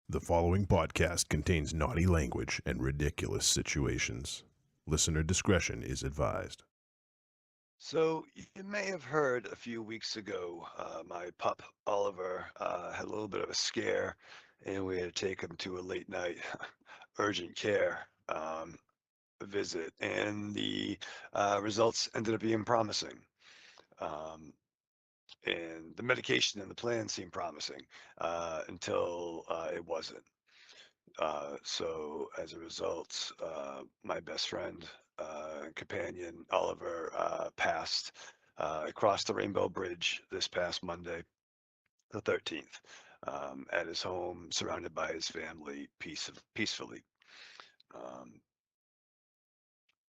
The following podcast contains naughty language and ridiculous situations. Listener discretion is advised. So you may have heard a few weeks ago, my pup Oliver had a little bit of a scare, and we had to take him to a late night urgent care visit, and the results ended up being promising. Um, and the medication and the plan seemed promising until it wasn't. So as a result, my best friend and companion Oliver passed across the Rainbow Bridge this past Monday, the 13th, at his home, surrounded by his family, peacefully. Um,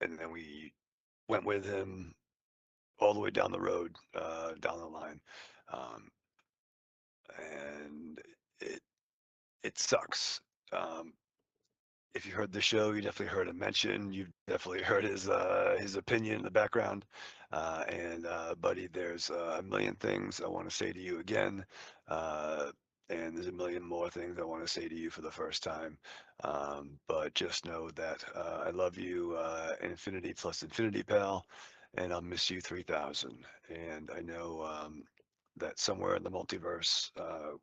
and then we went with him all the way down the road, down the line, um, and it it sucks. Um, if you heard the show, you definitely heard him mention. You've definitely heard his opinion in the background. Buddy, there's a million things I want to say to you again, uh, and there's a million more things I want to say to you for the first time. But just know that I love you, infinity plus infinity, pal, and I'll miss you 3000. And I know that somewhere in the multiverse,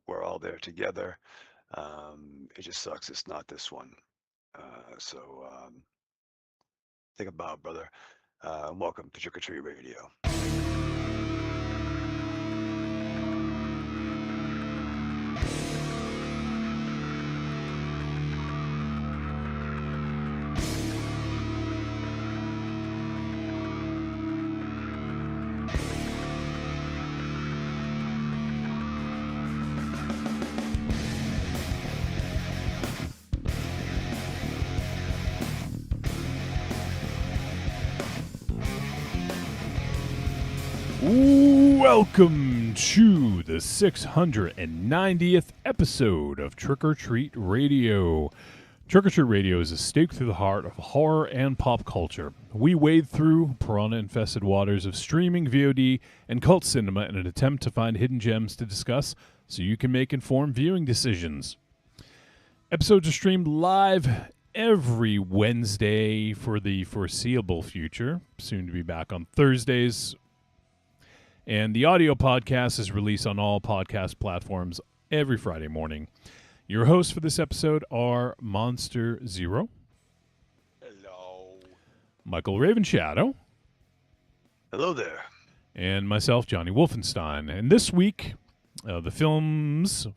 we're all there together. It just sucks. It's not this one. So think about, brother. Welcome to Trick or Treat Radio. Welcome to the 690th episode of Trick or Treat Radio. Trick or Treat Radio is a stake through the heart of horror and pop culture. We wade through piranha-infested waters of streaming, VOD, and cult cinema in an attempt to find hidden gems to discuss so you can make informed viewing decisions. Episodes are streamed live every Wednesday for the foreseeable future, soon to be back on Thursdays. And the audio podcast is released on all podcast platforms every Friday morning. Your hosts for this episode are Monster Zero, Hello. Michael Ravenshadow, Hello there. and myself, Johnny Wolfenstein. And this week, the films,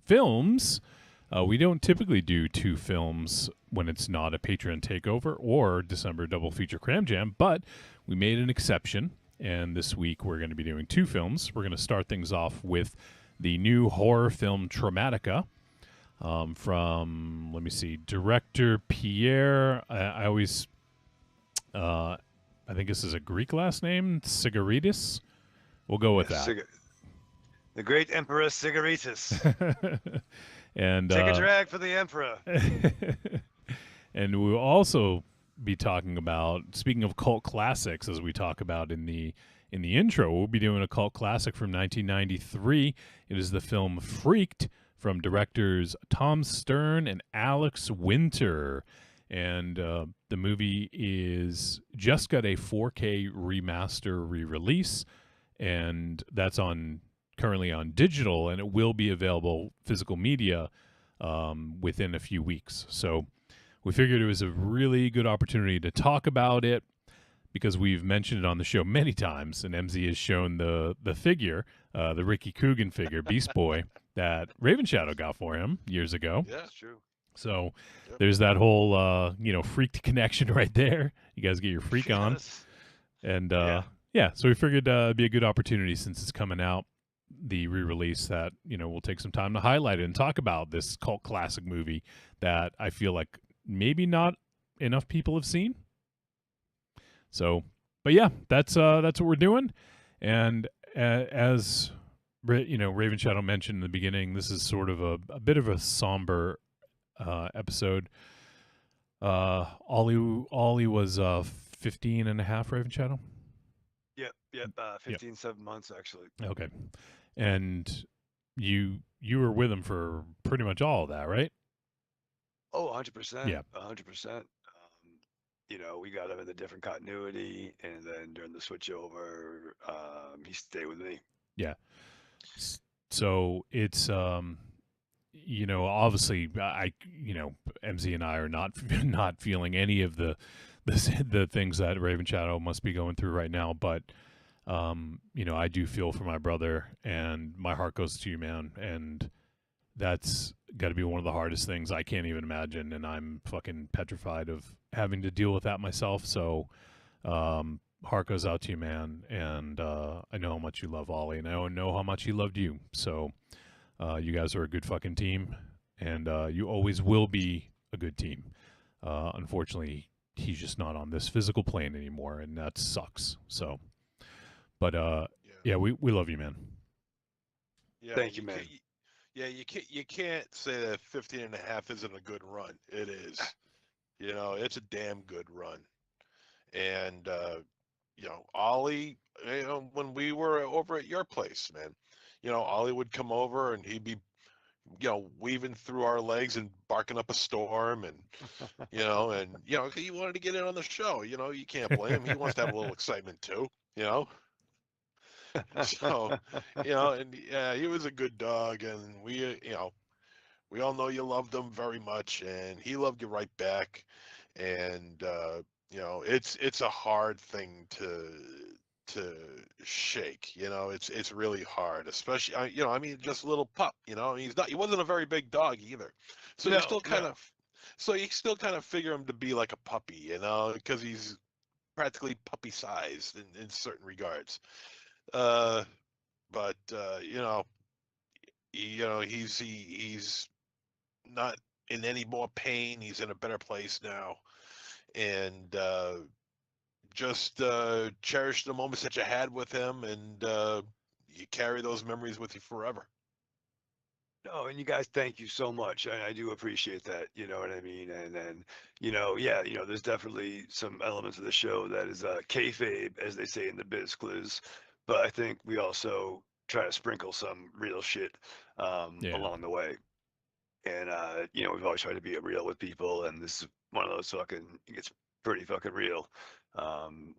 we don't typically do two films when it's not a Patreon takeover or December double feature cram jam, but we made an exception. And this week we're going to be doing two films. We're going to start things off with the new horror film Traumatica from, let me see, director Pierre. I always, I think this is a Greek last name, Sigaridis. We'll go with that. The great Emperor Sigaritas. And Take a drag for the Emperor. and we'll also be talking about, speaking of cult classics, as we talk about in the intro, we'll be doing a cult classic from 1993. It is the film Freaked from directors Tom Stern and Alex Winter. And the movie is just got a 4K remaster re-release, and that's currently on digital, and it will be available physical media within a few weeks. So we figured it was a really good opportunity to talk about it because we've mentioned it on the show many times, and MZ has shown the figure, the Ricky Coogan figure, Beast Boy, that Ravenshadow got for him years ago. Yeah, it's true. So there's that whole, freaked connection right there. You guys get your freak on. And, so we figured it'd be a good opportunity since it's coming out, the re-release, that, we'll take some time to highlight it and talk about this cult classic movie that I feel like maybe not enough people have seen. So, but yeah, that's what we're doing. And as Ravenshadow mentioned in the beginning, this is sort of a bit of a somber episode. Ollie was 15 and a half, Ravenshadow? Yep, 15, 7 months, actually. Okay. And you were with him for pretty much all of that, right? Oh, 100%. Yeah. 100%. You know, we got him in the different continuity, and then during the switch over, he stayed with me. Yeah. So it's obviously MZ and I are not not feeling any of the things that Raven Shadow must be going through right now, but I do feel for my brother, and my heart goes to you, man, and that's got to be one of the hardest things. I can't even imagine, and I'm fucking petrified of having to deal with that myself. So heart goes out to you, man, and I know how much you love Ollie, and I know how much he loved you. So you guys are a good fucking team, and you always will be a good team. Unfortunately, he's just not on this physical plane anymore, and that sucks. So, but yeah, we love you, man. Yeah, Thank you, man. Yeah, you can't say that 15 and a half isn't a good run. It is. It's a damn good run. And Ollie, when we were over at your place, man, Ollie would come over and he'd be weaving through our legs and barking up a storm, and he wanted to get in on the show. You can't blame him. He wants to have a little excitement too. So and yeah, he was a good dog, and we all know you loved him very much, and he loved you right back. And it's a hard thing to shake. It's really hard, especially just a little pup. He wasn't a very big dog either, so you still kind of figure him to be like a puppy, because he's practically puppy sized in certain regards. But he's not in any more pain. He's in a better place now, and just cherish the moments that you had with him, and you carry those memories with you forever. No, and you guys, thank you so much. I do appreciate that. You know what I mean? And then, there's definitely some elements of the show that is kayfabe, as they say in the biz clues. But I think we also try to sprinkle some real shit along the way. And we've always tried to be real with people, and this is one of those it's pretty fucking real. And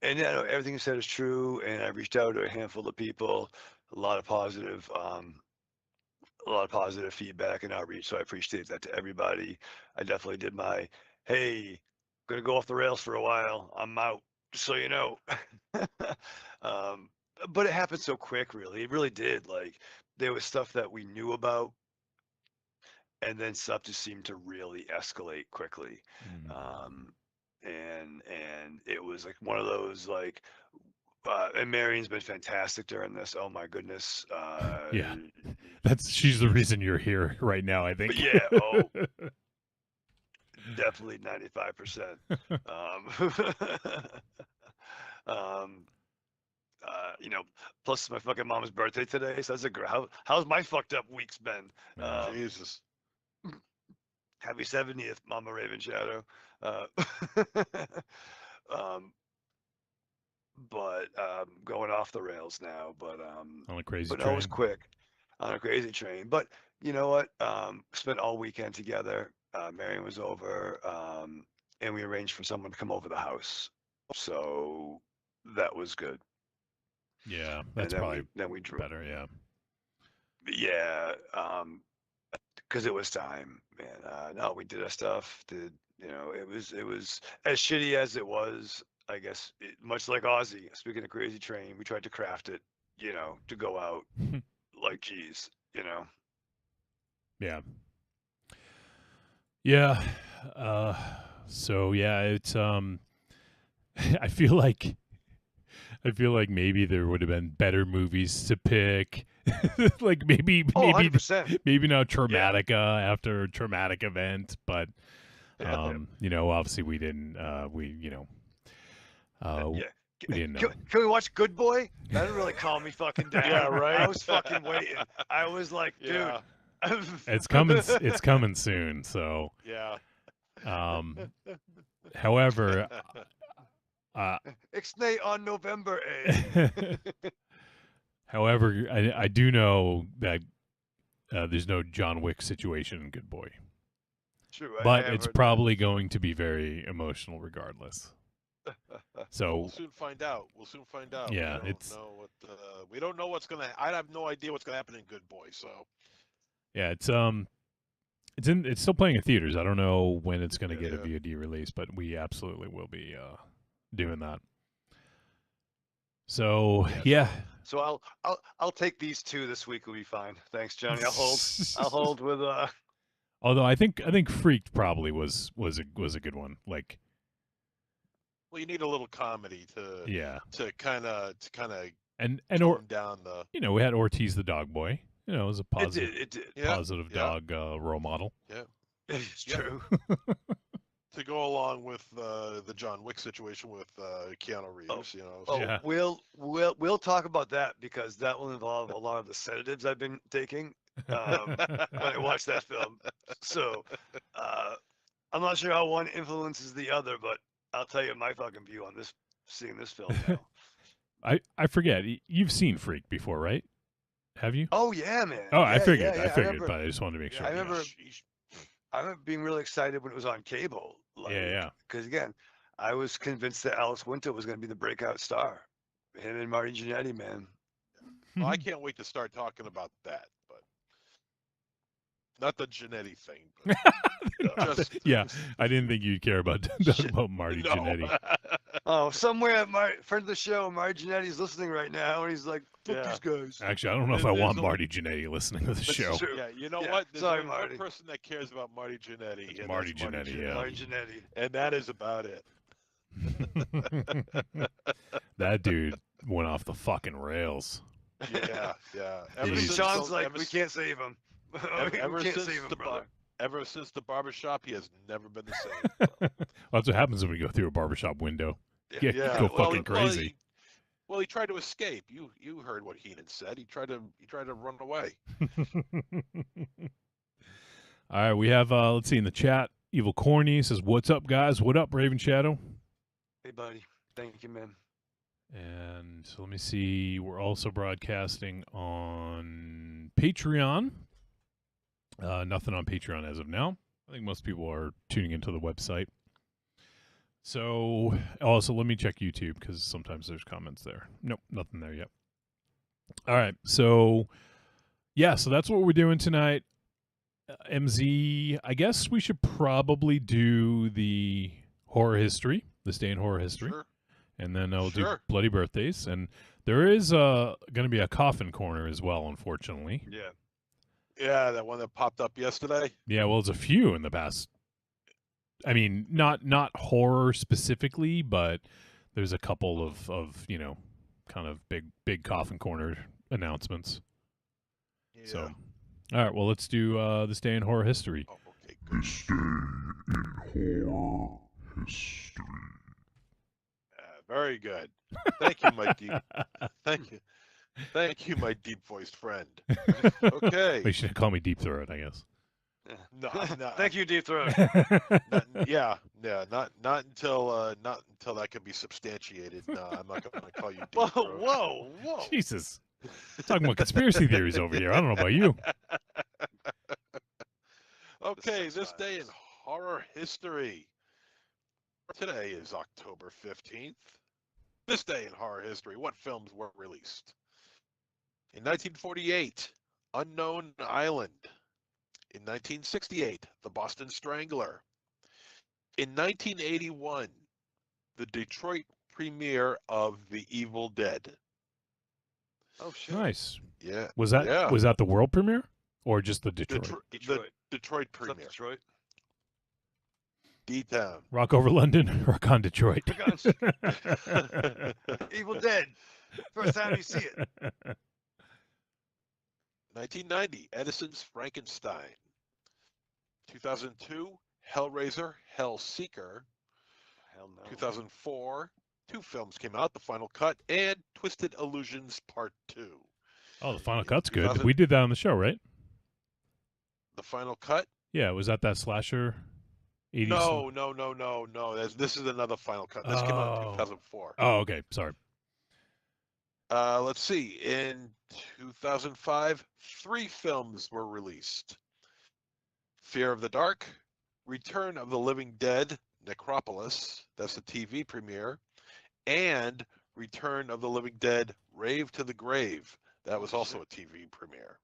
no, everything you said is true. And I reached out to a handful of people, a lot of positive feedback and outreach. So I appreciate that to everybody. I definitely did my, hey, gonna go off the rails for a while. I'm out, just so you know. But it happened so quick, really. It really did. Like, there was stuff that we knew about, and then stuff just seemed to really escalate quickly. And it was like one of those, like, and Marion's been fantastic during this. Oh my goodness. Yeah. She's the reason you're here right now, I think. But yeah, definitely 95%. Plus it's my fucking mom's birthday today, so that's how's my fucked up week's been? Jesus. Happy 70th, Mama Raven Shadow. But going off the rails now. But on a crazy but train. no, it was quick on a crazy train. But you know what? Spent all weekend together. Marion was over, and we arranged for someone to come over the house. So that was good. Yeah, that's probably we drove better. Yeah. Yeah, because it was time, man. No, we did our stuff. It was as shitty as it was. I guess much like Ozzy. Speaking of Crazy Train, we tried to craft it, to go out like cheese, Yeah. Yeah. So yeah, it's I feel like maybe there would have been better movies to pick. Like maybe 100%. maybe not Traumatica after a traumatic event, but obviously we didn't we didn't know. Can we watch Good Boy? That didn't really calm me fucking down. Yeah, right. I was fucking waiting. I was like, dude. It's coming soon, so Yeah. However, Ixnay on November 8th. However, I do know that there's no John Wick situation in Good Boy. True. I but have it's heard that. probably going to be very emotional regardless. So We'll soon find out. We'll soon find out. Yeah, we it's- don't know what we don't know what's gonna. I have no idea what's gonna happen in Good Boy. So yeah, it's still playing in theaters. I don't know when it's going to get a Yeah. VOD release, but we absolutely will be doing that. So yeah, So I'll take these two this week. Will be fine. Thanks, Johnny. I'll hold with Although I think Freaked probably was a good one. Like well, you need a little comedy to yeah, kind of and tone down the. you know, we had Ortiz the dog boy. You know, it was a it did. positive It did. Yeah, positive yeah. dog role model. It's Yeah. true. To go along with the John Wick situation with Keanu Reeves, you know. Oh, Yeah. we'll talk about that because that will involve a lot of the sedatives I've been taking when I watch that film. So I'm not sure how one influences the other, but I'll tell you my fucking view on this. Seeing this film now. I forget. You've seen Freak before, right? Have you? Oh yeah, man. Oh, I Yeah, figured. yeah, I figured, remember, but I just wanted to make sure. I remember. Sheesh. I remember being really excited when it was on cable. Like, Yeah. Because again, I was convinced that Alice Winter was going to be the breakout star. Him and Marty Jannetty, man. Well, I can't wait to start talking about that, but not the Janetti thing. But just Yeah, I didn't think you'd care about talking about Marty no. Jannetty. Oh, somewhere, friend of the show, Marty Jannetty's listening right now, and he's like, "Fuck Yeah. these guys." Actually, I don't know if There- I want there's a- Marty Jannetty listening to the That's show. true. Yeah, you know Yeah, what? There's sorry, only one Marty. person that cares about Marty Jannetty. and Marty that's Jannetty, yeah. Marty Jannetty. And that is about it. That dude went off the fucking rails. Yeah, yeah. Ever since Sean's the- like, ever we s- can't save him. ever we can't since save him, the brother. Ever since the barbershop, he has never been the same. Well, that's what happens when we go through a barbershop window. Yeah. Yeah, go well, fucking crazy. Well, he tried to escape. You heard what Heenan said. He tried to run away. All right, we have let's see in the chat. Evil Corny says, "What's up, guys? What up, Raven Shadow?" Hey, buddy. Thank you, man. And so let me see. We're also broadcasting on Patreon. Nothing on Patreon as of now. I think most people are tuning into the website. So also let me check YouTube because sometimes there's comments there. Nope, nothing there yet. All right, so yeah, so that's what we're doing tonight. MZ, I guess we should probably do the horror history, this day in horror history. Sure. And then I'll do Sure. bloody birthdays. And there is going to be a coffin corner as well, unfortunately. Yeah. Yeah, that one that popped up yesterday. Yeah, well, there's a few in the past. I mean, not horror specifically, but there's a couple of you know, kind of big coffin corner announcements. Yeah. So, all right, well, let's do this day in horror history. Oh, okay, good. This day in horror history. Very good. Thank you, my deep. Thank you, my deep-voiced friend. Okay. They should call me Deep Throat, I guess. No, no. Thank you, Deep Throat. Yeah. Not until that can be substantiated. No, I'm not going to call you deep. Whoa, throat. whoa. Jesus. Talking about conspiracy theories over here. I don't know about you. Okay, sex this day in files. horror history. Today is October 15th. This day in horror history, what films were released? In 1948, Unknown Island. In 1968, The Boston Strangler. In 1981, the Detroit premiere of The Evil Dead. Oh shit. Nice. Yeah. Was that Yeah. the world premiere or just the Detroit? Detroit. The Detroit What's up, premiere. Detroit? D-Town. Rock over London, rock on Detroit. Evil Dead. First time you see it. 1990, Edison's Frankenstein. 2002, Hellraiser, Hellseeker. Hell no. 2004, two films came out, The Final Cut and Twisted Illusions Part 2. Oh, the Final Cut's good. 2000 We did that on the show, right? The Final Cut? Yeah, was that slasher? 80s? No. This is another Final Cut. This came out in Oh. 2004. Oh, okay. Sorry. Let's see. In 2005, three films were released. Fear of the Dark, Return of the Living Dead, Necropolis. That's the TV premiere. And Return of the Living Dead, Rave to the Grave. That was also a TV premiere.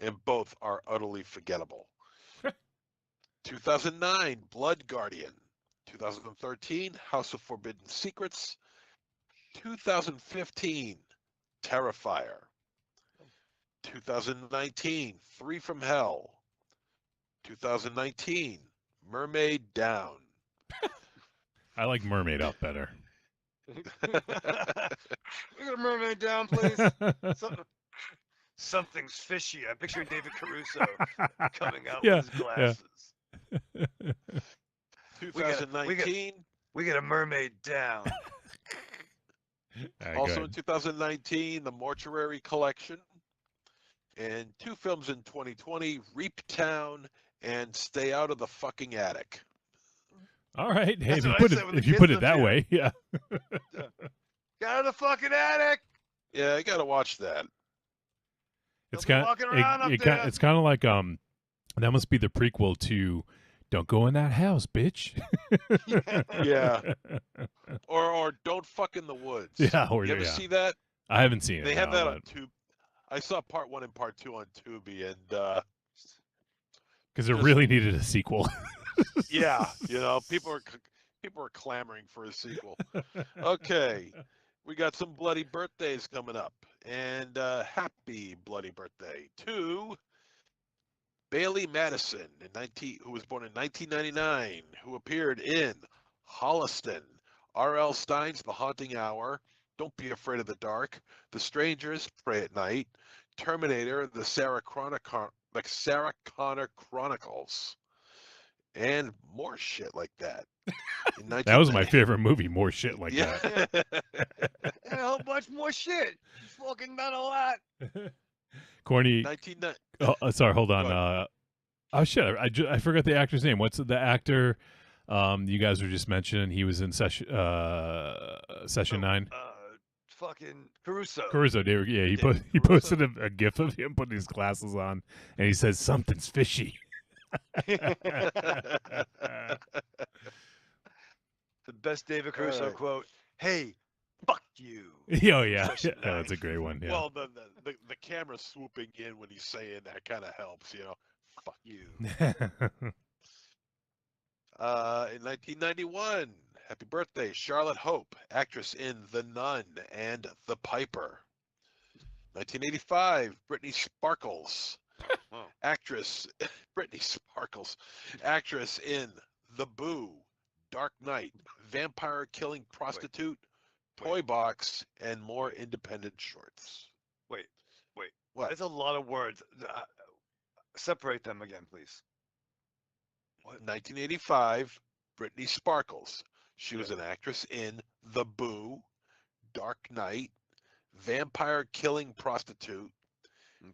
And both are utterly forgettable. 2009, Blood Guardian. 2013, House of Forbidden Secrets. 2015, Terrifier. 2019, Three from Hell. 2019, Mermaid Down. I like Mermaid Up better. We got a mermaid down, please. Something's fishy. I'm picturing David Caruso coming out Yeah, with his glasses. 2019, We get a mermaid down. also in 2019, The Mortuary Collection. And 2 films in 2020, Reap Town and Stay Out of the Fucking Attic. All right. Hey, That's if you what I put said it when the if you kids put it lived that here. way, yeah. Get out of the fucking attic. Yeah, I gotta watch that. It's They'll be kind walking around up there. it's kind of like that must be the prequel to Don't Go in That House, Bitch. Yeah. Or Don't Fuck in the Woods. Yeah, or You ever yeah. see that? I haven't seen it. They have no, that but- on Tube. I saw part 1 and part 2 on Tubi, and because it Just- really needed a sequel. yeah, people are clamoring for a sequel. Okay, we got some bloody birthdays coming up, and happy bloody birthday to Bailey Madison, who was born in 1999, who appeared in Holliston, R.L. Stein's The Haunting Hour, Don't Be Afraid of the Dark, The Strangers, Pray at Night, Terminator, The Sarah Connor Chronicles, and more shit like that. In That was my 1990 favorite movie. More shit like yeah. And a whole bunch more shit. Fucking not a lot. that. Corny. 1990. Sorry, hold on. Go Oh shit! I forgot the actor's name. What's the actor? You guys were just mentioning. He was in session 9. Fucking Caruso. Caruso. He David he Caruso. posted a gif of him putting his glasses on, and he says something's fishy. The best David Caruso Alright. quote. Hey, fuck you. Oh yeah, Session yeah, that's a 9. great one. Yeah. Well, the camera swooping in when he's saying that kind of helps, Fuck you. In 1991, happy birthday, Charlotte Hope, actress in The Nun and The Piper. 1985, Brittany Sparkles, Wow. actress, Brittany Sparkles, actress in The Boo, Dark Knight, Vampire Killing Prostitute, Toy Box, and more independent shorts. Wait. What? That's a lot of words. Separate them again, please. 1985, Brittany Sparkles. She was an actress in The Boo, Dark Knight, Vampire Killing Prostitute,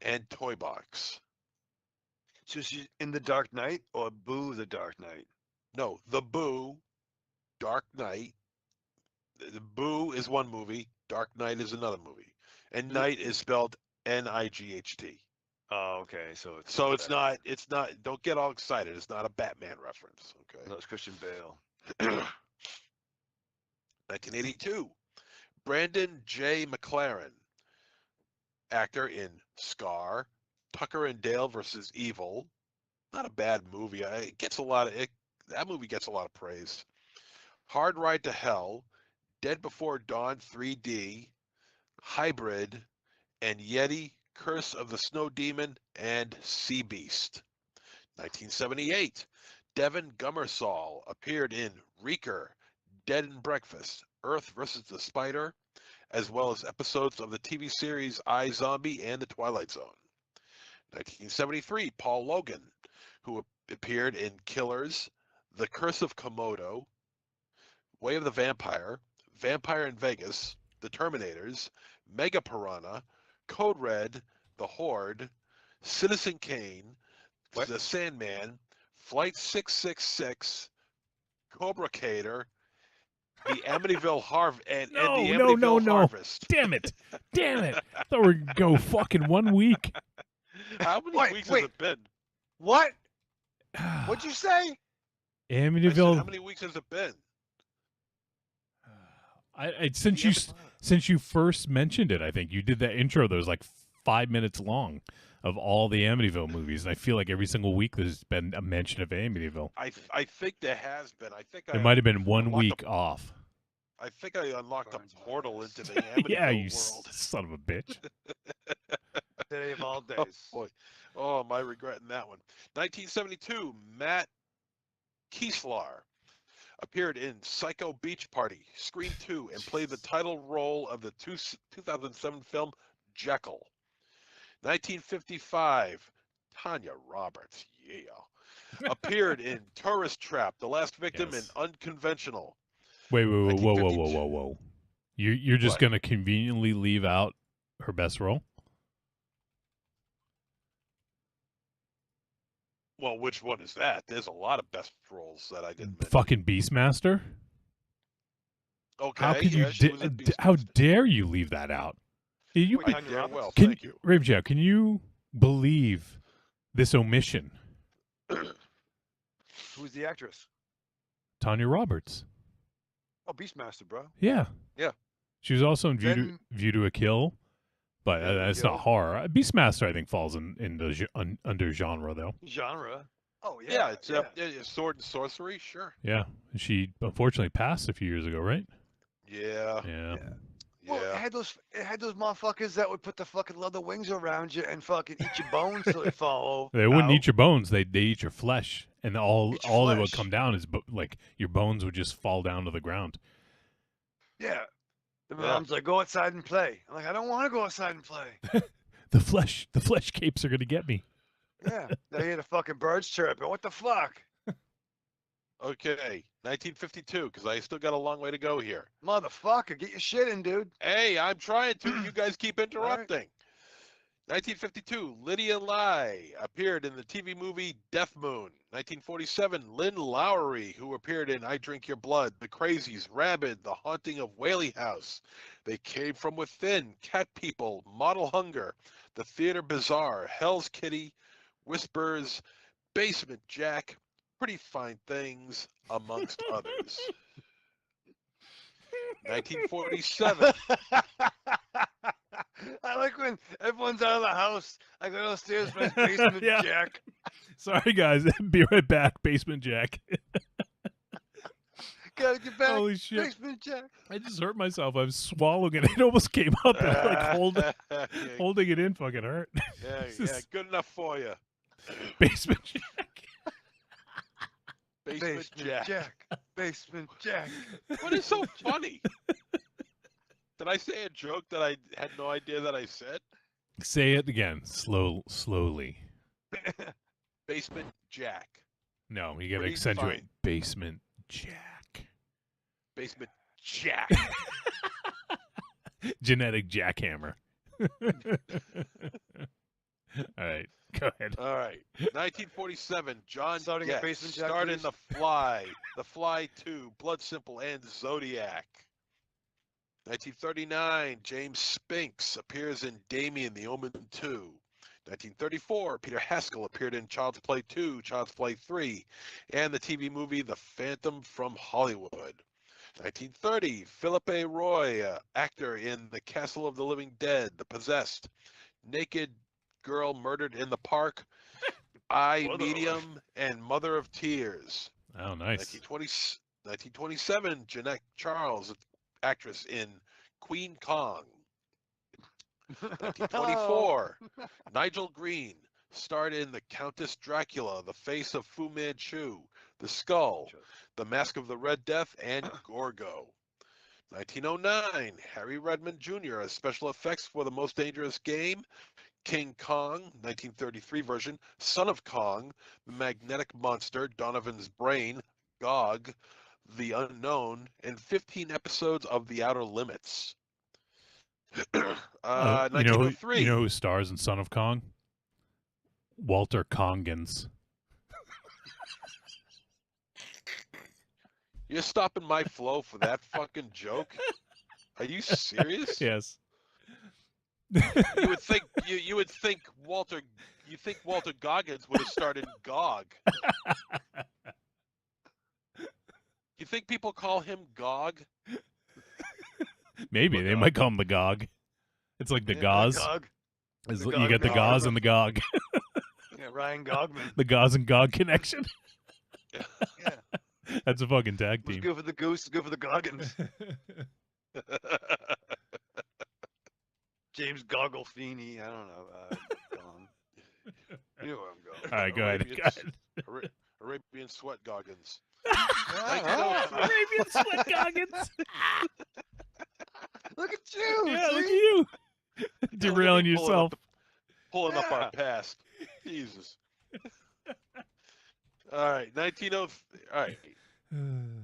and Toy Box. So she's in The Dark Knight or Boo the Dark Knight? No, The Boo, Dark Knight. The Boo is one movie, Dark Knight is another movie. And Night is spelled N-I-G-H-T. Oh, okay. So It's not, don't get all excited. It's not a Batman reference, okay? No, it's Christian Bale. 1982, Brandon J. McLaren, actor in Scar, Tucker and Dale versus Evil. Not a bad movie. That movie gets a lot of praise. Hard Ride to Hell, Dead Before Dawn 3D, Hybrid, and Yeti, Curse of the Snow Demon, and Sea Beast. 1978, Devin Gummersall appeared in Reeker, Dead and Breakfast, Earth vs. the Spider, as well as episodes of the TV series iZombie and The Twilight Zone. 1973, Paul Logan, who appeared in Killers, The Curse of Komodo, Way of the Vampire, Vampire in Vegas, The Terminators, Mega Piranha, Code Red, The Horde, Citizen Kane, What? The Sandman, Flight 666, Cobra Cater, the Amityville Harvest, and the Amityville Harvest. Damn it! I thought we were go fucking 1 week. How many Wait, weeks wait. has it been? What? What'd you say? I said, Amityville. how many weeks has it been? Since you first mentioned it, I think you did that intro that was like 5 minutes long of all the Amityville movies, and I feel like every single week there's been a mention of Amityville. I think there has been. I think There might have been 1 unlocked week off. I think I unlocked a Barnes portal Brothers. into the Amityville Yeah, you world. son of a bitch. Day of all Oh days. boy. Oh, am I regretting that one? 1972, Matt Kieslar appeared in Psycho Beach Party, Scream 2, and played the title role of the 2007 film Jekyll. 1955, Tanya Roberts, yeah, appeared in Tourist Trap, The Last Victim, Yes. and Unconventional. Wait, whoa. 1952. You're just What? gonna conveniently leave out her best role? Well, which one is that? There's a lot of best roles that I didn't mention. Fucking Beastmaster? Okay, How could yeah, you? she was in How Beastmaster. dare you leave that out? You, Wait, I Tanya damn Roberts? well, can thank you. Ravejow, can you believe this omission? Who's the actress? Tanya Roberts. Oh, Beastmaster, bro. Yeah. Yeah. She was also in Then- View to a Kill, but View to a that's Kill. not horror. Beastmaster, I think, falls in the under genre though. Genre. Oh yeah. Yeah, it's sword and sorcery, sure. Yeah, she unfortunately passed a few years ago, right? Yeah, Yeah. Well, it yeah. had those motherfuckers that would put the fucking leather wings around you and fucking eat your bones till they fall over. They wouldn't eat your bones; they eat your flesh, and all Eat your that would flesh. come down is like your bones would just fall down to the ground. Yeah. The Yeah. mom's like, go outside and play. I'm like, I don't want to go outside and play. The flesh capes are gonna get me. Yeah. They hear the fucking birds chirping. What the fuck? Okay, 1952, because I still got a long way to go here. Motherfucker, get your shit in, dude. Hey, I'm trying to. You guys keep interrupting. 1952, Lydia Lai appeared in the TV movie Death Moon. 1947, Lynn Lowry, who appeared in I Drink Your Blood, The Crazies, Rabid, The Haunting of Whaley House, They Came From Within, Cat People, Model Hunger, The Theater Bazaar, Hell's Kitty, Whispers, Basement Jack, Pretty Fine Things, amongst others. 1947. I like when everyone's out of the house. I go downstairs to my basement, Yeah. Jack. Sorry, guys. Be right back. Basement Jack. Gotta get back. Holy shit! Basement Jack. I just hurt myself. I was swallowing it. It almost came out. But like yeah, holding it in fucking hurt. yeah, This is- good enough for you. Basement Jack. Basement Jack. Basement Jack. What is so funny? Did I say a joke that I had no idea that I said? Say it again, slowly. Basement Jack. No, you gotta Pretty accentuate. fine. Basement Jack. Basement Jack. Genetic jackhammer. All right, go ahead. All right. 1947, John Starting at Getz Basement Jack, starred in please. The Fly, The Fly 2, Blood Simple, and Zodiac. 1939, James Spinks appears in Damien the Omen 2. 1934, Peter Haskell appeared in Child's Play 2, Child's Play 3, and the TV movie The Phantom from Hollywood. 1930, Philip A. Roy, actor in The Castle of the Living Dead, The Possessed, Naked Girl Murdered in the Park, I Mother. Medium, and Mother of Tears. Oh, nice. 1927, Jeanette Charles, actress in Queen Kong. 1924, Nigel Green starred in The Countess Dracula, The Face of Fu Manchu, The Skull, The Mask of the Red Death, and Gorgo. 1909, Harry Redmond Jr. as special effects for The Most Dangerous Game, King Kong, 1933 version, Son of Kong, The Magnetic Monster, Donovan's Brain, Gog, The Unknown, and 15 episodes of The Outer Limits. You know 1903. who stars in Son of Kong? Walter Congans. You're stopping my flow for that fucking joke? Are you serious? Yes. You would think Walter. You think Walter Goggins would have started Gog? You think people call him Gog? Maybe Or they Gog. might call him the Gog. It's like the Yeah, gauze. Gog. Is- The you Gog get the and gauze Gog. and the Gog. Yeah, Ryan Gogman. The gauze and Gog connection. Yeah. That's a fucking tag What's team. good for the goose is good for the Goggins. James Gogglefini. I don't know. Gong. You know where I'm going. All right, go ahead. Arabian Go s- ahead. Arabian Sweat Goggins. Arabian Sweat Goggins. Look at you. Yeah, look at see? you. Look at me Derailing yourself. Pulling up Yeah. our past. Jesus. All right, 1903. All right,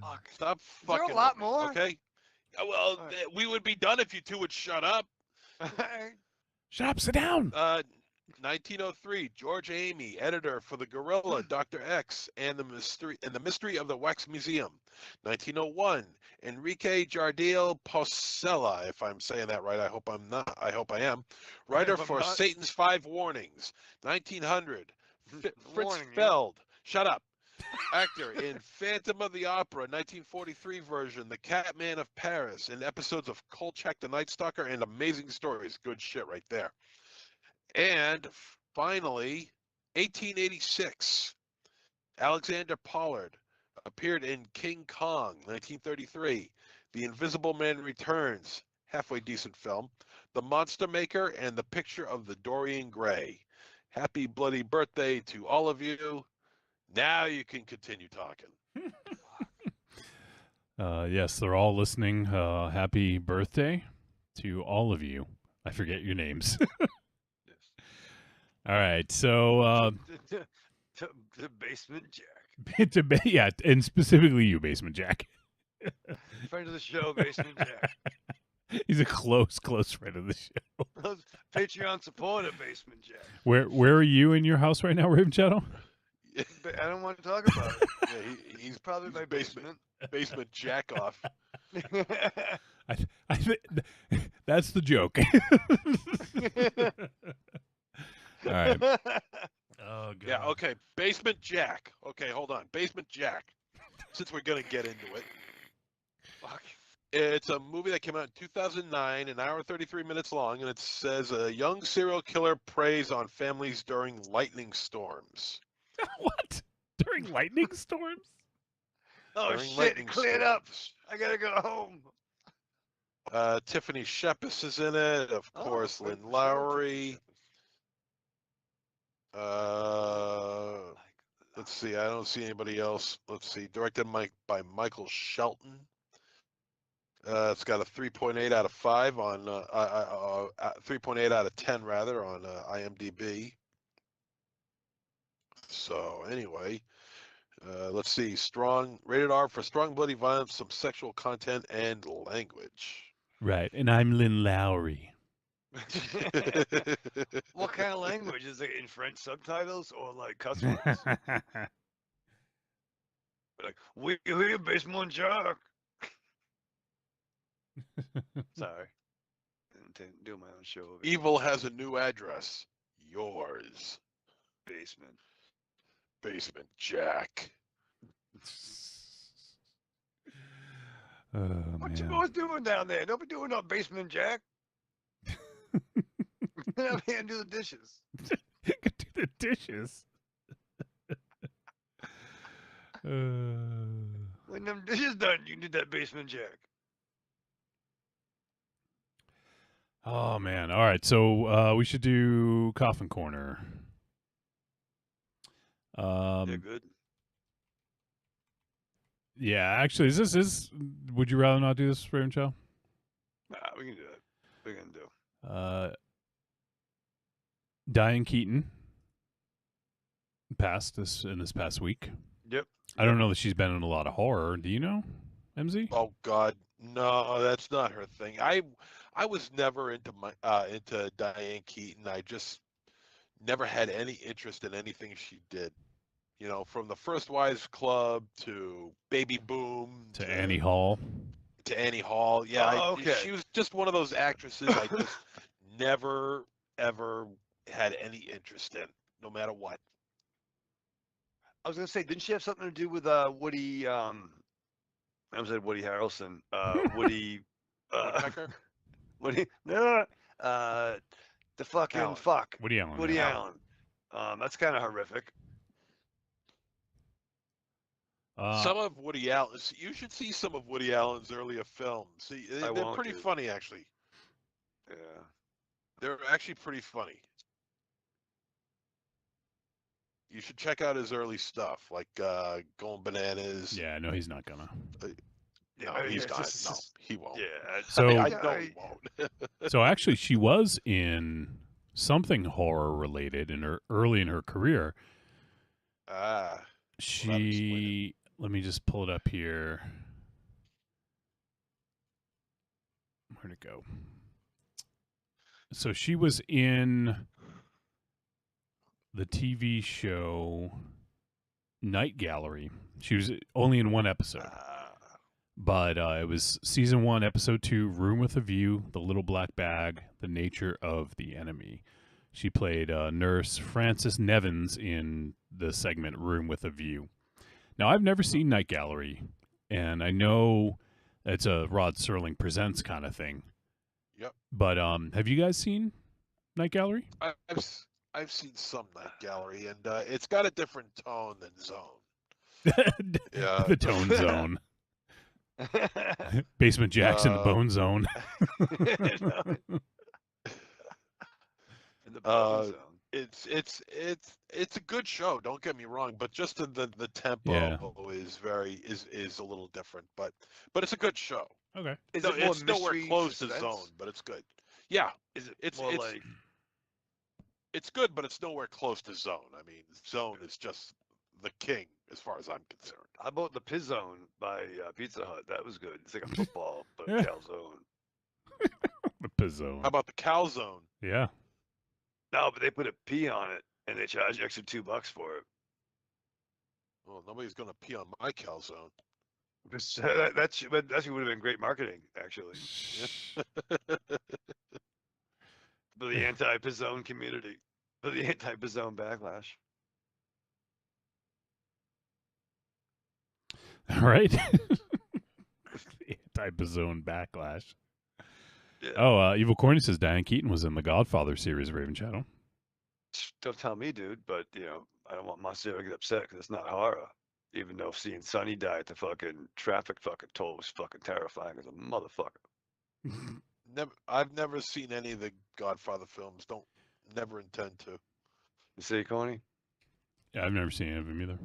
Fuck. stop there a fucking. lot with me, more? Okay. Well, All right. we would be done if you two would shut up. Shut up, sit down. 1903. George Amy, editor for the Gorilla, Dr. X, and the Mystery of the Wax Museum. 1901. Enrique Jardiel Posella, if I'm saying that right. I hope I'm not. I hope I am. Writer if I'm for not. Satan's Five Warnings. 1900. Fritz Warning you. Feld. Shut up. Actor in Phantom of the Opera, 1943 version, The Catman of Paris, in episodes of Kolchak the Night Stalker and Amazing Stories. Good shit right there. And finally, 1886, Alexander Pollard appeared in King Kong, 1933. The Invisible Man Returns, halfway decent film. The Monster Maker and The Picture of the Dorian Gray. Happy bloody birthday to all of you. Now you can continue talking. Yes, they're all listening. Happy birthday to all of you. I forget your names. All right, so The Basement Jack. yeah, and specifically you, Basement Jack. Friend of the show, Basement Jack. He's a close friend of the show. Patreon supporter, Basement Jack. Where are you in your house right now, Raven Shadow? But I don't want to talk about it. Yeah, he's Probably my basement. basement jack off. I think that's the joke. All right. Oh god. Yeah, okay. Basement Jack. Okay, hold on. Basement Jack. Since we're gonna get into it. Fuck. It's a movie that came out in 2009, an hour 33 minutes long, and it says a young serial killer preys on families during lightning storms. What? During lightning storms? Oh During shit! lightning It cleared up. storms. I gotta go home. Tiffany Shepis is in it, of Oh, course. friend Lynn of the show, Lowry. Let's see. I don't see anybody else. Let's see. Directed by Michael Shelton. It's got a 3.8 out of 5 on 3.8 out of 10 rather on IMDb. So anyway, let's see. Rated R for strong bloody violence, some sexual content, and language. Right. And I'm Lynn Lowry. What kind of language is it? In French subtitles or like cuss words? Like we hear Basement Jack. Sorry, didn't do my own show. Over here. Evil has a new address. Yours, Basement. Basement Jack. Oh, What you man. boys doing down there? Don't be doing no Basement Jack. Get out here and do the dishes. Could do the dishes. When them dishes done, you can do that Basement Jack. Oh man! All right, so we should do Coffin Corner. Yeah, good. Yeah, actually, is would you rather not do this, Raven Chow? Nah, we can do it. We're gonna do. Diane Keaton passed in this past week. Yep. I don't know that she's been in a lot of horror. Do you know, MZ? Oh God, no, that's not her thing. I was never into into Diane Keaton. I just never had any interest in anything she did. You know, from the First Wives Club to Baby Boom To Annie Hall. To Annie Hall. Yeah, Oh, okay. she was just one of those actresses I just never ever had any interest in. no matter what. I was gonna say, didn't she have something to do with Woody? I was at Woody Harrelson. Woody. Woodpecker? Woody. No. The fucking Allen. fuck. Woody Allen. Woody yeah. Allen. That's kind of horrific. Some of Woody Allen. You should see some of Woody Allen's earlier films. See, they're won't, pretty dude. funny, actually. Yeah. They're actually pretty funny. You should check out his early stuff, like Going Bananas. Yeah, no, he's not gonna. No, Yeah, he's it's not. just- No, he won't. Yeah. So- I Yeah, know he won't. So actually, she was in something horror related early in her career. Ah, She, let me just pull it up here. Where'd it go? So she was in the TV show Night Gallery. She was only in one episode, but it was season 1, episode 2, Room with a View, The Little Black Bag, The Nature of the Enemy. She played nurse Frances Nevins in the segment Room with a View. Now, I've never seen Night Gallery, and I know it's a Rod Serling Presents kind of thing. Yep. But have you guys seen Night Gallery? I've seen some Night Gallery, and it's got a different tone than Zone. Yeah. The Tone Zone. Basement Jackson, the Bone Zone. In the bone zone. It's a good show. Don't get me wrong, but just the tempo Yeah. is a little different. But it's a good show. Okay. Is No, it more it's nowhere mystery, close to suspense? Zone, but it's good. Yeah, Is it it's more like it's good, but it's nowhere close to Zone. I mean, Zone is just the king as far as I'm concerned. I bought the Pizzone by Pizza Hut. That was good. It's like a football, but Yeah. calzone. The Pizzone. How about the Calzone? Yeah. No, but they put a P on it and they charge you extra $2 for it. Well, nobody's gonna pee on my Calzone. That would have been great marketing, actually, for the anti-Pizzone community, for the anti-Pizzone backlash. All right. Anti-Pizzone backlash. Yeah. Oh, Evil Corny says Diane Keaton was in the Godfather series of Raven Shadow. Don't tell me, dude, but I don't want Marcelo to get upset because it's not horror. Even though seeing Sonny die at the fucking traffic fucking toll was fucking terrifying as a motherfucker. I've never seen any of the Godfather films. Never intend to. You see it, Coney? Yeah, I've never seen any of them either.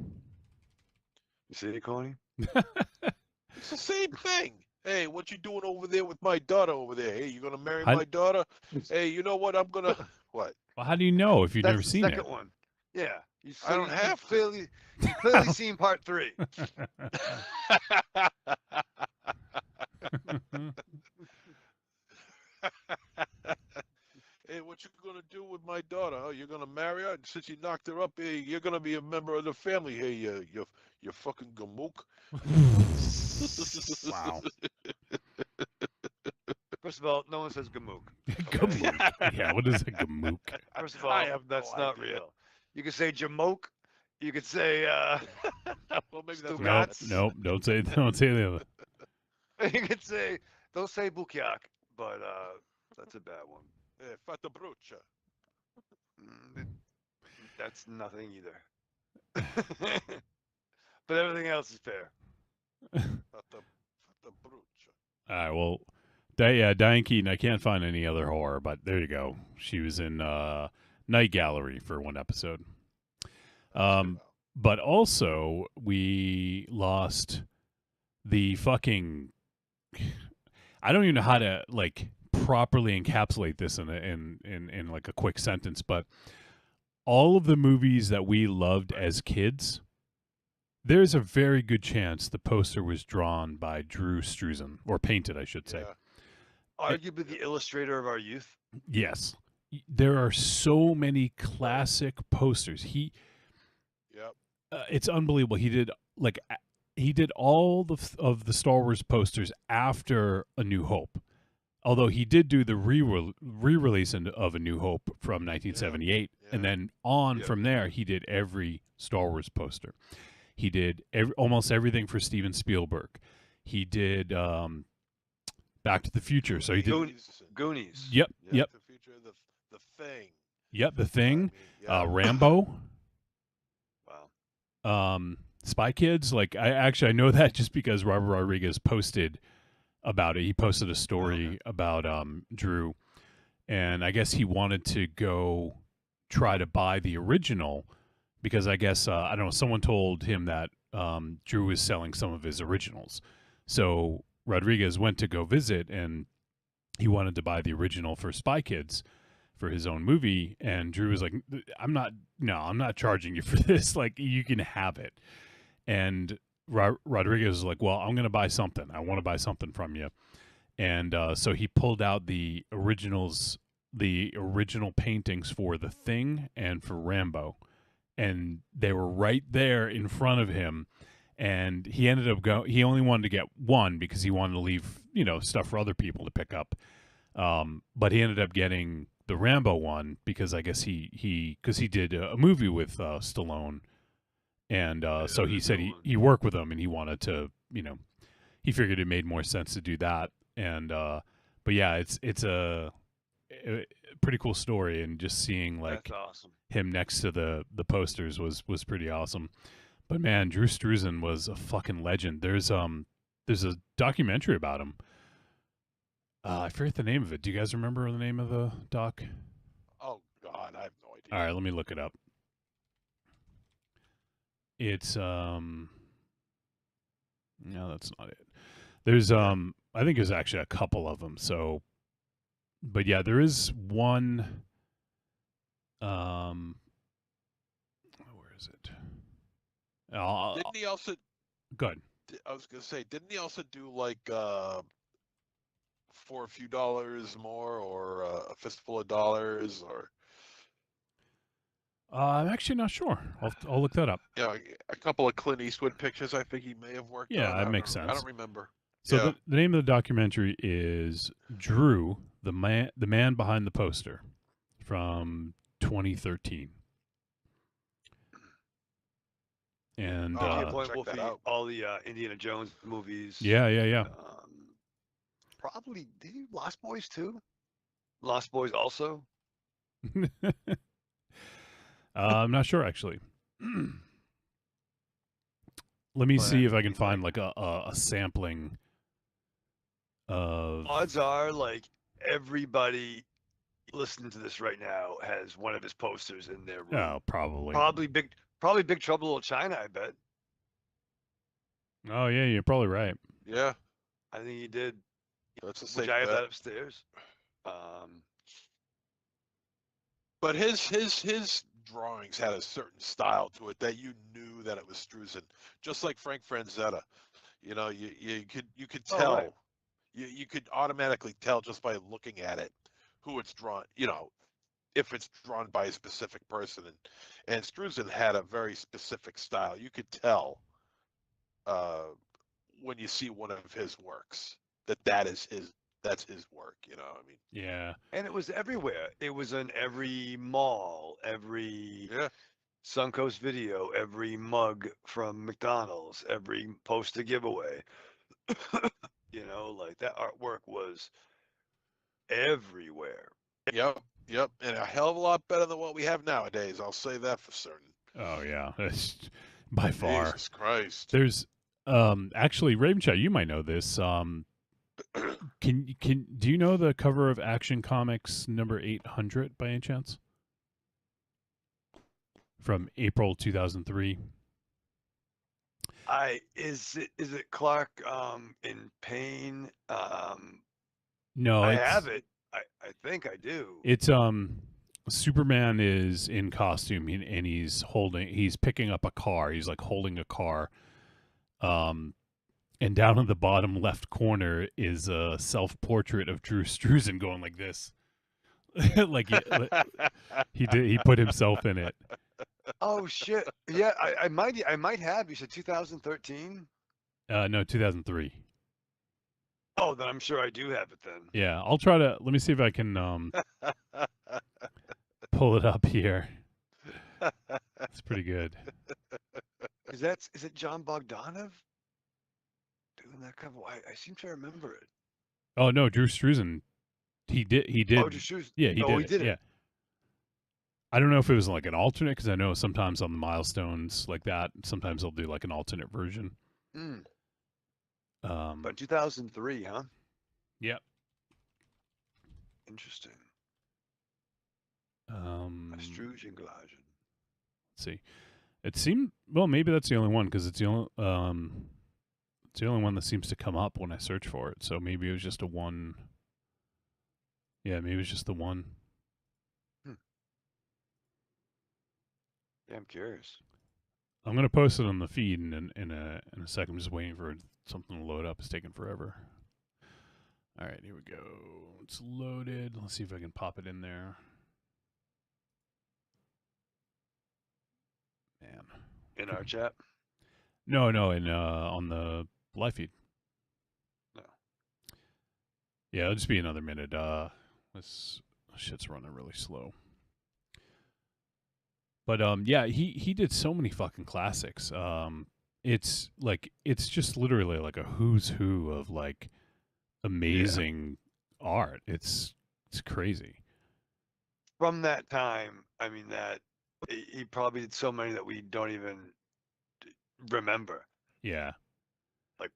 You see it, Coney? It's the same thing. Hey, what you doing over there with my daughter over there? Hey, you gonna marry I- my daughter? Hey, you know what? I'm gonna what? Well, how do you know if you've That's never the seen second it? one. Yeah. I don't have to. You've clearly seen part 3. Hey, what you gonna do with my daughter? Oh, you're gonna marry her? Since you knocked her up, hey, you're gonna be a member of the family. Hey, you fucking gamook. Wow. First of all, no one says gamook. Gamook. Yeah, what is a gamook? First of all, I have that's no not idea. real. You could say jamoke. You could say Well, maybe that's Stupid. Nope, Nuts. nope, don't say the other. you could say don't say bukyak, but that's a bad one. hey, fata brucia. That's nothing either. But everything else is fair. Fata brucia. All right, well, Diane Keaton, I can't find any other horror, but there you go. She was in Night Gallery for one episode. But also, we lost the fucking. I don't even know how to like properly encapsulate this in like a quick sentence, but all of the movies that we loved as kids, there's a very good chance the poster was drawn by Drew Struzan, or painted, I should say. Yeah. Arguably the illustrator of our youth. Yes, there are so many classic posters. Yep. It's unbelievable. He did all of the Star Wars posters after A New Hope. although he did do the re-release of A New Hope from 1978, and yeah. then on Yep. from there, he did every Star Wars poster. He did almost everything for Steven Spielberg. He did Back to the Future. So he did. Goonies. Yep. Yeah, Yep. The future, the thing. Yep. The I Thing. mean, yeah. Rambo. Wow. Spy Kids. Like I know that just because Robert Rodriguez posted about it. He posted a story about Drew, and I guess he wanted to go try to buy the original because I guess I don't know. Someone told him that Drew was selling some of his originals, so Rodriguez went to go visit, and he wanted to buy the original for Spy Kids for his own movie, and Drew was like, I'm not charging you for this. Like, you can have it. And Rodriguez was like, well, I'm going to buy something. I want to buy something from you. And so he pulled out the original paintings for The Thing and for Rambo, and they were right there in front of him. And he ended up he only wanted to get one because he wanted to leave, stuff for other people to pick up. But he ended up getting the Rambo one because I guess he did a movie with Stallone, and so he said he worked with him and he wanted to, he figured it made more sense to do that. And but yeah, it's a pretty cool story, and just seeing like That's awesome. him next to the posters was pretty awesome. But man, Drew Struzan was a fucking legend. There's a documentary about him. I forget the name of it. Do you guys remember the name of the doc? Oh God, I have no idea. All right, let me look it up. It's no, that's not it. There's I think there's actually a couple of them. So, but yeah, there is one. Where is it? Didn't he also? Good. I was gonna say, didn't he also do like for a few dollars more, or a fistful of dollars, or I'm actually not sure. I'll look that up. a couple of Clint Eastwood pictures? I think he may have worked. Yeah, on. that makes I sense. don't remember. So Yeah. the name of the documentary is Drew, the man behind the poster, from 2013. And Oh, To your check point, that Wolfie, out. all the Indiana Jones movies. yeah. Probably did he Lost Boys too? Lost Boys also. I'm not sure actually. Let me But see if I can anyway. find like a sampling of. Odds are, like, everybody listening to this right now has one of his posters in their room. Oh, probably. Probably Big Trouble in Little China. I bet. Oh yeah, you're probably right. Yeah, I think he did. that's a Which safe I have bet. that upstairs. But his drawings had a certain style to it that you knew that it was Struzan, just like Frank Franzetta. You could Oh, tell. right. You could automatically tell just by looking at it who it's drawn. If it's drawn by a specific person, and Struzan had a very specific style. You could tell when you see one of his works that's his work. I mean, Yeah. And it was everywhere. It was in every mall, every yeah. Suncoast Video, every mug from McDonald's, every poster giveaway. Like that artwork was everywhere. Yep, and a hell of a lot better than what we have nowadays. I'll say that for certain. Oh yeah. By far. Jesus Christ. There's actually Ravenshot, you might know this. Do you know the cover of Action Comics number 800 by any chance? From April 2003. Is it Clark in pain? No, I it's, have it. I think I do. It's Superman is in costume and he's picking up a car. He's like holding a car. And down in the bottom left corner is a self-portrait of Drew Struzan going like this. Like he put himself in it. Oh shit! Yeah, I might have. You said 2013. No, 2003. Oh, then I'm sure I do have it then. Yeah, I'll try to. Let me see if I can pull it up here. It's pretty good. Is it John Bogdanov doing that cover? I seem to remember it. Oh no, Drew Struzan. He did. Oh, just shoes. Yeah, he did. He did it. it. Yeah. I don't know if it was like an alternate because I know sometimes on the milestones like that, sometimes they'll do like an alternate version. Mm. But 2003, huh? Yep. Interesting. Let's Strugen-Glagen. see. It seemed maybe that's the only one because it's the only one that seems to come up when I search for it. So maybe it was just a one. Yeah, maybe it was just the one. Yeah, I'm curious. I'm gonna post it on the feed in a second. I'm just waiting for something to load up. It's taking forever. All right, here we go. It's loaded. Let's see if I can pop it in there. Man. In our chat? No, on the live feed. No. Yeah, it'll just be another minute. This shit's running really slow. But yeah, he did so many fucking classics. It's just literally like a who's who of like amazing art. It's crazy. From that time, I mean that he probably did so many that we don't even remember. Yeah. Like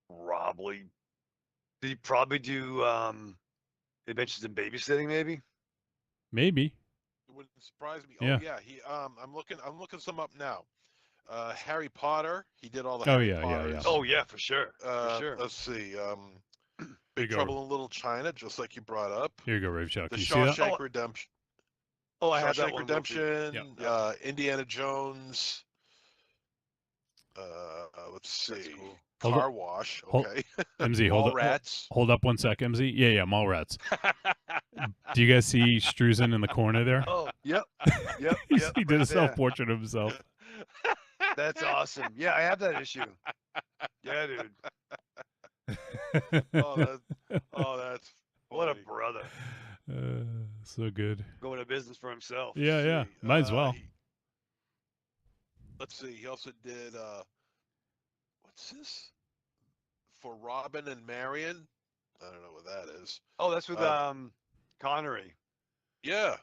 probably did he probably do Adventures in Babysitting maybe? Maybe. It wouldn't surprise me. Yeah. Oh yeah, he I'm looking some up now. Harry Potter, he did all the Oh, Harry yeah, yeah, Potters. yeah. Oh yeah, for sure. For sure. Let's see. Here Big you go. Trouble in Little China, just like you brought up. Here you go, Rave Shock. The You see that? Shawshank Redemption. Oh, I had that Shawshank one. Redemption. Yep. Indiana Jones. Let's That's see. cool. Hold Car up. Wash. Hold- Okay. MZ, hold up. Rats. Hold up one sec, MZ. Yeah, Mallrats. Do you guys see Struzan in the corner there? Oh, yep. Yep. he yep, did a right there. self-portrait of himself. That's awesome. Yeah, I have that issue. Yeah, dude. That's What a funny. brother. So good. Going to business for himself. Yeah. See, Might as well. Let's see. He also did what's this? For Robin and Marion. I don't know what that is. Oh, that's with Connery. Yeah.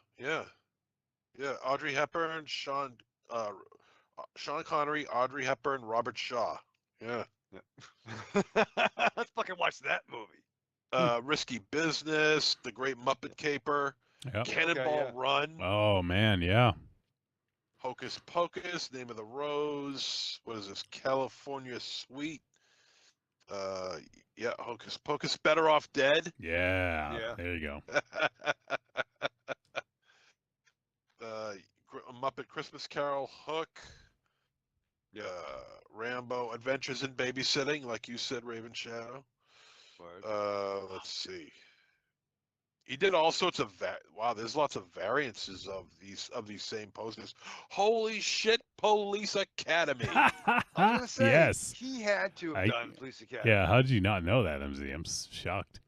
Audrey Hepburn, Sean Connery, Audrey Hepburn, Robert Shaw. Yeah. Let's fucking watch that movie. Risky Business, The Great Muppet Caper, Yep. Cannonball yeah. Run, Oh man, yeah. Hocus Pocus, Name of the Rose. What is this? California Suite. Yeah, Hocus Pocus, Better Off Dead. Yeah. Yeah. There you go. Muppet Christmas Carol, Hook. Rambo, Adventures in Babysitting, like you said, Raven Shadow. Let's see. He did all sorts of wow. There's lots of variances of these same posters. Holy shit! Police Academy. I was gonna say, Yes. he had to have done Police Academy. Yeah, how did you not know that, MZ? I'm shocked.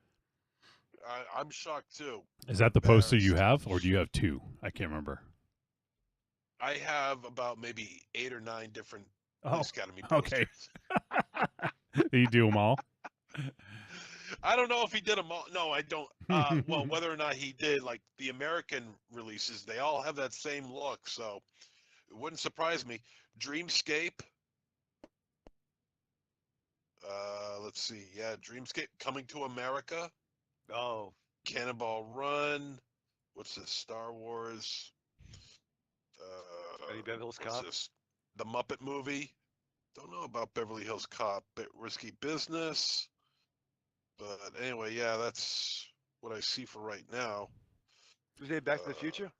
I'm shocked too. Is that the poster you Embarrassed. have, or do you have two? I can't remember. I have about maybe 8 or 9 different Oh, Police Academy okay. posters. You do them all? I don't know if he did them all. No, I don't. Well, whether or not he did, like the American releases, they all have that same look. So it wouldn't surprise me. Dreamscape. Let's see. Yeah, Dreamscape, Coming to America. Oh, Cannonball Run. What's this? Star Wars. Any Beverly Hills what's Cop? this? The Muppet Movie. Don't know about Beverly Hills Cop. Bit Risky Business. But anyway, yeah, that's what I see for right now. Was it Back to the Future?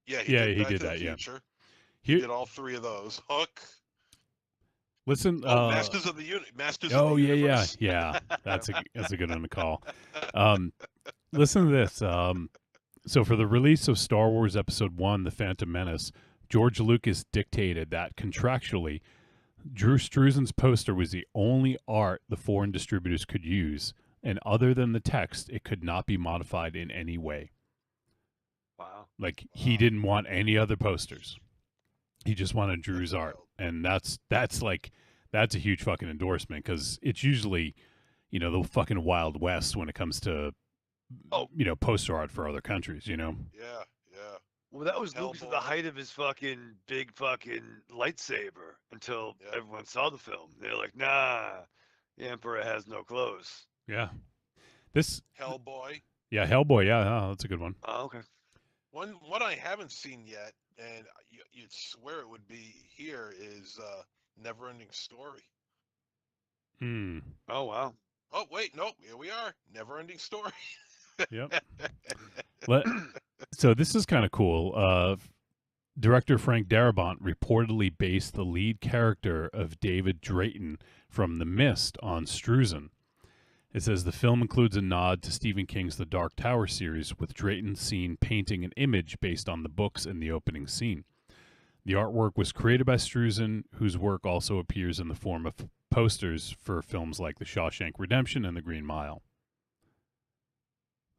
Yeah, Yeah, did he Back did to the that, yeah. Future. Here, He did all 3 of those. Hook. listen. Masters of the Masters Oh of the yeah, Universe. yeah. That's a good one to call. Listen to this. So for the release of Star Wars Episode 1, The Phantom Menace, George Lucas dictated that contractually Drew Struzan's poster was the only art the foreign distributors could use, and other than the text, it could not be modified in any way. Wow. Like, he didn't want any other posters. He just wanted Drew's art, and that's a huge fucking endorsement, because it's usually, you know, the fucking Wild West when it comes to, you know, poster art for other countries, you know? Yeah, yeah. Well, that was Luke's at the Hellboy. height of his fucking big fucking lightsaber until Yeah. everyone saw the film. They're like, nah, the Emperor has no clothes. Yeah. Hellboy. Yeah, Hellboy, yeah, that's a good one. Oh, okay. One I haven't seen yet, and you'd swear it would be here, is Neverending Story. Hmm. Oh, wow. Oh wait, nope, here we are. Neverending Story. Yep. So this is kind of cool. Director Frank Darabont reportedly based the lead character of David Drayton from The Mist on Struzan. It says the film includes a nod to Stephen King's The Dark Tower series, with Drayton seen painting an image based on the books in the opening scene. The artwork was created by Struzan, whose work also appears in the form of posters for films like The Shawshank Redemption and The Green Mile.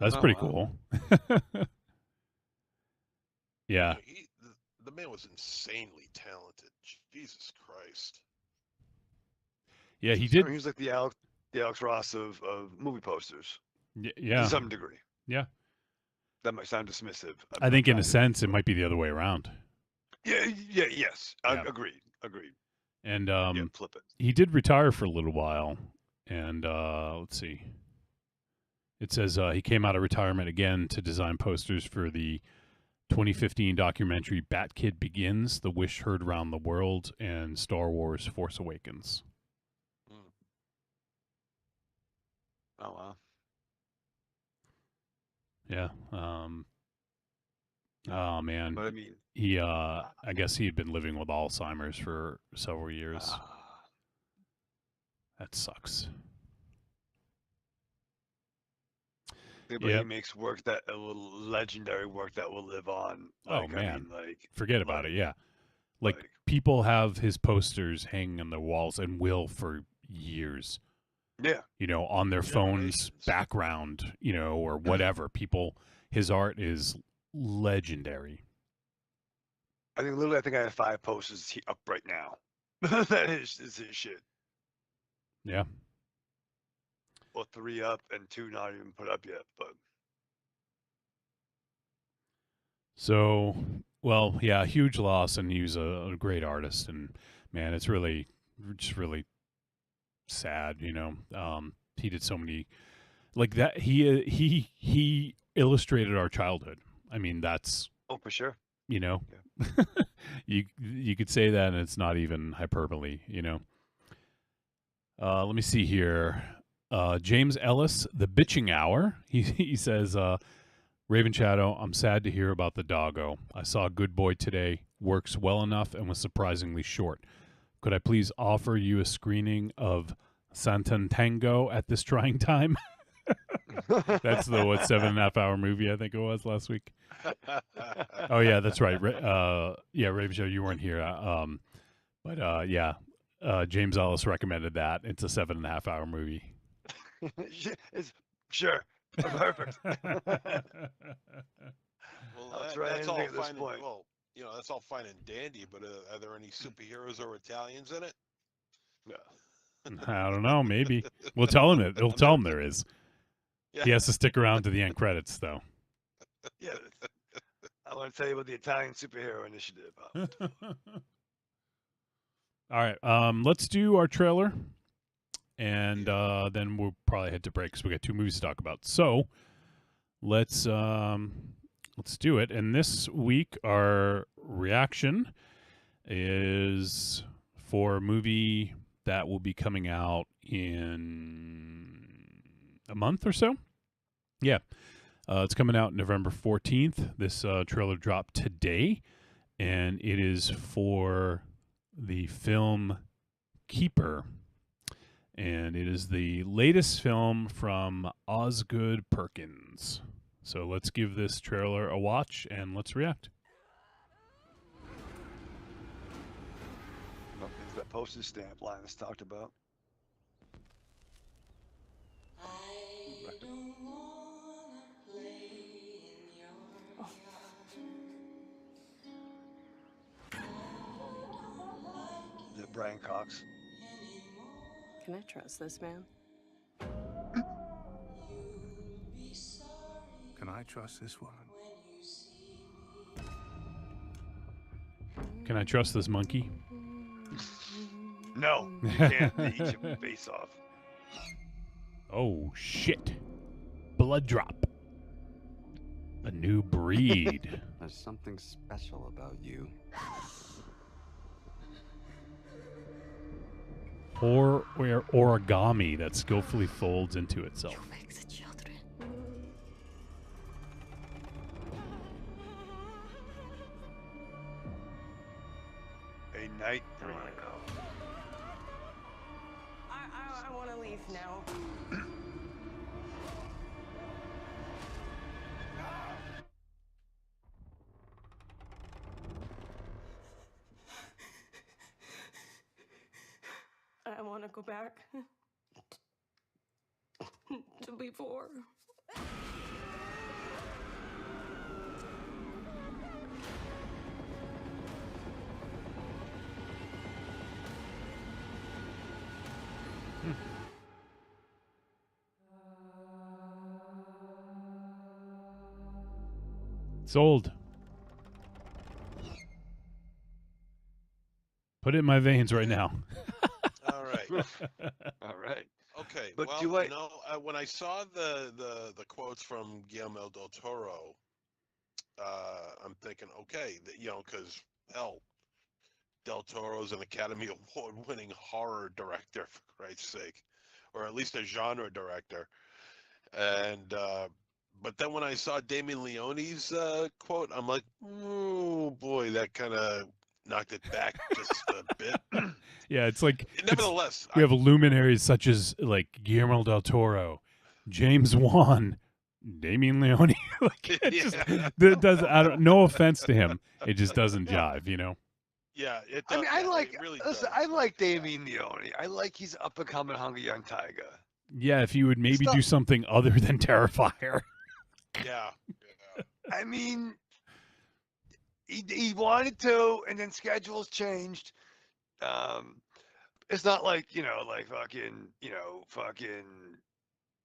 That's pretty cool. Yeah. The man was insanely talented. Jesus Christ. Yeah, he I did. mean, he was like the Alex Ross of movie posters Yeah. to some degree. Yeah. That might sound dismissive. I think in a sense it might be the other way around. Yes. Yeah. Agreed. And Yeah, flip it. he did retire for a little while. And let's see. It says he came out of retirement again to design posters for the 2015 documentary Bat Kid Begins, The Wish Heard Round the World, and Star Wars Force Awakens. Oh, wow. Yeah. Oh man. But I mean, He I guess he had been living with Alzheimer's for several years. That sucks. yeah, but he makes work that a little legendary work that will live on. Oh, Like, man. I mean, like, Forget about it. Yeah. Like, like, people have his posters hanging on their walls and will for years. yeah. You know, on their phone's Generations. background, you know, or whatever. People, his art is legendary. I think I have 5 posters up right now. That is his shit. Yeah. Well, 3 up and 2 not even put up yet. But So, well, yeah, huge loss, and he was a great artist, and man, it's really, just really sad, you know. He did so many, like that. He illustrated our childhood. I mean, that's, oh, for sure. you know, you could say that, and it's not even hyperbole, you know. Let me see here. James Ellis, The Bitching Hour. He says, Raven Shadow, I'm sad to hear about the doggo. I saw Good Boy today. Works well enough and was surprisingly short. Could I please offer you a screening of Santan Tango at this trying time? That's the 7.5 hour movie I think it was last week. Oh yeah, that's right. Yeah, Raven Shadow, you weren't here. But yeah, James Ellis recommended that. It's a 7.5 hour movie. It's sure. Perfect. Well, I'll try that's all anything at this fine. point. Well, you know, that's all fine and dandy, but are there any superheroes or Italians in it? No. I don't know. Maybe we'll tell him it. He'll tell him there is. Yeah. He has to stick around to the end credits, though. Yeah. I want to tell you about the Italian superhero initiative. All right. Let's do our trailer, and then we'll probably head to break because we got 2 movies to talk about. So let's do it. And this week, our reaction is for a movie that will be coming out in a month or so. Yeah. It's coming out November 14th. This trailer dropped today, and it is for the film Keeper. And it is the latest film from Osgood Perkins. So let's give this trailer a watch and let's react. Nothing's that. postage stamp Linus talked about. Is it Brian Cox? Can I trust this man? Can I trust this woman? Can I trust this monkey? No, you can't. They eat your face off. Oh shit! Blood drop. A new breed. There's something special about you. Or origami that skillfully folds into itself. You make the children. A night dream. I want to leave now. I want to go back to before. Sold. Put it in my veins right now. All right. All right. Okay. But well, do I- you know, when I saw the quotes from Guillermo del Toro, I'm thinking, okay, you know, because hell, Del Toro's an Academy Award-winning horror director, for Christ's sake, or at least a genre director. And but then when I saw Damien Leone's quote, I'm like, oh boy, that kind of knocked it back just a bit. Yeah, it's like Nevertheless, we have luminaries such as like Guillermo del Toro, James Wan, Damien Leone. Like it just that does. I don't. No offense to him, it just doesn't jive. You know. yeah, it I does, mean, I yeah, like. it really Listen, does. I like Damien Leone. I like he's up and coming, hungry young tiger. Yeah, if you would maybe not- do something other than Terrifier. Yeah. I mean, he wanted to, and then schedules changed. It's not like like fucking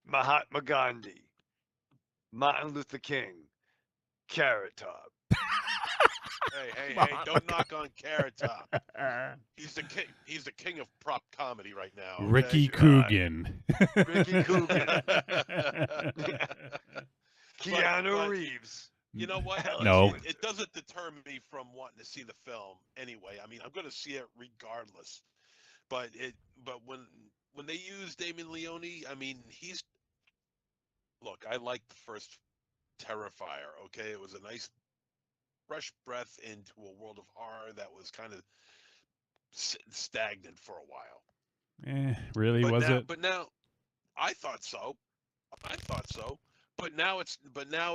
Mahatma Gandhi, Martin Luther King, Carrot Top. Hey, don't knock on Carrot Top. He's the king. He's the king of prop comedy right now. okay? Ricky Coogan. Ricky Coogan. Keanu but- Reeves. You know what? Hell, No. It doesn't deter me from wanting to see the film anyway. I mean, I'm going to see it regardless. But when they use Damien Leone, I mean, look, I liked the first Terrifier, okay? It was a nice fresh breath into a world of horror that was kind of stagnant for a while. Really, But was now, it? But now, I thought so. But now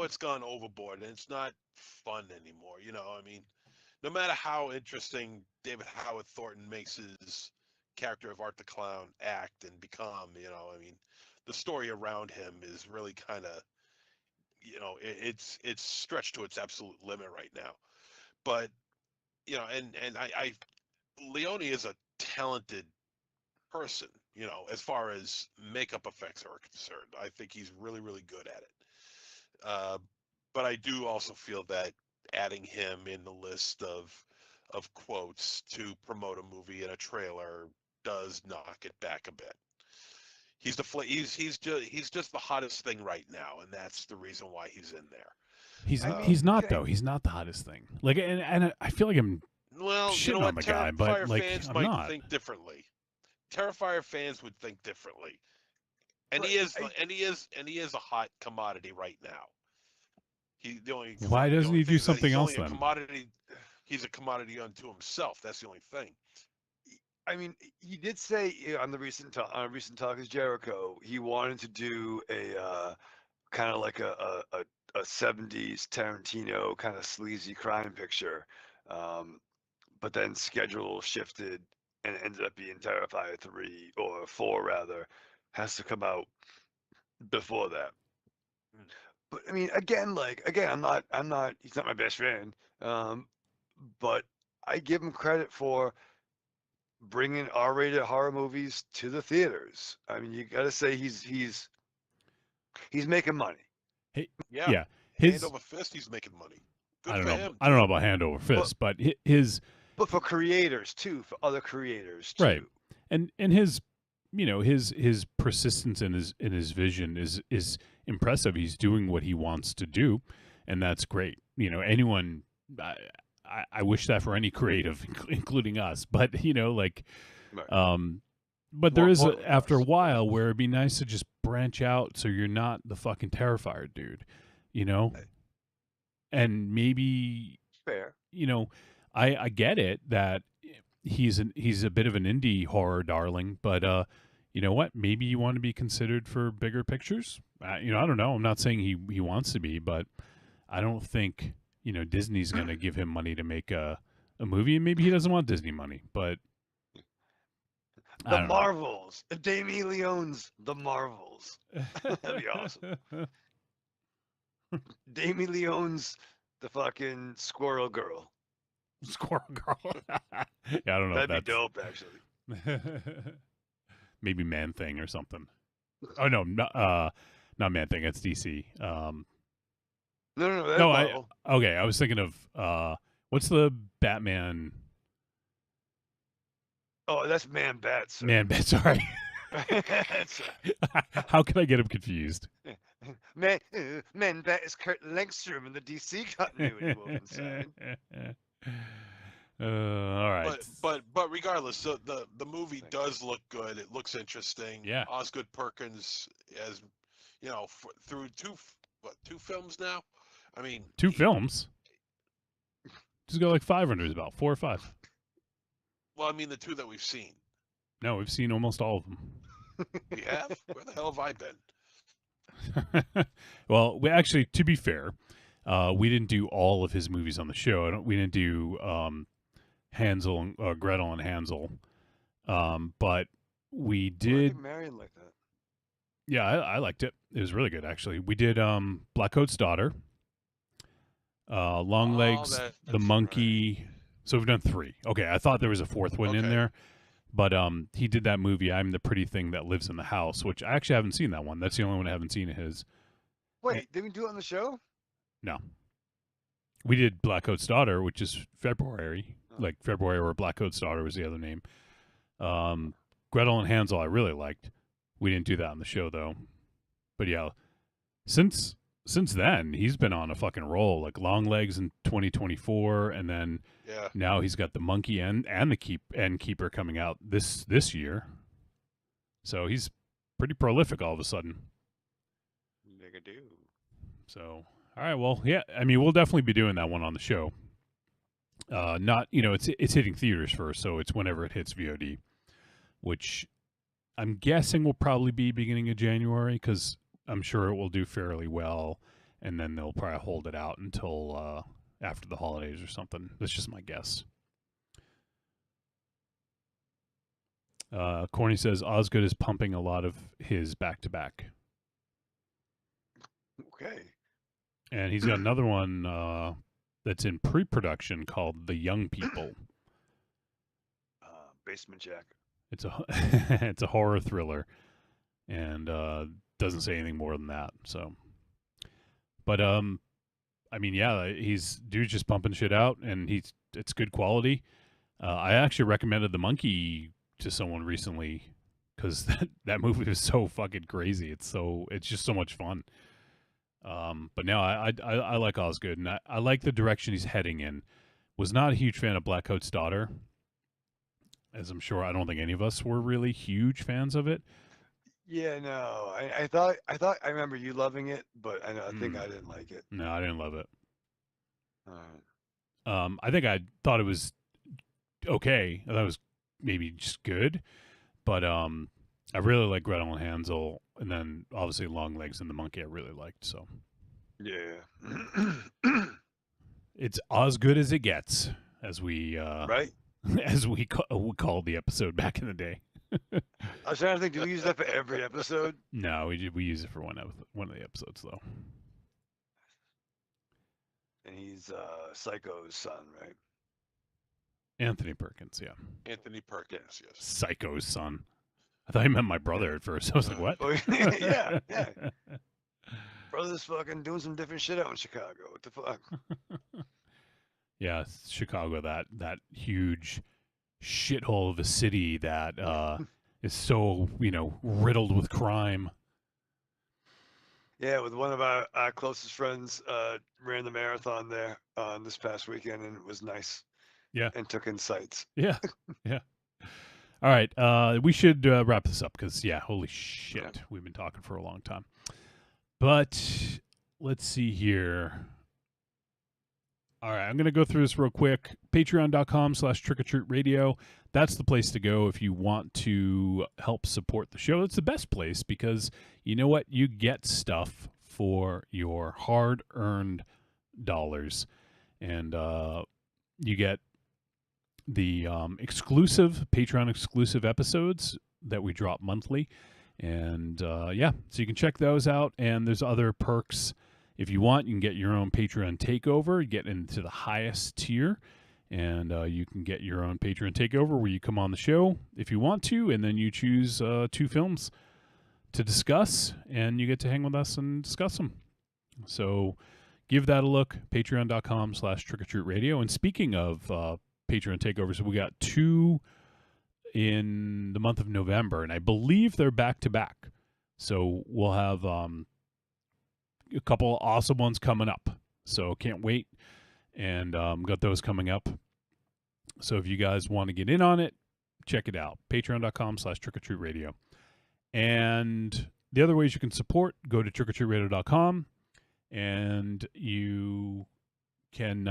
it's gone overboard and it's not fun anymore. You know, I mean, no matter how interesting David Howard Thornton makes his character of Art the Clown act and become, you know, I mean, the story around him is really kind of, you know, it's stretched to its absolute limit right now. But you know, and I Leone is a talented person, you know, as far as makeup effects are concerned. I think he's really, really good at it. But I do also feel that adding him in the list of quotes to promote a movie in a trailer does knock it back a bit. He's just the hottest thing right now, and that's the reason why he's in there. He's not okay. though. He's not the hottest thing. Like, and I feel like I'm Well, you shitting know on what? the guy, but, Terrifier like, fans I'm might not. think differently. Terrifier fans would think differently, and But he is, I- and he is a hot commodity right now. The only Why the doesn't only he do thing is that something he's else only a then? commodity. He's a commodity unto himself. That's the only thing. I mean, he did say on the recent Talk is Jericho, he wanted to do a kind of like a 70s Tarantino kind of sleazy crime picture, but then schedule shifted and it ended up being Terrifier 3 or 4 rather, has to come out before that. But I mean, again, I'm not. He's not my best friend. But I give him credit for bringing R-rated horror movies to the theaters. I mean, you got to say he's making money. Yeah. Yeah, Hand his over fist, he's making money. Good I don't for know. him. I don't know about hand over fist, but his But for creators too, for other creators too. Right. and his his persistence in his vision is impressive. He's doing what he wants to do, and that's great. Anyone. I wish that for any creative, including us. But Right. but there More is importantly, after a us. while where it'd be nice to just branch out, so you're not the fucking Terrifier dude, Right. and maybe Fair. I get it that he's a bit of an indie horror darling, but you know what? Maybe you want to be considered for bigger pictures. I don't know. I'm not saying he wants to be, but I don't think Disney's going to give him money to make a movie, and maybe he doesn't want Disney money, but I The don't know. Marvels. If Damien Leone's The Marvels. That'd be awesome. Damien Leone's the fucking Squirrel Girl. Squirrel Girl. Yeah, I don't know. That'd if be dope, actually. that's maybe Man Thing or something. Oh no, not Man Thing. It's DC. No, that's No, Marvel. Okay, I was thinking of what's the Batman Oh, that's Man Bat. Sir. Man Bat? Sorry, That's how can I get him confused? Man Bat is Kurt Langstrom in the DC continuity. Wolfenstein. All right. But regardless, the movie Thank does look good. It looks interesting. Yeah. Osgood Perkins has, through two films now. I mean, Two films. Just got like 500, about 4 or 5. well, I mean the two that we've seen. No, we've seen almost all of them. We have. Where the hell have I been? Well, we actually, to be fair, we didn't do all of his movies on the show. We didn't do Hansel, Gretel, and Hansel, but we Why did. did Marion like that? Yeah, I liked it. It was really good, actually. We did Blackcoat's Daughter, Longlegs, the that's Monkey. So we've done 3. Okay, I thought there was a 4th one in Okay. there, but he did that movie, I'm the Pretty Thing That Lives in the House, which I actually haven't seen that one. That's the only one I haven't seen of his. Wait, did we do it on the show? No. We did Blackcoat's Daughter, which is February. Oh. Like February, or Blackcoat's Daughter was the other name. Gretel and Hansel I really liked. We didn't do that on the show though. But yeah, since then he's been on a fucking roll. Like Longlegs in 2024, and then Yeah. now he's got the Monkey and the Keeper coming out this year. So he's pretty prolific all of a sudden. Nigga do. So, all right, well, yeah, I mean, we'll definitely be doing that one on the show. Not, it's hitting theaters first, so it's whenever it hits VOD, which I'm guessing will probably be beginning of January, because I'm sure it will do fairly well, and then they'll probably hold it out until after the holidays or something. That's just my guess. Corny says Osgood is pumping a lot of his back-to-back. Okay. And he's got another one that's in pre-production called The Young People. Basement Jack. It's a it's a horror thriller, and doesn't say anything more than that. So, but I mean, yeah, dude's just pumping shit out, and it's good quality. I actually recommended The Monkey to someone recently because that movie was so fucking crazy. It's just so much fun. But now I like Osgood, and I like the direction he's heading in. Was not a huge fan of Blackcoat's Daughter, as I'm sure I don't think any of us were really huge fans of it. Yeah, no. I thought I remember you loving it, but I think I didn't like it. No, I didn't love it. All right. I think I thought it was okay. I thought it was maybe just good, but I really like Gretel and Hansel, and then obviously Longlegs and the Monkey I really liked. So Yeah. it's as good as it gets, as we Right? as we called the episode back in the day. I was trying to think, do we use that for every episode? No, we use it for one of the episodes though. And he's Psycho's son, right? Anthony Perkins, yeah. Anthony Perkins, yes. Psycho's son. I thought he meant my brother at first. I was like, what? Oh, yeah. Brother's fucking doing some different shit out in Chicago. What the fuck? Yeah, Chicago, that huge shithole of a city that is so, riddled with crime. Yeah, with one of our closest friends ran the marathon there this past weekend, and it was nice. Yeah. And took in sights. Yeah. Yeah. All right. We should wrap this up because, holy shit. Yeah. We've been talking for a long time. But let's see here. All right. I'm going to go through this real quick. Patreon.com/trickortreatradio. That's the place to go if you want to help support the show. It's the best place because you know what? You get stuff for your hard-earned dollars. And you get the exclusive Patreon exclusive episodes that we drop monthly, and so you can check those out. And there's other perks if you want. You can get your own Patreon takeover, get into the highest tier, and you can get your own Patreon takeover where you come on the show if you want to, and then you choose 2 films to discuss, and you get to hang with us and discuss them. So give that a look. Patreon.com/trickortreatradio. And speaking of Patreon takeovers, we got 2 in the month of November, and I believe they're back to back. So we'll have a couple awesome ones coming up. So can't wait, and got those coming up. So if you guys want to get in on it, check it out. Patreon.com/trickortreatradio. And the other ways you can support, go to trickortreatradio.com, and you can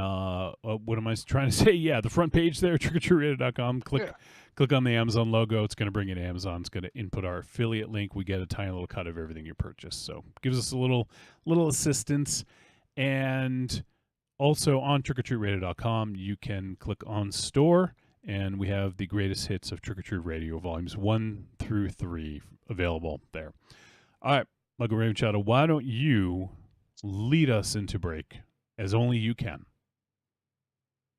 what am I trying to say? Yeah, the front page there, trickortreatradio.com. Click on the Amazon logo. It's going to bring you to Amazon. It's going to input our affiliate link. We get a tiny little cut of everything you purchase. So gives us a little assistance. And also on trickortreatradio.com, you can click on store, and we have the greatest hits of Trick or Treat Radio volumes 1 through 3 available there. All right, Michael Raven Shadow, why don't you lead us into break as only you can?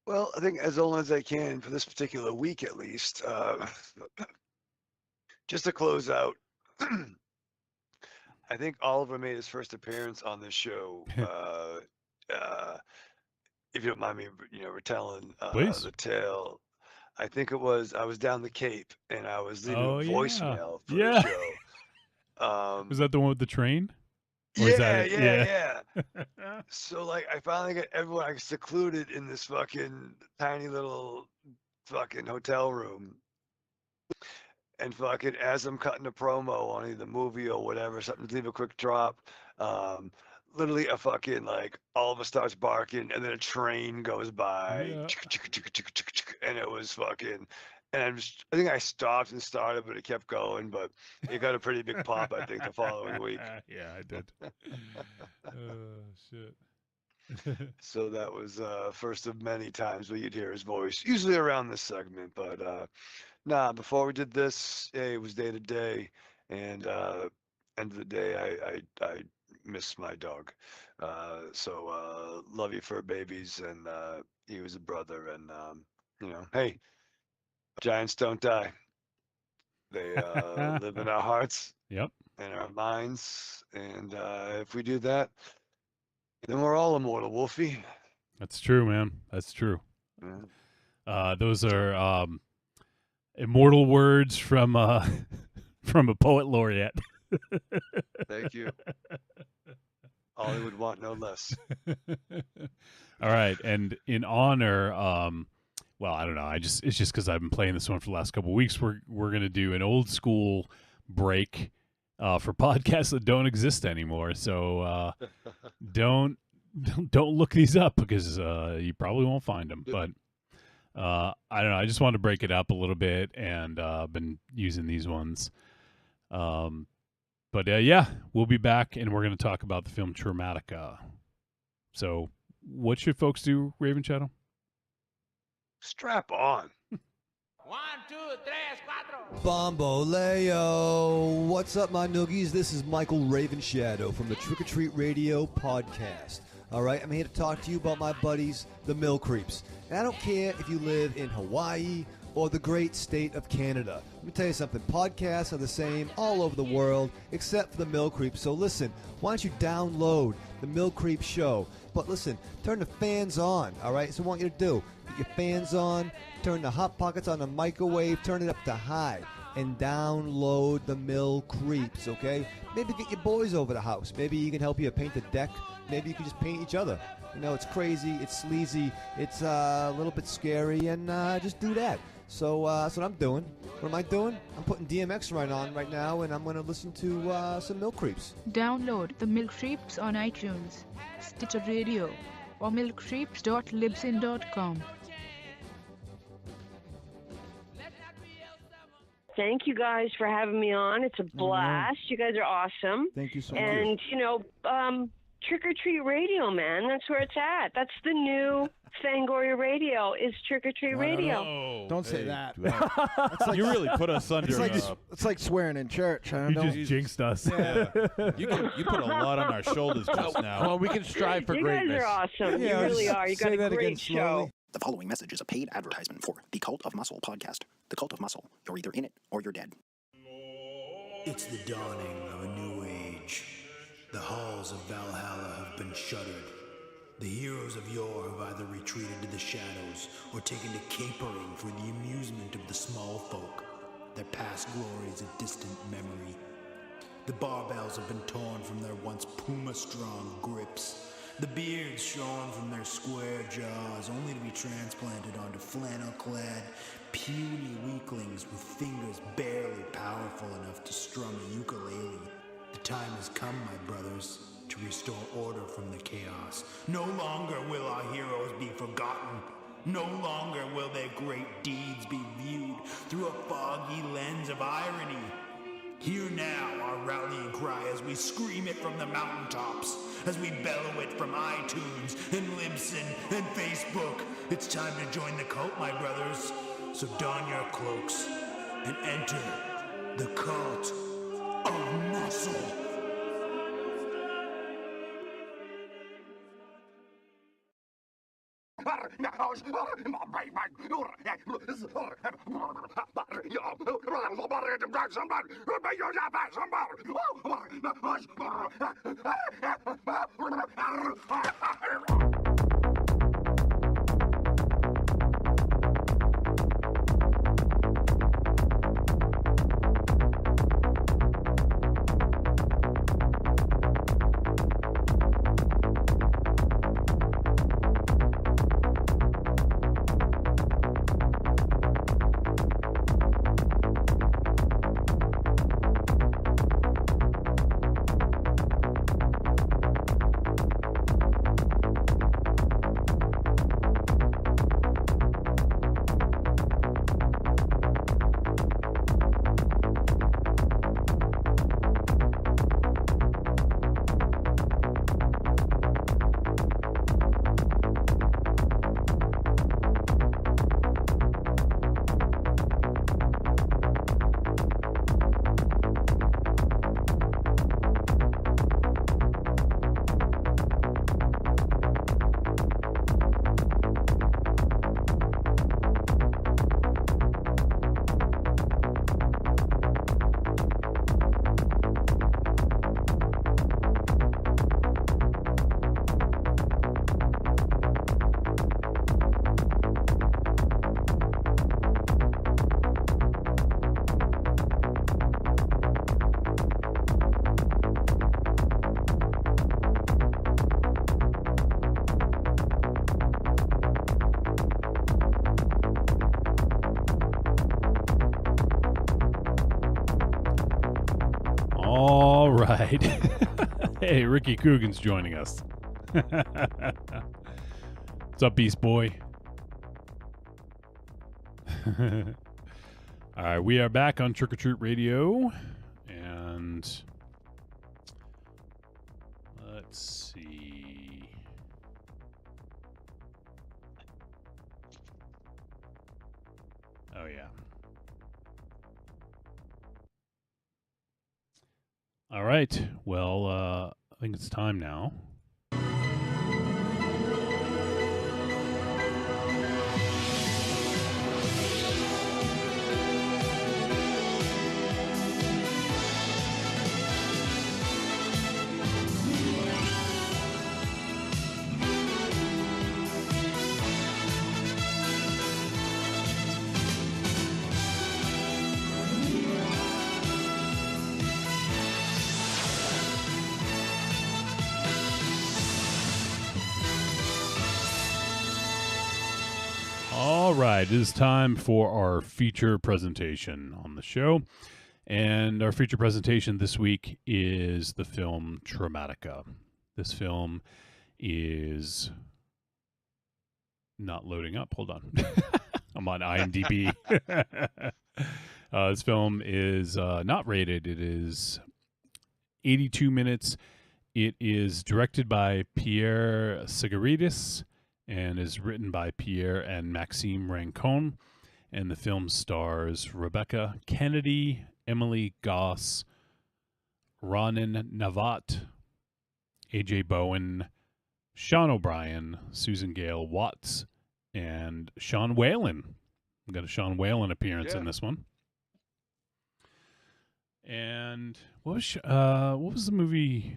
Well, I think as only as I can for this particular week, at least, just to close out. I think Oliver made his first appearance on this show. If you don't mind me, retelling Please. the tale. I think it was I was down the Cape and I was leaving a voicemail for Yeah. the show. Was that the one with the train? Or is Yeah, that yeah. So like I finally got everyone like secluded in this fucking tiny little fucking hotel room. And fucking as I'm cutting a promo on either movie or whatever, something to leave a quick drop, literally a fucking like Oliver starts barking and then a train goes by, Yeah. and it was fucking. And I think I stopped and started, but it kept going. But it got a pretty big pop, I think, the following week. Yeah, I did. Oh, shit. So that was first of many times where you'd hear his voice, usually around this segment. But before we did this, it was day to day, and end of the day, I miss my dog. So love you for babies, and he was a brother, and hey. Giants don't die. They live in our hearts. Yep. And our minds. And if we do that, then we're all immortal, Wolfie. That's true, man. That's true. Yeah. Those are immortal words from from a poet laureate. Thank you. Hollywood want no less. All right, and in honor, well, I don't know. It's just because I've been playing this one for the last couple of weeks. We're gonna do an old school break for podcasts that don't exist anymore. So don't look these up because you probably won't find them. But I don't know. I just wanted to break it up a little bit, and been using these ones. But we'll be back, and we're gonna talk about the film Traumatica. So, what should folks do, Raven Shadow? Strap on. Bomboleo! What's up, my noogies? This is Michael Ravenshadow from the Trick or Treat Radio podcast. All right, I'm here to talk to you about my buddies, the Mill Creeps. And I don't care if you live in Hawaii or the great state of Canada. Let me tell you something. Podcasts are the same all over the world, except for the Mill Creeps. So listen, why don't you download the Mill Creep Show? But listen, turn the fans on, all right? So what I want you to do, get your fans on, turn the Hot Pockets on the microwave, turn it up to high, and download the Mill Creeps, okay? Maybe get your boys over the house. Maybe you can help you paint the deck. Maybe you can just paint each other. You know, it's crazy, it's sleazy, it's a little bit scary, and just do that. So that's what I'm doing. What am I doing? I'm putting DMX on right now, and I'm going to listen to some Mill Creeps. Download the Mill Creeps on iTunes, Stitcher Radio, or millcreeps.libsyn.com. Thank you guys for having me on. It's a blast. You guys are awesome. Thank you so much. And, you know, Trick or Treat Radio, man. That's where it's at. That's the new Fangoria Radio is Trick or Treat Radio. Oh, Don't say that. That's like, You really put us under. it's like swearing in church. Huh? you Don't- just jinxed us. Yeah. you put a lot on our shoulders just now. Well, we can strive for You greatness. guys are awesome. Yeah, you really just are. You say got a that again great show. slowly. The following message is a paid advertisement for the Cult of Muscle podcast. The Cult of Muscle. You're either in it or you're dead. It's the dawning of a new age. The halls of Valhalla have been shuttered. The heroes of yore have either retreated to the shadows or taken to capering for the amusement of the small folk. Their past glories a distant memory. The barbells have been torn from their once puma-strong grips. The beards shorn from their square jaws, only to be transplanted onto flannel-clad, puny weaklings with fingers barely powerful enough to strum a ukulele. The time has come, my brothers, to restore order from the chaos. No longer will our heroes be forgotten. No longer will their great deeds be viewed through a foggy lens of irony. Hear now our rallying cry as we scream it from the mountaintops, as we bellow it from iTunes and Libsyn and Facebook. It's time to join the cult, my brothers. So don your cloaks and enter the Cult of Muscle. All right. Hey, Ricky Coogan's joining us. What's up, Beast Boy? All right, we are back on Trick or Treat Radio, and let's see. Oh, yeah. All right. Well, I think it's time now. All right, it is time for our feature presentation on the show. And our feature presentation this week is the film Traumatica. This film is not loading up. Hold on. I'm on IMDb. This film is not rated. It is 82 minutes. It is directed by Pierre Sigaridis and is written by Pierre and Maxime Rancon. And the film stars Rebecca Kennedy, Emily Goss, Ronan Navat, A.J. Bowen, Sean O'Brien, Susan Gale Watts, and Sean Whalen. We got a Sean Whalen appearance in this one. And what was the movie?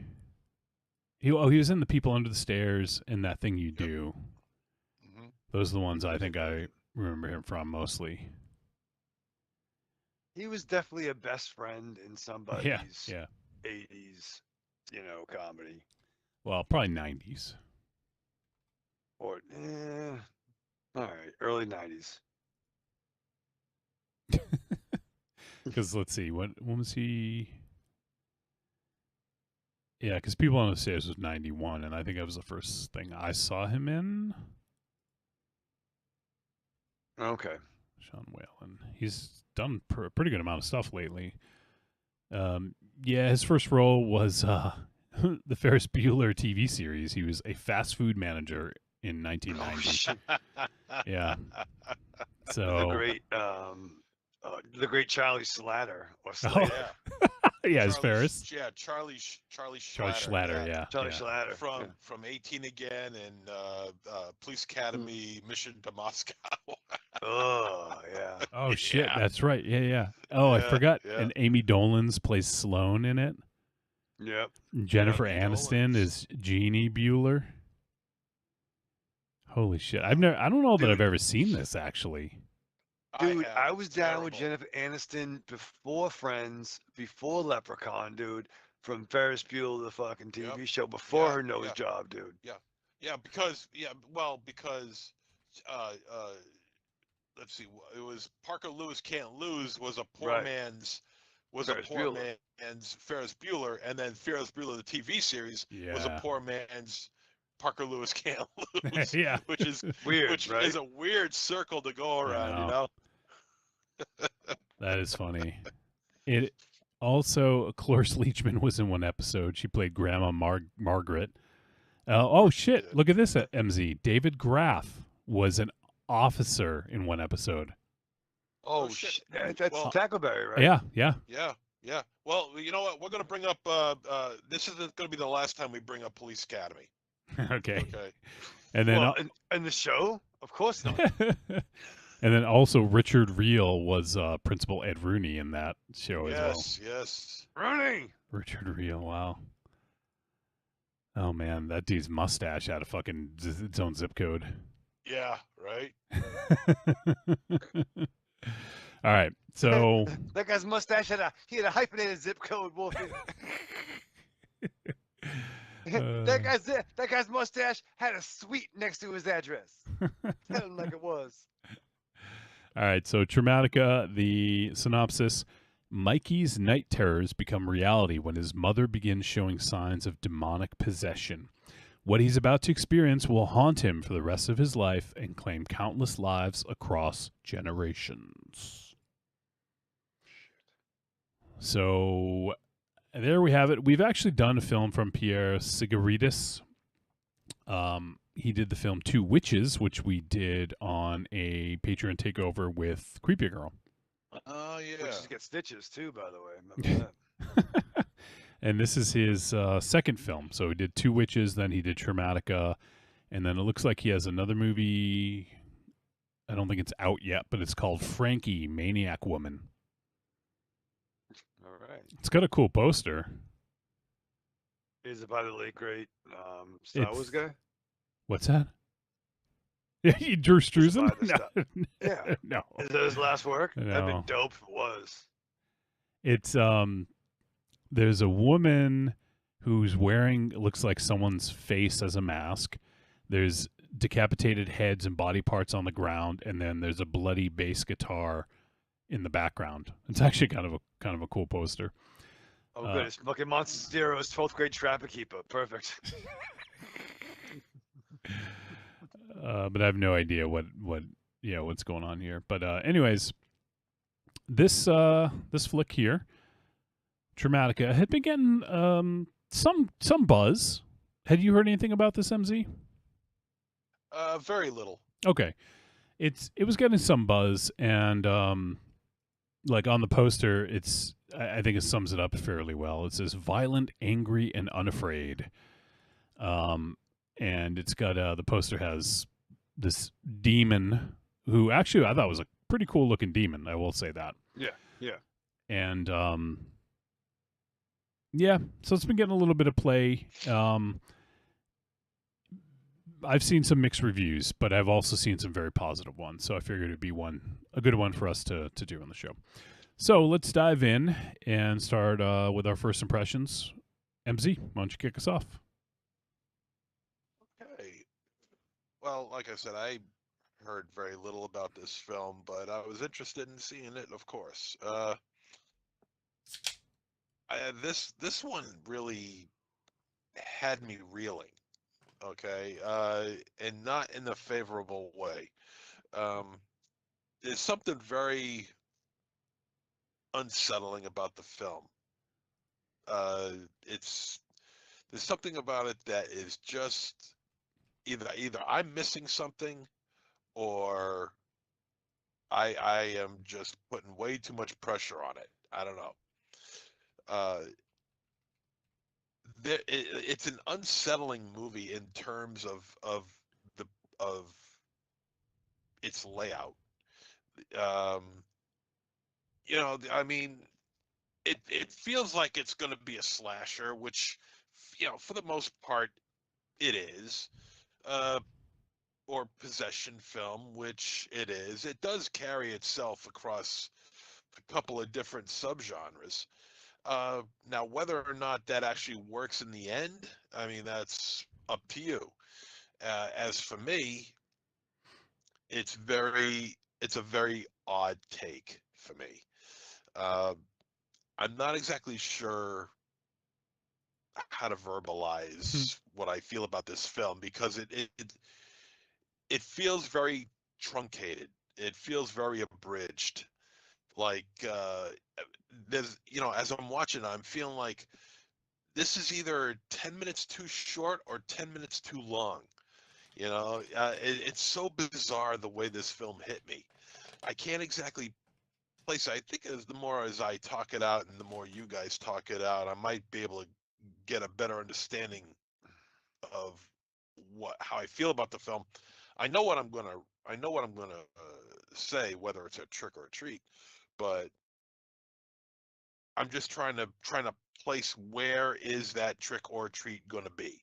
He was in The People Under the Stairs and That Thing You Do. Mm-hmm. Those are the ones I think I remember him from mostly. He was definitely a best friend in somebody's Yeah. 80s, comedy. Well, probably 90s. Or, all right, early 90s. Because let's see, when was he? Yeah, because People on the Stairs was 91, and I think that was the first thing I saw him in. Okay. Sean Whalen. He's done a pretty good amount of stuff lately. Yeah, his first role was the Ferris Bueller TV series. He was a fast food manager in 1990. Yeah. So the great Charlie Slater or Slater. Yeah, it's Ferris. Yeah, Charlie Schlatter. Charlie Schlatter. From 18 Again and Police Academy, Mission to Moscow. Oh, yeah. Oh, shit, that's right. Yeah. Oh, I forgot. Yeah. And Amy Dolan's plays Sloane in it. Yep. Jennifer Aniston is Jeannie Bueller. Holy shit. I don't know that I've ever seen this, actually. Dude, I was down with Jennifer Aniston before Friends, before Leprechaun, dude, from Ferris Bueller, the fucking TV show, before her nose job, dude. Because let's see, it was Parker Lewis Can't Lose was a poor man's Ferris Bueller, and then Ferris Bueller the TV series was a poor man's Parker Lewis Can't Lose. Yeah. Which is weird, which right? is a weird circle to go around, you know. That is funny. It also, Cloris Leachman was in one episode. She played Grandma Margaret. Oh shit! Look at this at MZ. David Graff was an officer in one episode. Oh shit! That's Tackleberry, right? Yeah. Well, you know what? We're going to bring up. This is going to be the last time we bring up Police Academy. Okay. And then in the show, of course not. And then also Richard Reel was Principal Ed Rooney in that show as well. Yes. Rooney. Richard Reel. Wow. Oh man, that dude's mustache had a fucking its own zip code. Yeah. Right. All right. So that guy's mustache had a hyphenated zip code, Wolfie. That guy's mustache had a suite next to his address. Tell him like it was. All right, so Traumatica, the synopsis: Mikey's night terrors become reality when his mother begins showing signs of demonic possession. What he's about to experience will haunt him for the rest of his life and claim countless lives across generations. So there we have it. We've actually done a film from Pierre Sigaridis. he did the film Two Witches, which we did on a Patreon takeover with Creepy Girl. Oh yeah. Witches get stitches too, by the way. Remember that? And this is his second film. So he did Two Witches, then he did Traumatica, and then it looks like he has another movie. I don't think it's out yet, but it's called Frankie, Maniac Woman. All right. It's got a cool poster. Is it by the late great Star Wars guy? What's that? Yeah, Drew Struzan? Yeah. No. Is that his last work? That'd No. been dope if it was. It's there's a woman who's wearing, it looks like someone's face as a mask. There's decapitated heads and body parts on the ground, and then there's a bloody bass guitar in the background. It's actually kind of a cool poster. Oh, good. It's fucking Monster Zero's 12th grade Trapper Keeper. Perfect. But I have no idea what's going on here. But anyways, this flick here, Traumatica, had been getting some buzz. Had you heard anything about this, MZ? Very little. Okay, it was getting some buzz, and like on the poster, I think it sums it up fairly well. It says violent, angry, and unafraid. And it's got the poster has this demon who actually I thought was a pretty cool looking demon. I will say that. Yeah. And yeah, so it's been getting a little bit of play. I've seen some mixed reviews, but I've also seen some very positive ones. So I figured it'd be a good one for us to do on the show. So let's dive in and start with our first impressions. MZ, why don't you kick us off? Okay. Well, like I said, I heard very little about this film, but I was interested in seeing it, of course. This one really had me reeling. Okay, and not in a favorable way. There's something very unsettling about the film. There's something about it that is just either I'm missing something, or I am just putting way too much pressure on it. I don't know. It's an unsettling movie in terms of its layout. I mean, it feels like it's going to be a slasher, which, for the most part, it is, or possession film, which it is. It does carry itself across a couple of different subgenres. Now, whether or not that actually works in the end, I mean, that's up to you. As for me, it's a very odd take for me. I'm not exactly sure how to verbalize what I feel about this film, because it feels very truncated. It feels very abridged. Like, there's, as I'm watching, I'm feeling like this is either 10 minutes too short or 10 minutes too long. It's so bizarre the way this film hit me. I can't exactly place it. I think the more as I talk it out and the more you guys talk it out, I might be able to get a better understanding of how I feel about the film. I know what I'm gonna say, whether it's a trick or a treat, but I'm just trying to place where is that trick or treat going to be,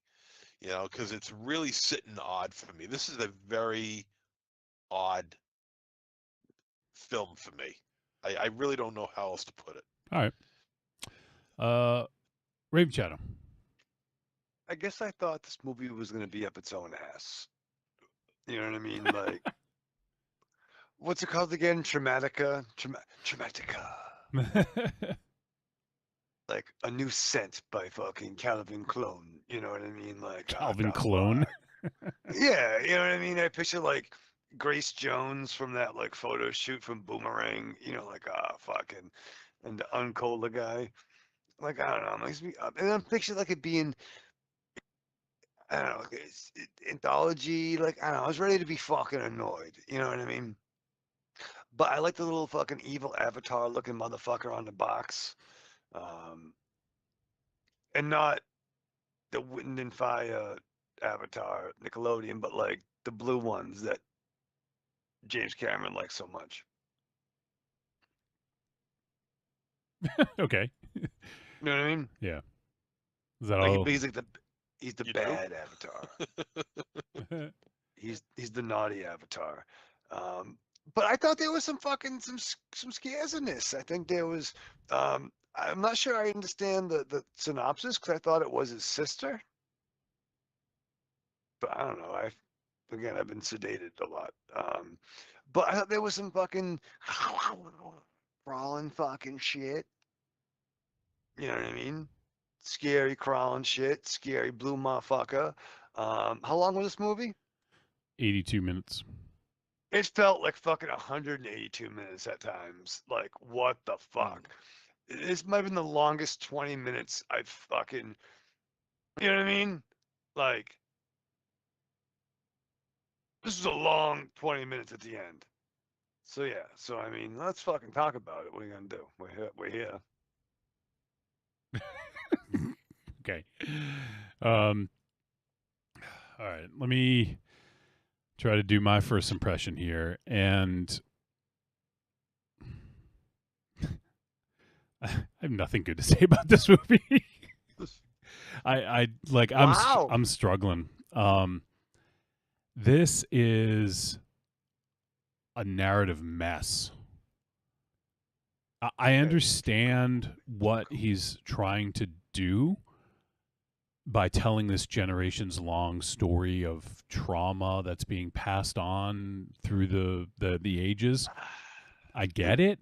because it's really sitting odd for me. This is a very odd film for me. I really don't know how else to put it. All right. Raven Shadow. I guess I thought this movie was going to be up its own ass. You know what I mean? Like, what's it called again? Traumatica? Traumatica. Like a new scent by fucking Calvin Clone. You know what I mean? Like Calvin Clone. Yeah, you know what I mean? I picture like Grace Jones from that like photo shoot from Boomerang. Like fucking, and the Uncola guy. Like, I don't know, it makes me up. And I'm picturing like it being, I don't know, anthology. Like, I don't know, I was ready to be fucking annoyed. You know what I mean? But I like the little fucking evil Avatar looking motherfucker on the box, and not the Wind and Fire Avatar Nickelodeon, but like the blue ones that James Cameron likes so much. Okay. You know what I mean? Yeah. Is that Like, all? he's like he's the bad Avatar. he's the naughty Avatar. But I thought there was some scares in this. I think there was. I'm not sure I understand the synopsis because I thought it was his sister. But I don't know. I've been sedated a lot. But I thought there was some fucking crawling fucking shit. You know what I mean? Scary crawling shit. Scary blue motherfucker. How long was this movie? 82 minutes. It felt like fucking 182 minutes at times. Like, what the fuck? This might have been the longest 20 minutes I've fucking. You know what I mean? Like, this is a long 20 minutes at the end. So, yeah. So, I mean, let's fucking talk about it. What are you going to do? We're here. Okay. All right. Let me try to do my first impression here, and I have nothing good to say about this movie. Wow. I'm struggling. This is a narrative mess. I understand what he's trying to do by telling this generation's long story of trauma that's being passed on through the ages. I get it,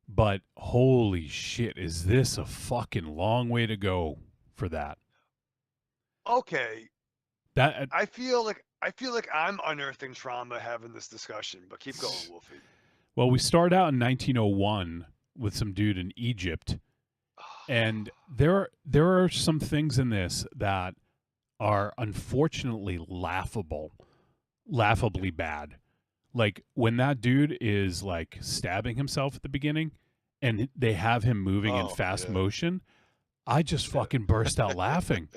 but holy shit, is this a fucking long way to go for that? Okay. That I feel like I'm unearthing trauma having this discussion, but keep going, Wolfie. Well, we start out in 1901 with some dude in Egypt, and there are some things in this that are unfortunately laughably bad. Like when that dude is like stabbing himself at the beginning, and they have him moving in fast motion, I just fucking burst out laughing.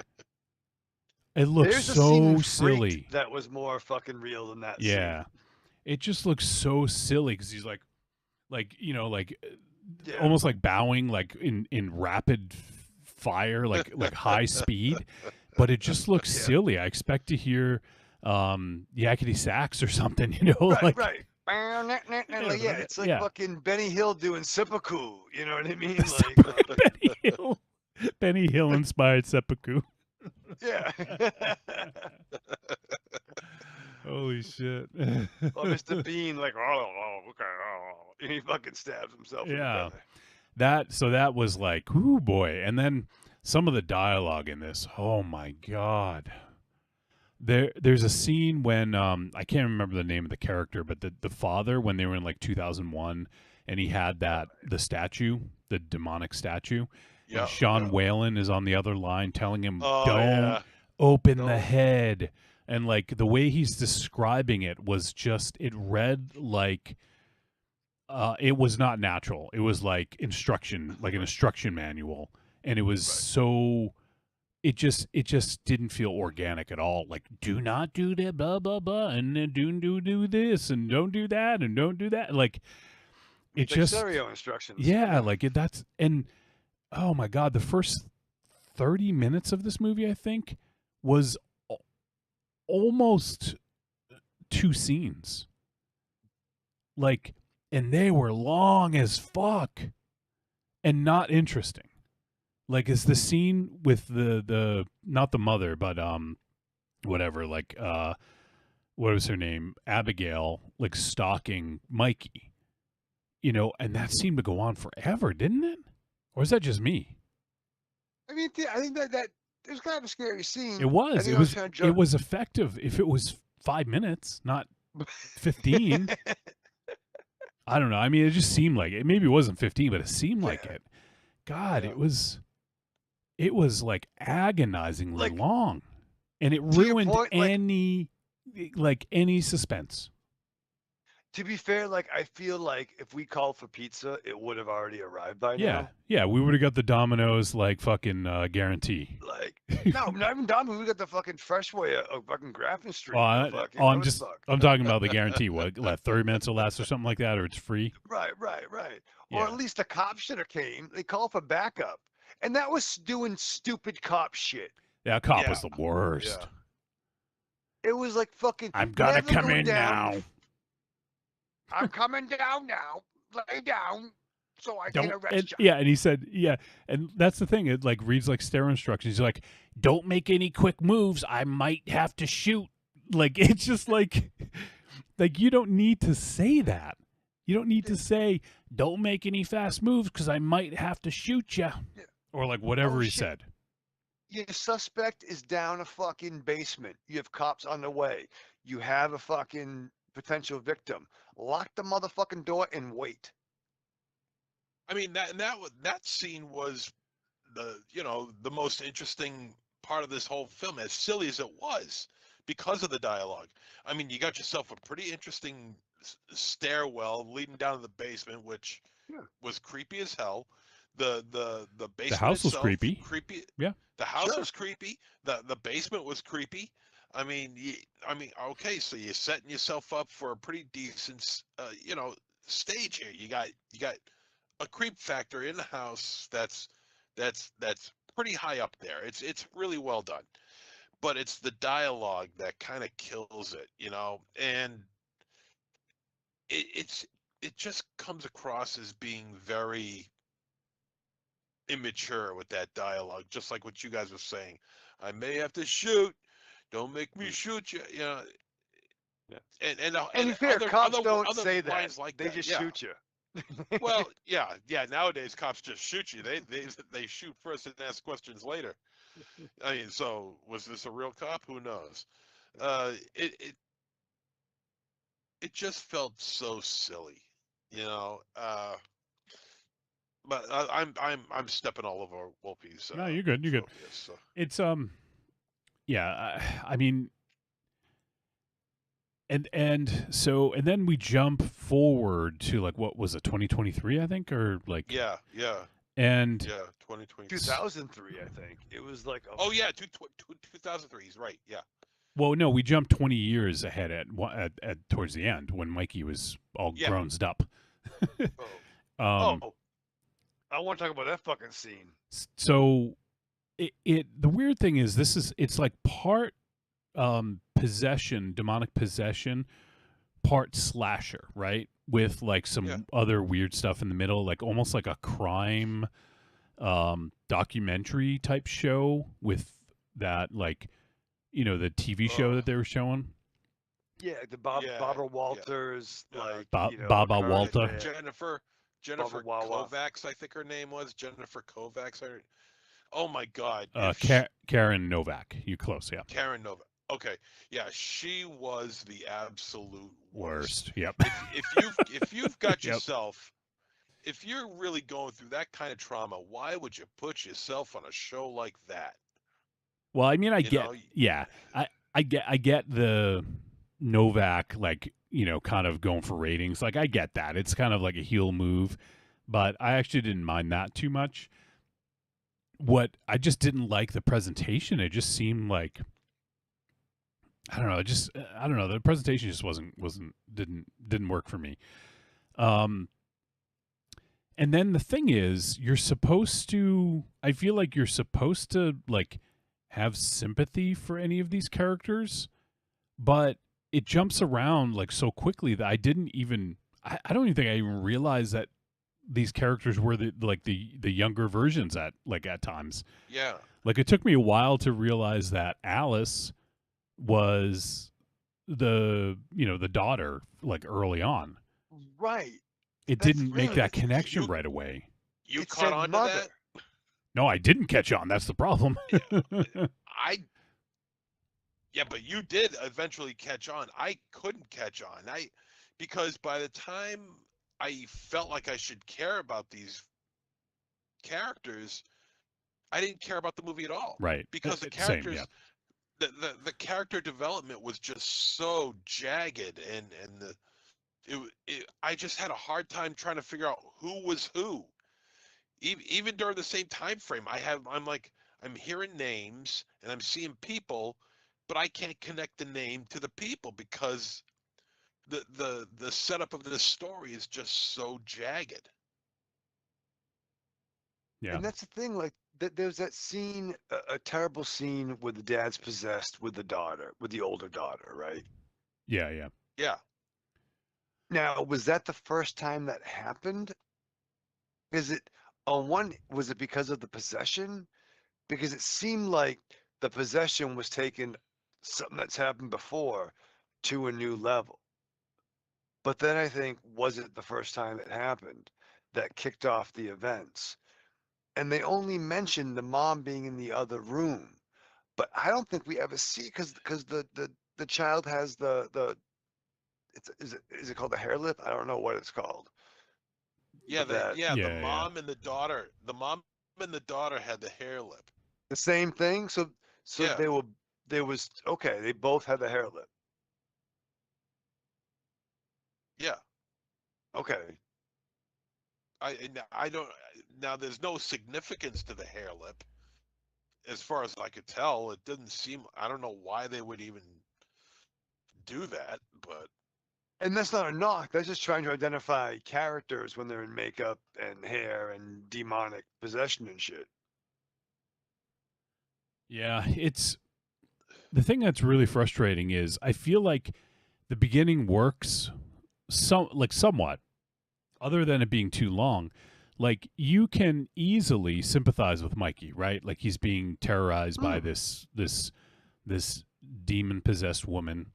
It looks There's a scene in so Freaked silly. that was more fucking real than that. Yeah, it just looks so silly because he's like Yeah. almost like bowing like in rapid fire, like high speed, but it just looks silly. I expect to hear yakety sax or something, Right, like right. Yeah, it's like fucking Benny Hill doing seppuku. You know what I mean? Like, Benny Hill inspired seppuku. yeah. Holy shit. Or Mr. Bean, like, okay, and he fucking stabs himself. in the Yeah. belly. That was like, ooh boy. And then some of the dialogue in this, oh my God. There's a scene when I can't remember the name of the character, but the father, when they were in like 2001 and he had the statue, the demonic statue. Yeah, and Sean Whalen is on the other line telling him, Oh, don't yeah. open the head. And like the way he's describing it was just, it read like it was not natural. It was like an instruction manual. And it was so, it just didn't feel organic at all. Like, do not do that, blah, blah, blah. And then do this and don't do that and don't do that. Like, it Like just, stereo instructions. yeah, like that's, and oh my God, the first 30 minutes of this movie, I think, was almost 2 scenes. Like, and they were long as fuck and not interesting. Like, is the scene with the not the mother, but whatever, like what was her name? Abigail, like stalking Mikey. And that seemed to go on forever, didn't it? Or is that just me? I mean, I think that it was kind of a scary scene. It was. I think It was. kinda It was effective. If it was 5 minutes, not 15. I don't know. I mean, it just seemed like it. Maybe it wasn't 15, but it seemed like it. God, it was like agonizingly long. and it To your ruined point, any suspense. To be fair, like I feel like if we called for pizza, it would have already arrived by Yeah, now. yeah, we would have got the Domino's like fucking guarantee. Like no, not even Domino's. We got the fucking fresh way of fucking Grafton Street. Oh, I'm Rosebuck. I'm talking about the guarantee. What, like 30 minutes or less or something like that, or it's free. Right. Or Yeah. at least the cops should have came. They called for backup, and that was doing stupid cop shit. That cop was the worst. Yeah. It was like fucking. I'm gonna never come go in down. now. I'm coming down now. Lay down so I can arrest you. Yeah, and he said, yeah, and that's the thing. It like reads like stereo instructions. He's like, "Don't make any quick moves. I might have to shoot." Like it's just like you don't need to say that. You don't need to say, "Don't make any fast moves because I might have to shoot you," or like whatever he shit. said. Your suspect is down a fucking basement. You have cops on the way. You have a fucking potential victim. Lock the motherfucking door and wait. I mean that scene was the most interesting part of this whole film, as silly as it was, because of the dialogue. I mean, you got yourself a pretty interesting stairwell leading down to the basement, which was creepy as hell. The basement. The house was itself, creepy. Yeah. The house was creepy. The basement was creepy. I mean, okay, so you're setting yourself up for a pretty decent, stage here. You got a creep factor in the house that's pretty high up there. It's really well done, but it's the dialogue that kind of kills it, and it just comes across as being very immature with that dialogue, just like what you guys were saying. I may have to shoot. Don't make me shoot you. Yeah. And fair, cops don't other say that. lines like they that, just yeah. shoot you. Well, yeah. Nowadays, cops just shoot you. They shoot first and ask questions later. I mean, so was this a real cop? Who knows? It just felt so silly, But I'm stepping all over Wolfie's. No, you're good. You're good. So. It's yeah. I mean, and then we jump forward to like what was it, 2023, I think, or like yeah. And 2023. 2003, I think it was like. Oh yeah, 2003. He's right. Yeah. Well, no, we jumped 20 years ahead at towards the end when Mikey was all grown-ed up. I want to talk about that fucking scene. So, the weird thing is it's like part possession, demonic possession, part slasher, right? With like some other weird stuff in the middle, like almost like a crime documentary type show with that, like, the TV show that they were showing. Yeah, the Barbara Walters, like Baba Walter. Jennifer Kovacs, I think her name was Jennifer Kovacs. Oh my God. Karen Novak. You close, yeah. Karen Novak. Okay, yeah, she was the absolute worst. Yep. If you've got yourself, if you're really going through that kind of trauma, why would you put yourself on a show like that? Well, I mean, I get the Novak, like, kind of going for ratings. Like, I get that. It's kind of like a heel move, but I actually didn't mind that too much. What I just didn't like the presentation. It just seemed like, I don't know. The presentation just didn't work for me. And then the thing is, I feel like you're supposed to like have sympathy for any of these characters, but it jumps around like so quickly that I don't even think I even realized that these characters were the younger versions at times. Yeah. Like, it took me a while to realize that Alice was the daughter, like, early on. Right. It didn't make that connection right away. You caught on to that? No, I didn't catch on. That's the problem. Yeah, but you did eventually catch on. I couldn't catch on. Because by the time I felt like I should care about these characters, I didn't care about the movie at all. Right. Because the Same, characters, the character development was just so jagged, and I just had a hard time trying to figure out who was who. Even during the same time frame, I'm hearing names and I'm seeing people, but I can't connect the name to the people because the setup of this story is just so jagged. Yeah. And that's the thing, like there's that scene, a terrible scene where the dad's possessed with the daughter, with the older daughter, right? Yeah, yeah. Yeah. Now, was that the first time that happened? Was it because of the possession? Because it seemed like the possession was taking something that's happened before to a new level. But then I think, was it the first time it happened that kicked off the events? And they only mentioned the mom being in the other room, but I don't think we ever see because the child has is it called the hair lip? I don't know what it's called. Yeah, But the mom and the daughter had the hair lip. the same thing. So Yeah. they both had the hair lip. Yeah. Okay. I don't now. There's no significance to the hair lip, as far as I could tell. It didn't seem. I don't know why they would even do that, but And that's not a knock. That's just trying to identify characters when they're in makeup and hair and demonic possession and shit. Yeah, it's the thing that's really frustrating is I feel like the beginning works somewhat, other than it being too long. Like you can easily sympathize with Mikey, right? Like he's being terrorized by this demon possessed woman.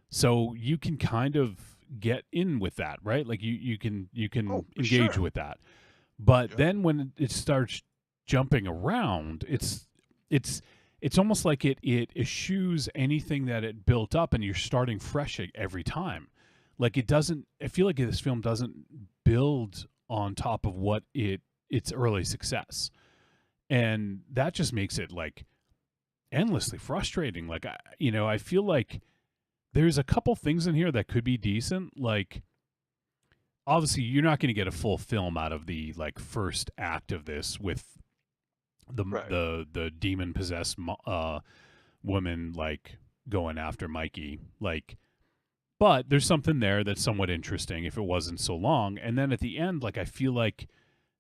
So you can kind of get in with that, right? Like you can engage with that. But then when it starts jumping around, it's almost like it eschews anything that it built up, and you're starting fresh every time. Like it doesn't. I feel like this film doesn't build on top of what its early success, and that just makes it like endlessly frustrating. Like I feel like there's a couple things in here that could be decent. Like obviously, you're not going to get a full film out of the like first act of this with the demon possessed woman like going after Mikey, like, but there's something there that's somewhat interesting if it wasn't so long. And then at the end, like I feel like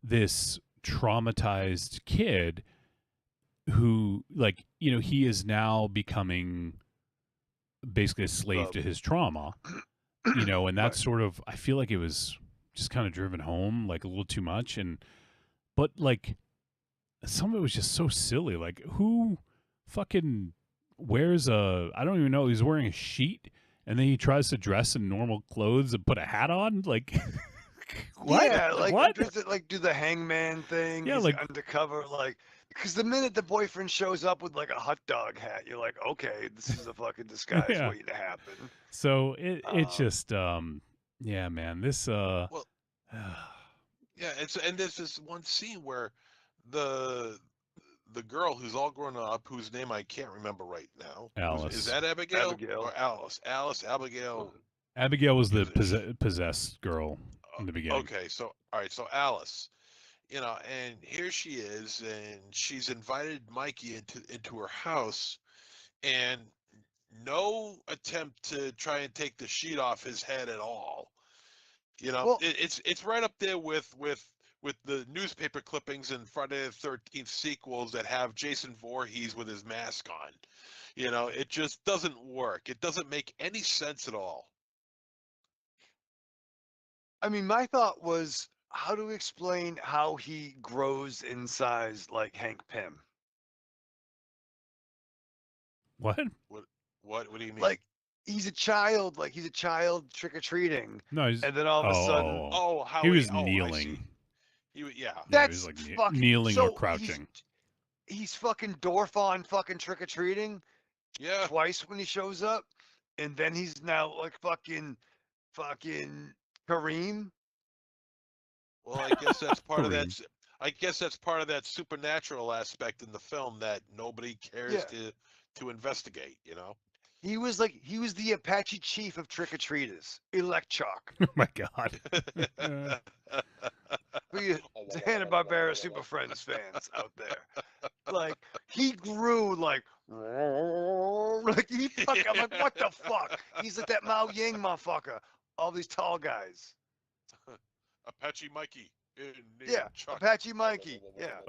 this traumatized kid who like he is now becoming basically a slave to his trauma, and that's sort of, I feel like it was just kind of driven home like a little too much. But like some of it was just so silly. Like who fucking wears I don't even know, he's wearing a sheet and then he tries to dress in normal clothes and put a hat on, like what? Yeah, like what? does it like do the hangman thing? Yeah, He's like undercover, like because the minute the boyfriend shows up with like a hot dog hat, you're like, okay, this is a fucking disguise Yeah. waiting to happen. So it's just yeah, man, this well, yeah, and there's this one scene where the girl who's all grown up, whose name I can't remember right now. Alice. Is that Abigail? Or Alice? Abigail. Abigail was the possessed girl in the beginning. Okay, so all right, so Alice, and here she is, and she's invited Mikey into her house, and no attempt to try and take the sheet off his head at all. It's right up there with the newspaper clippings and Friday the 13th sequels that have Jason Voorhees with his mask on. It just doesn't work. It doesn't make any sense at all. I mean, my thought was, how do we explain how he grows in size like Hank Pym? What? What do you mean? Like he's a child trick or treating. No, he's, and then all of a sudden, he was kneeling. That's he was like fucking kneeling so or crouching. He's fucking Dorfon fucking trick or treating. Yeah. Twice when he shows up, and then he's now like fucking Kareem. Well, I guess that's part of that. I guess that's part of that supernatural aspect in the film that nobody cares to investigate. You know. He was the Apache chief of trick-or-treaters, Electrock. Oh my god. For you Hanna-Barbera Super Friends fans out there. Like, he grew like he fucking, I'm like, what the fuck? He's like that Mao Ying motherfucker. All these tall guys. Apache Mikey. Yeah, Apache Mikey. Yeah.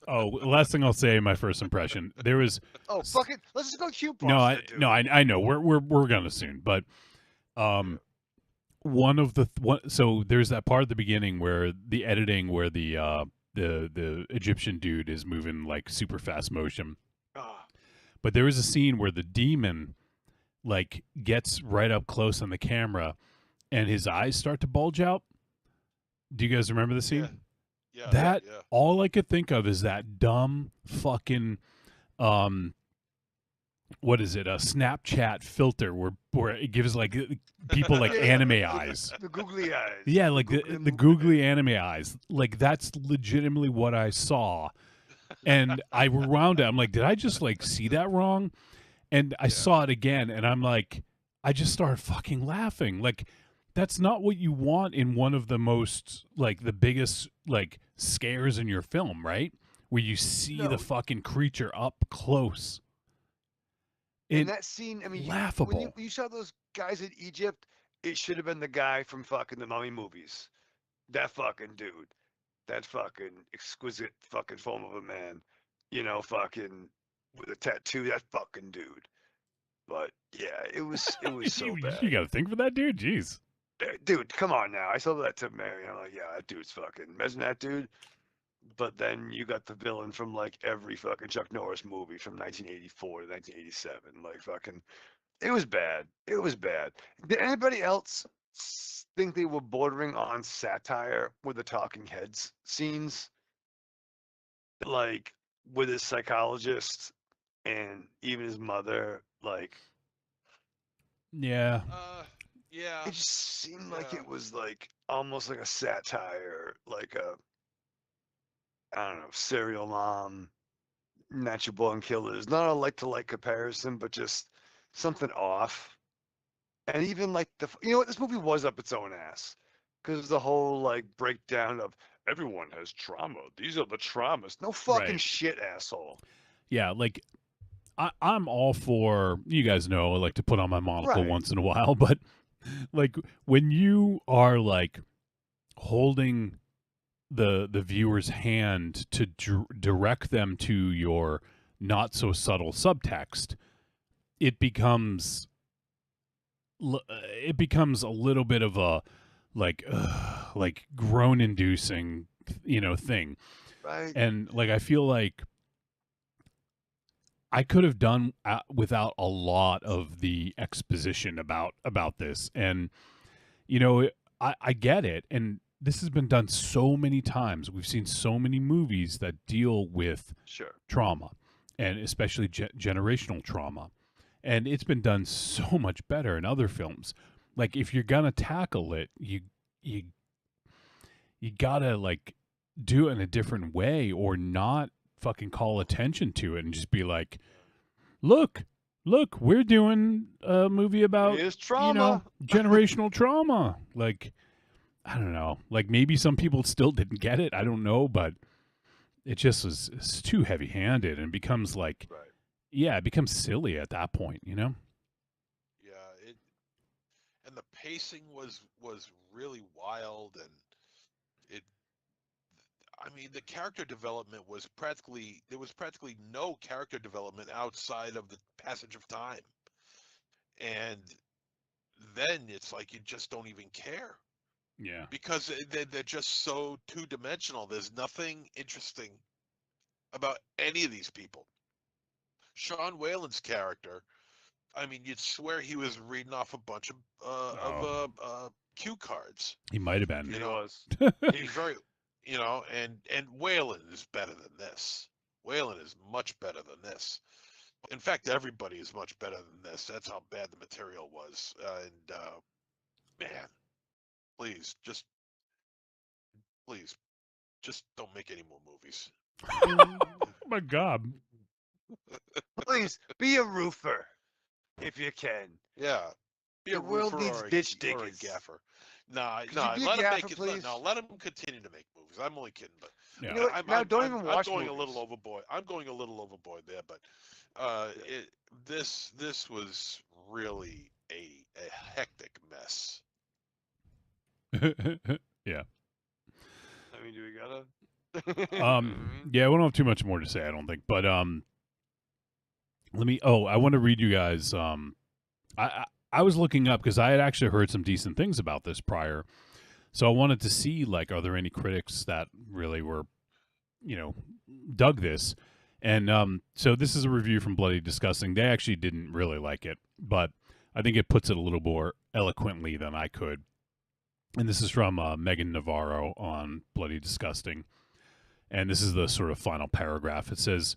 Oh, last thing I'll say, my first impression. There was Oh, fucking, let's just go cute. I know we're gonna soon, but one of the so there's that part at the beginning where the editing where the Egyptian dude is moving like super fast motion. But there is a scene where the demon like gets right up close on the camera and his eyes start to bulge out. Do you guys remember the scene? Yeah. All I could think of is that dumb fucking what is it? A Snapchat filter where it gives like people like anime eyes. The googly eyes. Yeah, like the googly anime eyes. Like that's legitimately what I saw. And I rewound it. I'm like, did I just like see that wrong? And I saw it again and I'm like, I just started fucking laughing. Like that's not what you want in one of the most like the biggest like scares in your film, right? Where you see the fucking creature up close. In that scene, I mean, laughable. When you saw those guys in Egypt, it should have been the guy from fucking the Mummy movies. That fucking dude. That fucking exquisite fucking form of a man. You know, fucking with a tattoo. That fucking dude. But yeah, it was so bad. You got to think for that dude. Jeez. Dude, come on now. I saw that to Mary. I'm like, yeah, that dude's fucking. Imagine that dude. But then you got the villain from like every fucking Chuck Norris movie from 1984 to 1987. Like fucking, it was bad. It was bad. Did anybody else think they were bordering on satire with the talking heads scenes? Like with his psychologist and even his mother, like. Yeah. Yeah. It just seemed like it was like almost like a satire, like a, I don't know, Serial Mom, Natural Born Killers. Not a like-to-like comparison, but just something off. And even like you know what, this movie was up its own ass. Because the whole like breakdown of everyone has trauma. These are the traumas. No fucking shit, asshole. Yeah, like I'm all for, you guys know I like to put on my monocle once in a while, but like when you are like holding the viewer's hand to direct them to your not so subtle subtext, it becomes a little bit of a like groan inducing, thing. Right. And like I feel like I could have done without a lot of the exposition about this. And I get it, and this has been done so many times. We've seen so many movies that deal with trauma, and especially generational trauma. And it's been done so much better in other films. Like if you're gonna tackle it, you gotta like do it in a different way, or not fucking call attention to it and just be like, look, we're doing a movie about trauma. Generational trauma. Like, I don't know. Like maybe some people still didn't get it. I don't know, but it just it's too heavy-handed and becomes like, it becomes silly at that point, Yeah, and the pacing was really wild, and the character development was there was practically no character development outside of the passage of time. And then it's like you just don't even care. Yeah. Because they're just so two-dimensional. There's nothing interesting about any of these people. Sean Whalen's character, you'd swear he was reading off a bunch of cue cards. He might have been. He was. He's very... and Whalen is better than this. Whalen is much better than this. In fact, everybody is much better than this. That's how bad the material was. Man, please, just don't make any more movies. Oh my God. Please be a roofer if you can. Yeah. Be a The world roofer needs or bitch or a dickers. gaffer. Nah, Could nah. you be a Let him gaffer, make it. please? No, let him continue to make movies. I'm only kidding, but Yeah. You know what? Now, don't even watch I'm going movies. a little overboard. I'm going a little overboard there, but this was really a hectic mess. Yeah. I mean, do we gotta? Yeah, we don't have too much more to say, I don't think. But I want to read you guys. I was looking up because I had actually heard some decent things about this prior, so I wanted to see, like, are there any critics that really were, dug this? And so this is a review from Bloody Disgusting. They actually didn't really like it, but I think it puts it a little more eloquently than I could. And this is from Megan Navarro on Bloody Disgusting. And this is the sort of final paragraph. It says,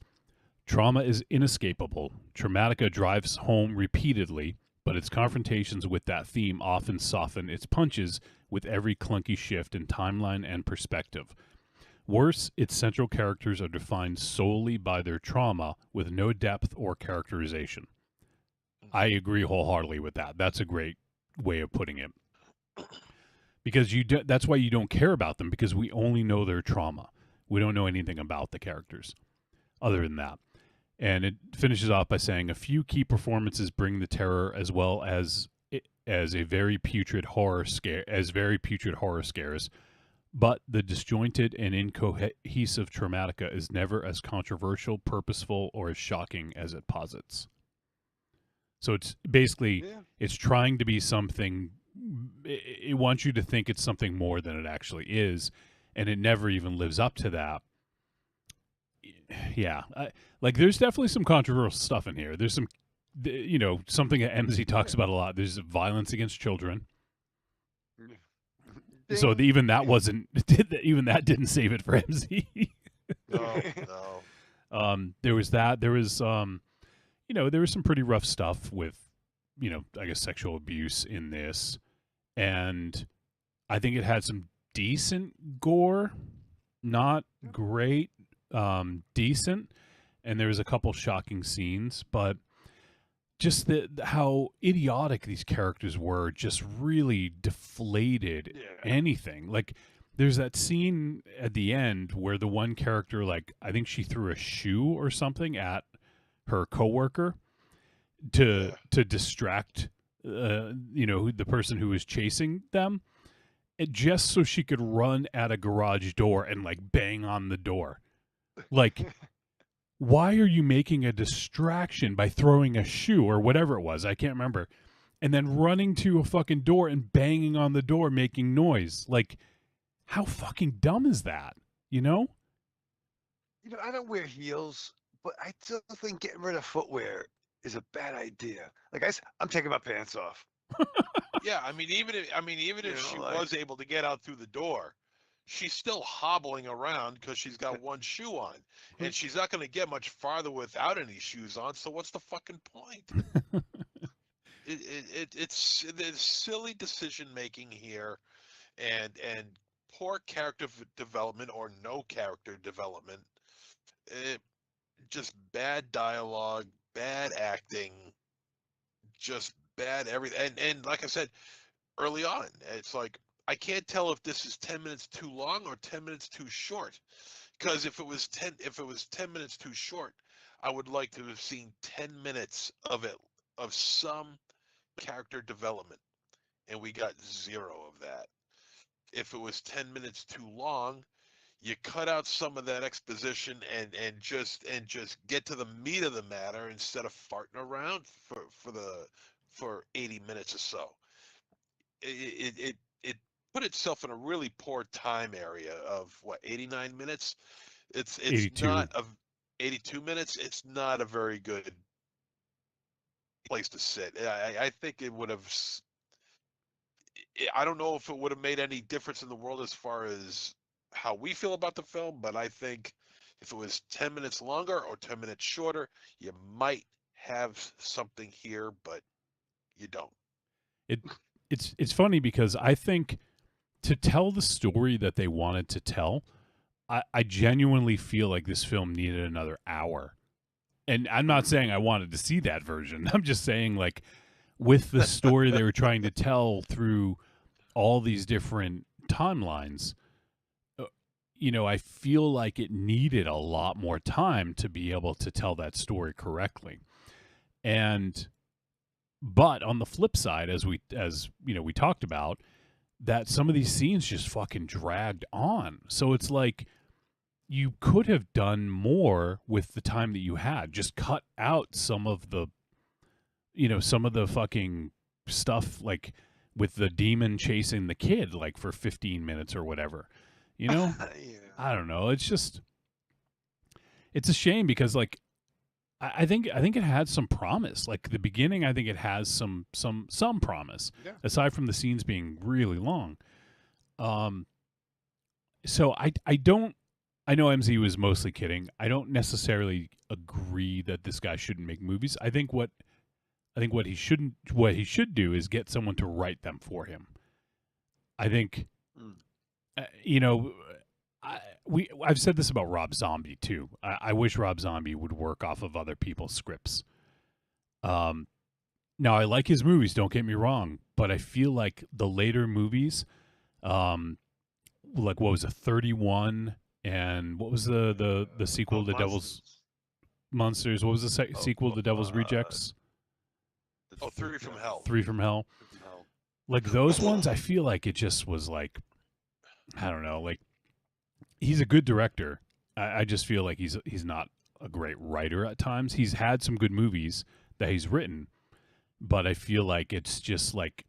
"Trauma is inescapable. Traumatica drives home repeatedly, but its confrontations with that theme often soften its punches with every clunky shift in timeline and perspective. Worse, its central characters are defined solely by their trauma with no depth or characterization." I agree wholeheartedly with that. That's a great way of putting it. Because that's why you don't care about them, because we only know their trauma. We don't know anything about the characters other than that. And it finishes off by saying, "A few key performances bring the terror as well as very putrid horror scares, but the disjointed and incohesive Traumatica is never as controversial, purposeful, or as shocking as it posits." So it's basically, it's trying to be something, it wants you to think it's something more than it actually is, and it never even lives up to that. Yeah, like, there's definitely some controversial stuff in here. There's some, something that MZ talks about a lot. There's violence against children. So even that didn't save it for MZ. No. There was that. There was there was some pretty rough stuff with, I guess, sexual abuse in this, and I think it had some decent gore, not great, decent, and there was a couple shocking scenes, but just how idiotic these characters were just really deflated anything. Like, there's that scene at the end where the one character, like, I think she threw a shoe or something at her coworker to distract the person who was chasing them, just so she could run at a garage door and, like, bang on the door. Like, why are you making a distraction by throwing a shoe or whatever it was? I can't remember. And then running to a fucking door and banging on the door, making noise. Like, how fucking dumb is that? I don't wear heels, but I still think getting rid of footwear is a bad idea. Like, I'm taking my pants off. Yeah, I mean, even if she was able to get out through the door, she's still hobbling around because she's got one shoe on, and she's not going to get much farther without any shoes on. So what's the fucking point? It's there's silly decision making here, and poor character development or no character development. Just bad dialogue, bad acting, just bad everything. And like I said early on, it's like, I can't tell if this is 10 minutes too long or 10 minutes too short. Because if it was 10 minutes too short, I would like to have seen 10 minutes of some character development, and we got zero of that. If it was 10 minutes too long, you cut out some of that exposition and just get to the meat of the matter instead of farting around for 80 minutes or so. It put itself in a really poor time area of 89 minutes. It's 82. not 82 minutes. It's not a very good place to sit. I think it would have. I don't know if it would have made any difference in the world as far as how we feel about the film, but I think if it was 10 minutes longer or 10 minutes shorter, you might have something here, but you don't. It's funny because I think to tell the story that they wanted to tell, I genuinely feel like this film needed another hour And I'm not saying I wanted to see that version. I'm just saying, like, with the story they were trying to tell through all these different timelines, you know, I feel like it needed a lot more time to be able to tell that story correctly. But on the flip side, as we talked about, that some of these scenes just fucking dragged on. So it's like you could have done more with the time that you had. Just cut out some of the, some of the fucking stuff, like with the demon chasing the kid, like for 15 minutes or whatever. You know? Yeah. I don't know. It's just, it's a shame because, like, I think it had some promise. Like the beginning, I think it has some promise, aside from the scenes being really long. So I know MZ was mostly kidding. I don't necessarily agree that this guy shouldn't make movies. I think what he should do is get someone to write them for him. I think, I've said this about Rob Zombie too. I wish Rob Zombie would work off of other people's scripts. Now I like his movies, don't get me wrong, but I feel like the later movies, like what was it, 31, and what was the sequel to Devil's Monsters? What was the sequel to Devil's Rejects? 3 from Hell. 3 from Hell. Like those ones, I feel like it just was like, I don't know, like he's a good director. I just feel like he's not a great writer at times. He's had some good movies that he's written, but I feel like it's just like,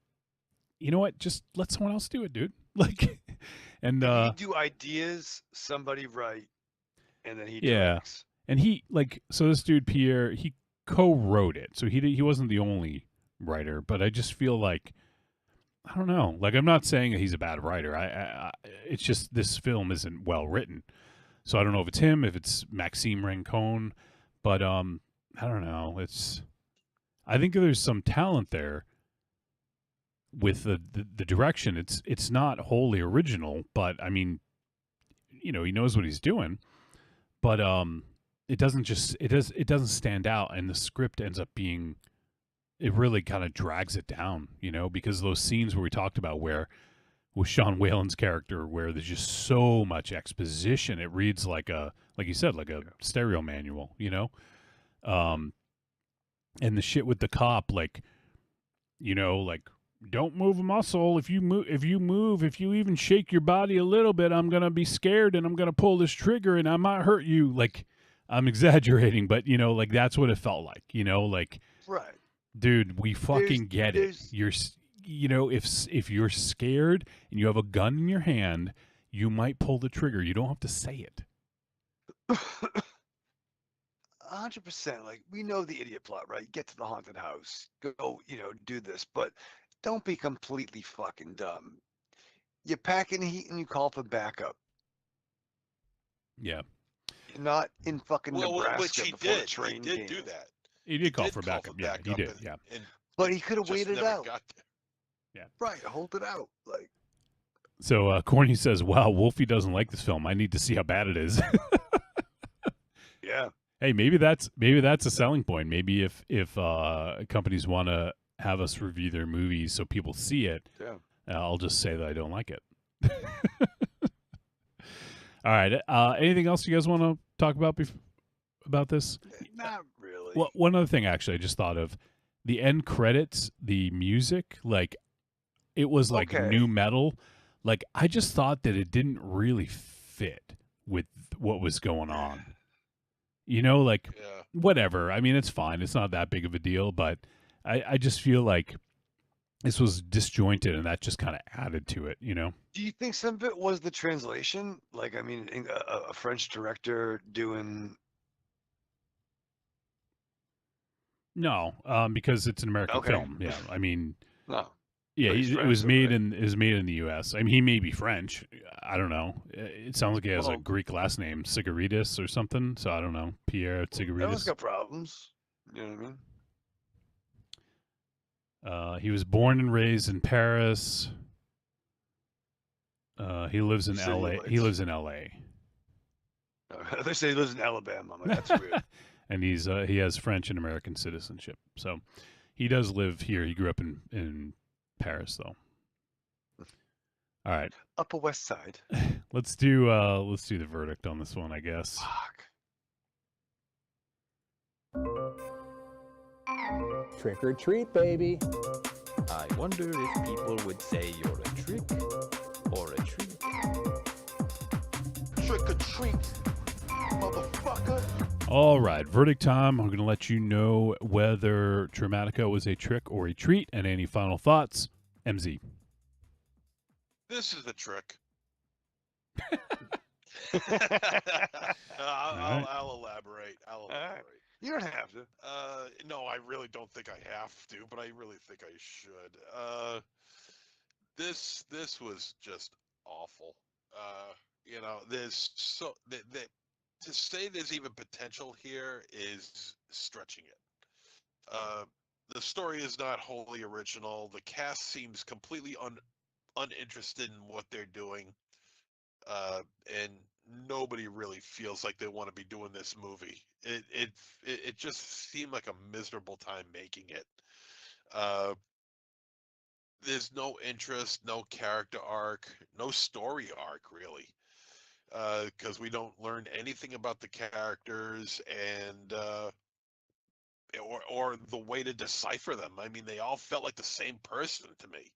you know what? Just let someone else do it, dude. Like, and you do ideas, somebody write, and then he directs. And he so this dude Pierre, he co-wrote it, so he wasn't the only writer. But I just feel like, I don't know. Like, I'm not saying that he's a bad writer. It's just this film isn't well written. So I don't know if it's him, if it's Maxime Rancon, but I don't know. I think there's some talent there with the direction. It's not wholly original, but I mean, he knows what he's doing. But it doesn't stand out, and the script ends up being, it really kind of drags it down, because those scenes where we talked about where with Sean Whalen's character, where there's just so much exposition, it reads like you said, like a stereo manual, and the shit with the cop, like, like, don't move a muscle. If you even shake your body a little bit, I'm going to be scared and I'm going to pull this trigger and I might hurt you. Like, I'm exaggerating, but like that's what it felt like, like, right. Dude, we fucking get it. You're, if you're scared and you have a gun in your hand, you might pull the trigger. You don't have to say it. 100%. Like, we know the idiot plot, right? Get to the haunted house, go, do this, but don't be completely fucking dumb. You pack in heat and you call for backup. Yeah. You're not in fucking Nebraska which he before did. the train He did came. do that. He did call for backup. Yeah, he did. Yeah. But he could have waited never out. got there. Yeah. Right, hold it out. Like. So Corny says, "Wow, Wolfie doesn't like this film. I need to see how bad it is." Yeah. Hey, maybe that's a selling point. Maybe if companies want to have us review their movies so people see it, I'll just say that I don't like it. All right. Anything else you guys want to talk about about this? Not really. Well, one other thing, actually, I just thought of the end credits, the music, like it was like new metal. Like, I just thought that it didn't really fit with what was going on. Like, whatever. I mean, it's fine. It's not that big of a deal, but I just feel like this was disjointed, and that just kind of added to it, Do you think some of it was the translation? Like, I mean, a French director doing... No, because it's an American film. Yeah, I mean... No. Yeah, it was made in the U.S. I mean, he may be French. I don't know. It sounds like he has a Greek last name, Sigaridis or something. So I don't know, Pierre Sigaridis. Everyone's got problems. You know what I mean? He was born and raised in Paris. He lives in L.A. He lives in L.A. They say he lives in Alabama. I'm like, that's weird. and he has French and American citizenship. So he does live here. He grew up in Paris, though. All right, Upper West Side. let's do the verdict on this one, I guess. Trick or treat, baby. I wonder if people would say you're a trick or a treat. Trick or treat, motherfucker. All right, verdict time. I'm going to let you know whether Dramatica was a trick or a treat, and any final thoughts. MZ. This is a trick. right. I'll elaborate. You don't have to. No, I really don't think I have to, but I really think I should. This was just awful. There's to say there's even potential here is stretching it. The story is not wholly original. The cast seems completely uninterested in what they're doing, and nobody really feels like they want to be doing this movie. It just seemed like a miserable time making it. There's no interest, no character arc, no story arc really, because we don't learn anything about the characters and or the way to decipher them. I mean, they all felt like the same person to me.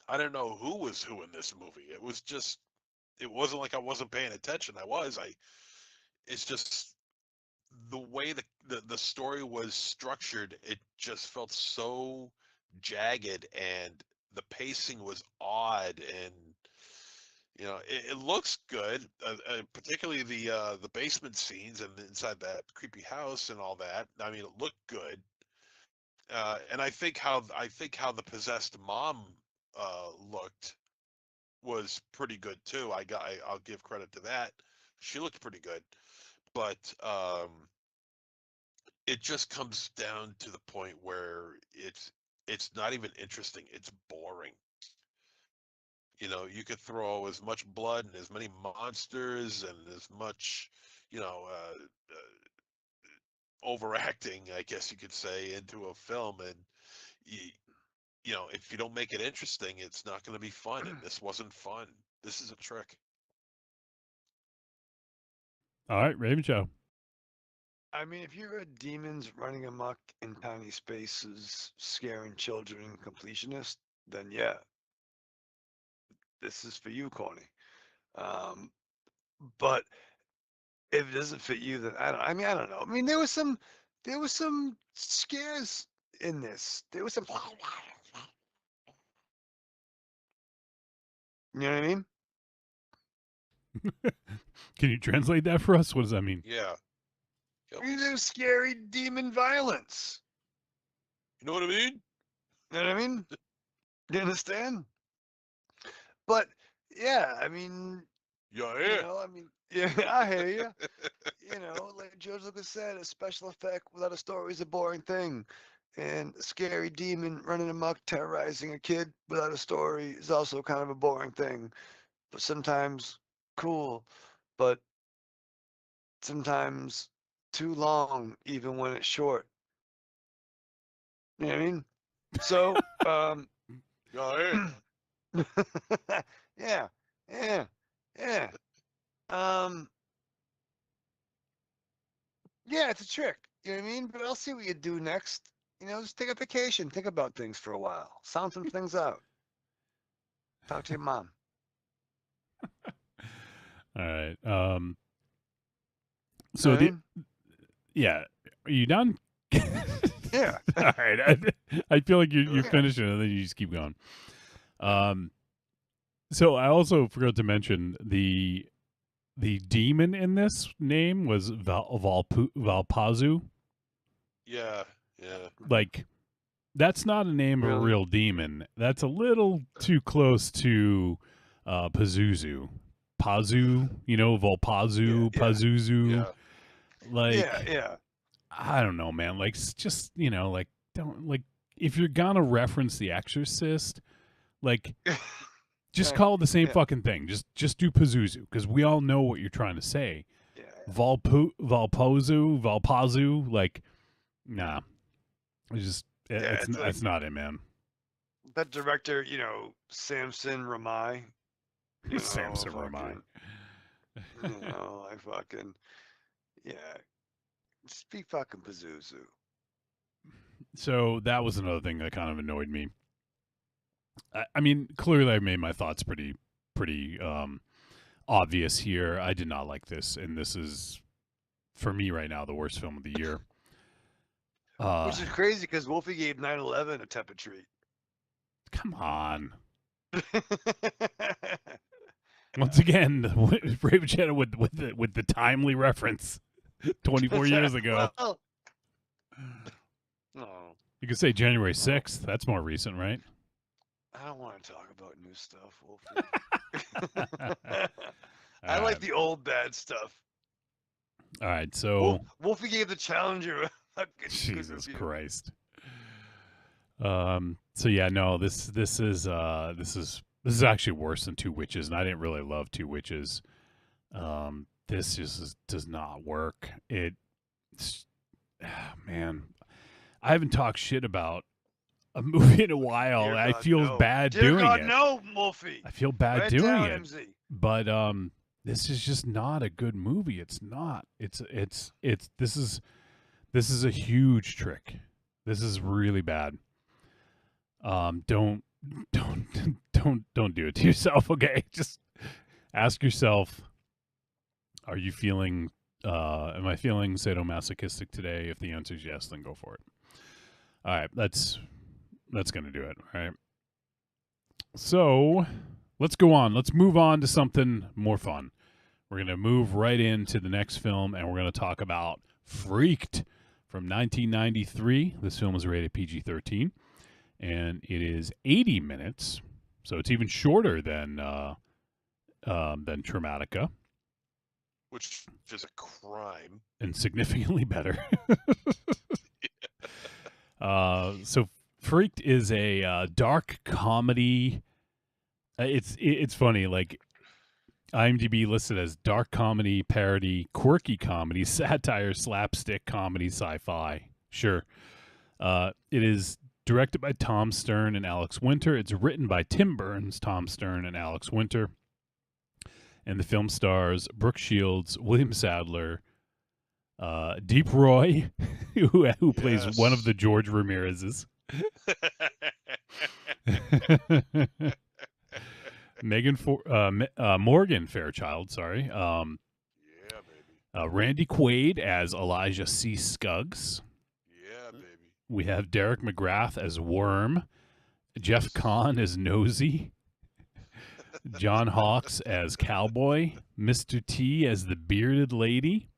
I don't know who was who in this movie. It wasn't like I wasn't paying attention. It's just the way the story was structured, it just felt so jagged, and the pacing was odd, and it looks good, particularly the basement scenes and inside that creepy house and all that. I mean, it looked good, and I think how the possessed mom looked was pretty good too. I'll give credit to that. She looked pretty good, but it just comes down to the point where it's not even interesting. It's boring. You could throw as much blood and as many monsters and as much, overacting, I guess you could say, into a film, and if you don't make it interesting, it's not going to be fun. And this wasn't fun. This is a trick. All right, Raven Show. I mean, if you're a demons running amok in tiny spaces, scaring children and completionist, then yeah, this is for you, Corny. But if it doesn't fit you, then I don't know. I mean, there was some scares in this. There was some. You know what I mean? Can you translate that for us? What does that mean? Yeah. I mean, there's scary demon violence. You know what I mean? You know what I mean? You understand? But yeah, I mean, yeah. Yeah, I hear you. Like George Lucas said, a special effect without a story is a boring thing, and a scary demon running amok terrorizing a kid without a story is also kind of a boring thing. But sometimes cool, but sometimes too long, even when it's short. You know what I mean? So, yeah. Yeah, it's a trick. You know what I mean? But I'll see what you do next. Just take a vacation. Think about things for a while. Sound some things out. Talk to your mom. All right. So yeah, are you done? Yeah. All right. I feel like you're finishing, and then you just keep going. So I also forgot to mention the demon in this name was Valpazu. Yeah. Like, that's not a name of a real demon. That's a little too close to Pazuzu. Pazu, Valpazu, Pazuzu. Yeah. Like, yeah. I don't know, man. Like, just, don't, like, if you're gonna reference The Exorcist, like, just call it the same fucking thing. Just do Pazuzu, because we all know what you're trying to say. Yeah. Valpozu, like, nah. It's it's not it, man. That director, Samson Ramai. Samson Ramai. I fucking, speak fucking Pazuzu. So that was another thing that kind of annoyed me. I mean, clearly I made my thoughts pretty obvious here. I did not like this, and this is, for me right now, the worst film of the year. Which is crazy because Wolfie gave 9/11 a tepid treat. Come on. Once again, Raven Shadow with the timely reference 24 years ago. Well, You could say January 6th. That's more recent, right? I don't want to talk about new stuff, Wolfie. I like the old bad stuff. All right, so Wolfie gave the Challenger a good Jesus review. Christ. So yeah, no, this is actually worse than Two Witches, and I didn't really love Two Witches. This just does not work. Man, I haven't talked shit about a movie in a while. Dear I God, feel no. bad Dear doing God, it. no, Wolfie. I feel bad Write doing down, it. MZ. But this is just not a good movie. It's not. This is a huge trick. This is really bad. Don't do it to yourself, okay? Just ask yourself, are you feeling am I feeling sadomasochistic today? If the answer is yes, then go for it. All right, that's going to do it, all right? So, let's go on. Let's move on to something more fun. We're going to move right into the next film, and we're going to talk about Freaked from 1993. This film is rated PG-13, and it is 80 minutes, so it's even shorter than Traumatica. Which is a crime. And significantly better. So Freaked is a dark comedy. It's funny, like IMDb listed as dark comedy, parody, quirky comedy, satire, slapstick comedy, sci-fi. Sure. It is directed by Tom Stern and Alex Winter. It's written by Tim Burns, Tom Stern, and Alex Winter. And the film stars Brooke Shields, William Sadler, Deep Roy, who plays one of the George Ramirez's. Morgan Fairchild, sorry. Randy Quaid as Elijah C. Scuggs. Yeah, baby. We have Derek McGrath as Worm, Jeff Kahn as Nosy, John Hawkes as Cowboy, Mr. T as the Bearded Lady.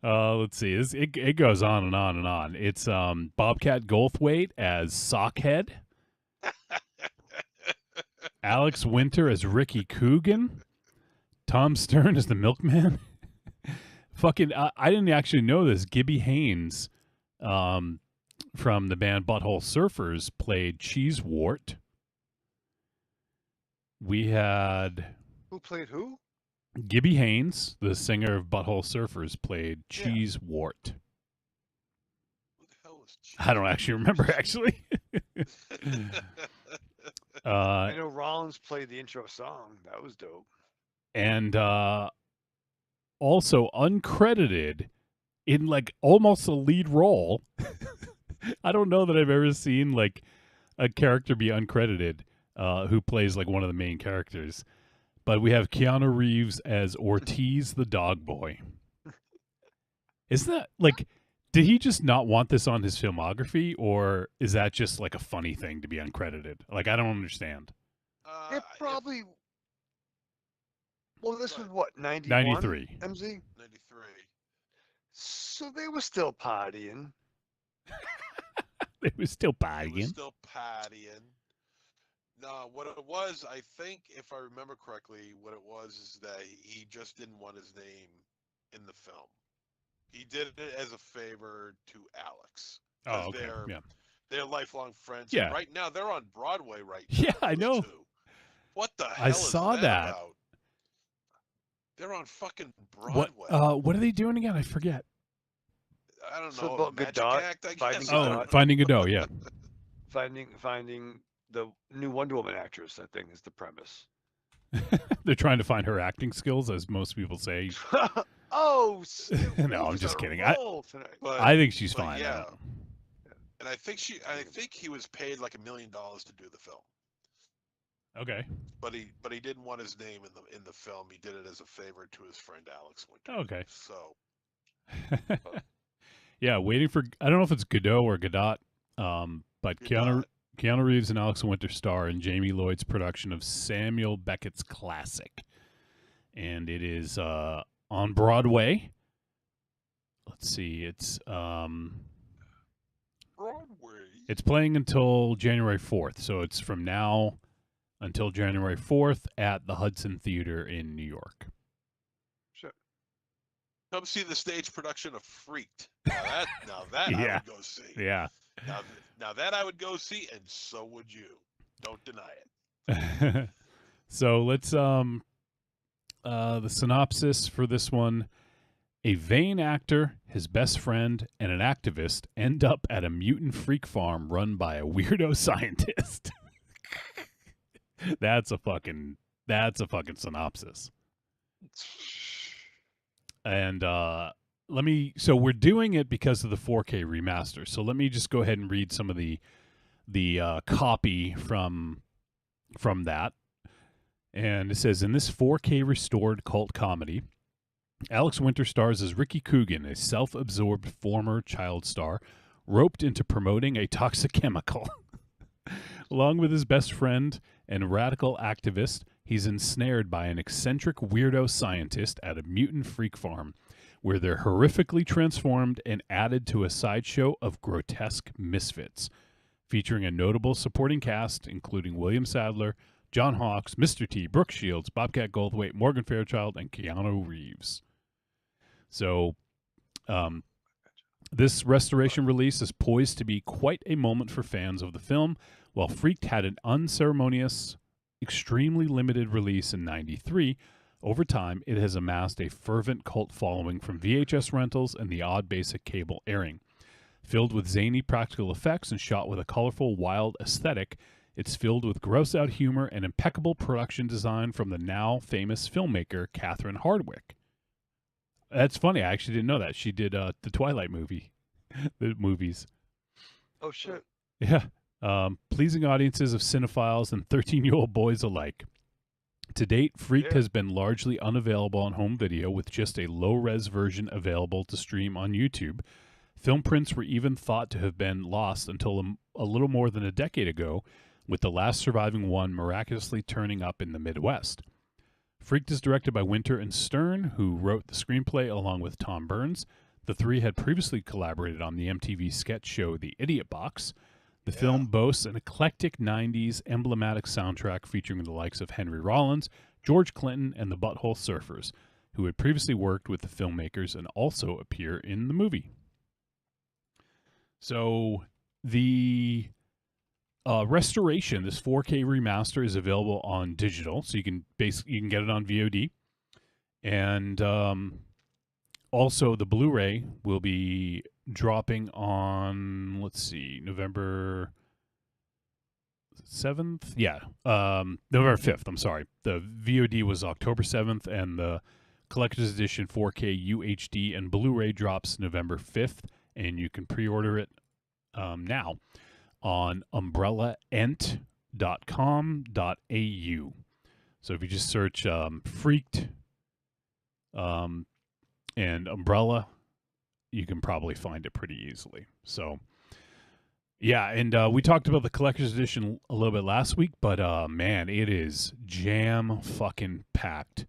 Let's see. It goes on and on and on. It's Bobcat Goldthwait as Sockhead, Alex Winter as Ricky Coogan, Tom Stern as the Milkman. Fucking, I didn't actually know this. Gibby Haynes, from the band Butthole Surfers, played Cheesewort. We had Who played who? Gibby Haynes, the singer of Butthole Surfers, played Cheesewort. Who the hell is I don't actually remember, actually. I know Rollins played the intro song. That was dope. And also uncredited in like almost a lead role. I don't know that I've ever seen like a character be uncredited who plays like one of the main characters. But we have Keanu Reeves as Ortiz the dog boy. Isn't that like, did he just not want this on his filmography, or is that just like a funny thing to be uncredited? Like, I don't understand. It probably. Well, this was what, 91? 93. MZ? 93. So they were still partying. They were still He partying. was still partying. No, what it was, I think, if I remember correctly, what it was is that he just didn't want his name in the film. He did it as a favor to Alex. Oh, okay. They're lifelong friends. Yeah. And right now, they're on Broadway right now. Yeah, I know. Two. What the hell I is saw that. about? They're on fucking What Broadway. what are they doing again? I forget. I don't So know. about Magic Godot, Act, I Finding guess. Oh, I don't know. Finding Godot, yeah. Finding the new Wonder Woman actress, I think, is the premise. They're trying to find her acting skills, as most people say. Oh, No, I'm just kidding. But- I think she's but fine. Yeah. And I think he was paid like $1 million to do the film. Okay. But he didn't want his name in the film. He did it as a favor to his friend Alex Winter. Okay. So Yeah, waiting for. I don't know if it's Godot or Godot, but Keanu Reeves and Alex Winter star in Jamie Lloyd's production of Samuel Beckett's classic, and it is on Broadway. Let's see, it's It's playing until January 4th, so it's from now until January 4th at the Hudson Theater in New York. Sure. Come see the stage production of Freaked. Now that I Yeah. would go see. Yeah. Now that I would go see, and so would you. Don't deny it. So let's the synopsis for this one. A vain actor, his best friend, and an activist end up at a mutant freak farm run by a weirdo scientist. That's a fucking synopsis. And so we're doing it because of the 4K remaster. So let me just go ahead and read some of the copy from that. And it says, in this 4K restored cult comedy, Alex Winter stars as Ricky Coogan, a self-absorbed former child star, roped into promoting a toxic chemical. Along with his best friend and radical activist, he's ensnared by an eccentric weirdo scientist at a mutant freak farm, where they're horrifically transformed and added to a sideshow of grotesque misfits, featuring a notable supporting cast including William Sadler, John Hawkes, Mr. T, Brooke Shields, Bobcat Goldthwait, Morgan Fairchild, and Keanu Reeves. So, this restoration release is poised to be quite a moment for fans of the film. While Freaked had an unceremonious, extremely limited release in '93, over time it has amassed a fervent cult following from VHS rentals and the odd basic cable airing. Filled with zany practical effects and shot with a colorful, wild aesthetic, it's filled with gross-out humor and impeccable production design from the now famous filmmaker Catherine Hardwicke. That's funny. I actually didn't know that. She did the Twilight movie, the movies. Oh, shit. Yeah. Pleasing audiences of cinephiles and 13-year-old boys alike. To date, Freaked has been largely unavailable on home video, with just a low-res version available to stream on YouTube. Film prints were even thought to have been lost until a little more than a decade ago, with the last surviving one miraculously turning up in the Midwest. Freaked is directed by Winter and Stern, who wrote the screenplay along with Tom Burns. The three had previously collaborated on the MTV sketch show The Idiot Box. The film boasts an eclectic 90s emblematic soundtrack featuring the likes of Henry Rollins, George Clinton, and the Butthole Surfers, who had previously worked with the filmmakers and also appear in the movie. So the restoration, this 4K remaster, is available on digital, so you can get it on VOD, and also the Blu-ray will be dropping on, let's see, November 7th. Yeah, November 5th. I'm sorry. The VOD was October 7th, and the collector's edition 4K UHD and Blu-ray drops November 5th, and you can pre-order it now on umbrellaent.com.au. So if you just search Freaked and Umbrella, you can probably find it pretty easily. So, yeah, and we talked about the collector's edition a little bit last week, but man, it is jam fucking packed.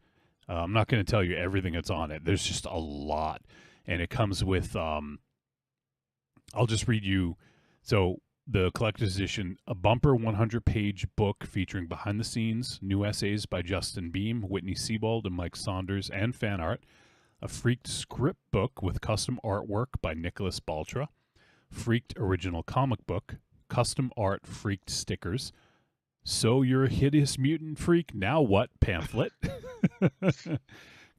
I'm not going to tell you everything that's on it. There's just a lot, and it comes with I'll just read you. So the collector's edition, a bumper 100-page book featuring behind-the-scenes, new essays by Justin Beam, Whitney Sebold, and Mike Saunders, and fan art. A Freaked script book with custom artwork by Nicholas Baltra. Freaked original comic book, custom art Freaked stickers. So you're a hideous mutant freak, now what? Pamphlet.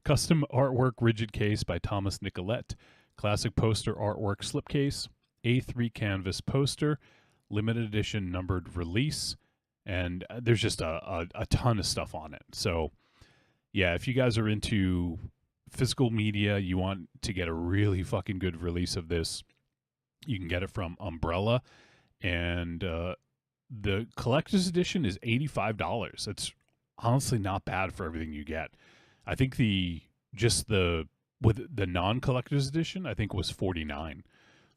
Custom artwork rigid case by Thomas Nicolette. Classic poster artwork slipcase. A3 canvas poster. Limited edition numbered release. And there's just a ton of stuff on it. So, yeah, if you guys are into physical media, you want to get a really fucking good release of this, you can get it from Umbrella. And the collector's edition is $85. It's honestly not bad for everything you get. I think with the non-collector's edition, I think was $49.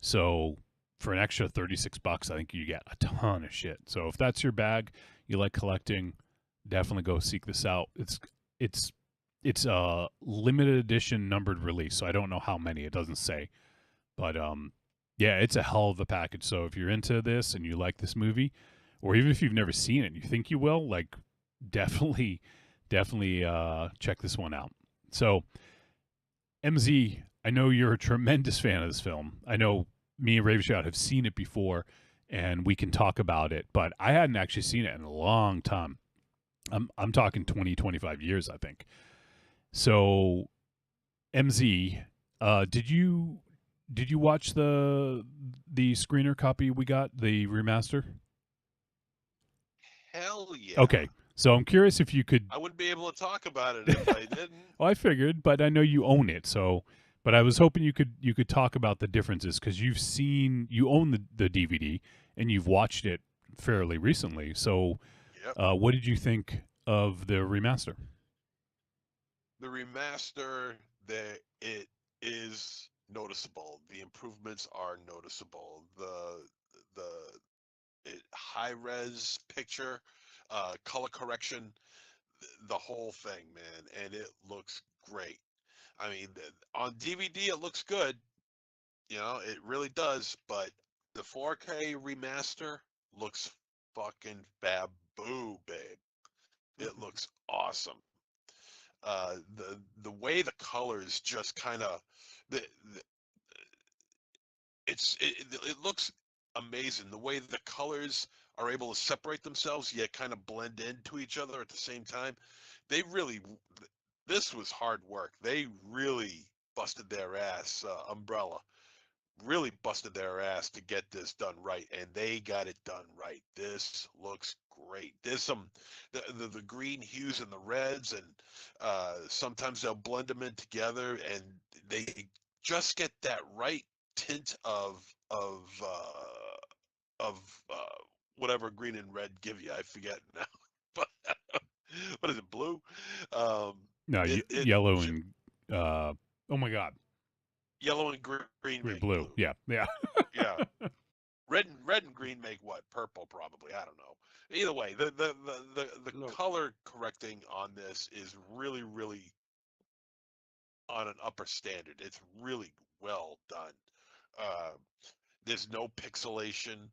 So for an extra $36, I think you get a ton of shit. So if that's your bag, you like collecting, definitely go seek this out. It's a limited edition numbered release, so I don't know how many. It doesn't say, but yeah, it's a hell of a package. So if you're into this and you like this movie, or even if you've never seen it and you think you will, like, definitely check this one out. So, MZ, I know you're a tremendous fan of this film. I know me and Raven Shout have seen it before, and we can talk about it, but I hadn't actually seen it in a long time. I'm talking 20, 25 years, I think. So, MZ, did you watch the screener copy we got, the remaster? Hell yeah. Okay. So I'm curious if you could. I wouldn't be able to talk about it if I didn't. Well, I figured, but I know you own it. So, but I was hoping you could talk about the differences, because you own the DVD and you've watched it fairly recently. So, Yep. What did you think of the remaster? The remaster, it is noticeable. The improvements are noticeable. The high res picture, color correction, the whole thing, man, and it looks great. I mean, on DVD it looks good, it really does. But the 4K remaster looks fucking faboo, babe. It looks awesome. The way the colors just kind of it looks amazing. The way the colors are able to separate themselves yet kind of blend into each other at the same time. This was hard work. They really busted their ass. Umbrella really busted their ass to get this done right, and they got it done right. This looks great. There's some the green hues and the reds, and sometimes they'll blend them in together, and they just get that right tint of whatever green and red give you. I forget now, but what is it? Blue? No, yellow and oh my god, yellow and green make blue. Yeah. Yeah. Red and green make what? Purple, probably. I don't know. Either way, the color correcting on this is really, really on an upper standard. It's really well done. There's no pixelation.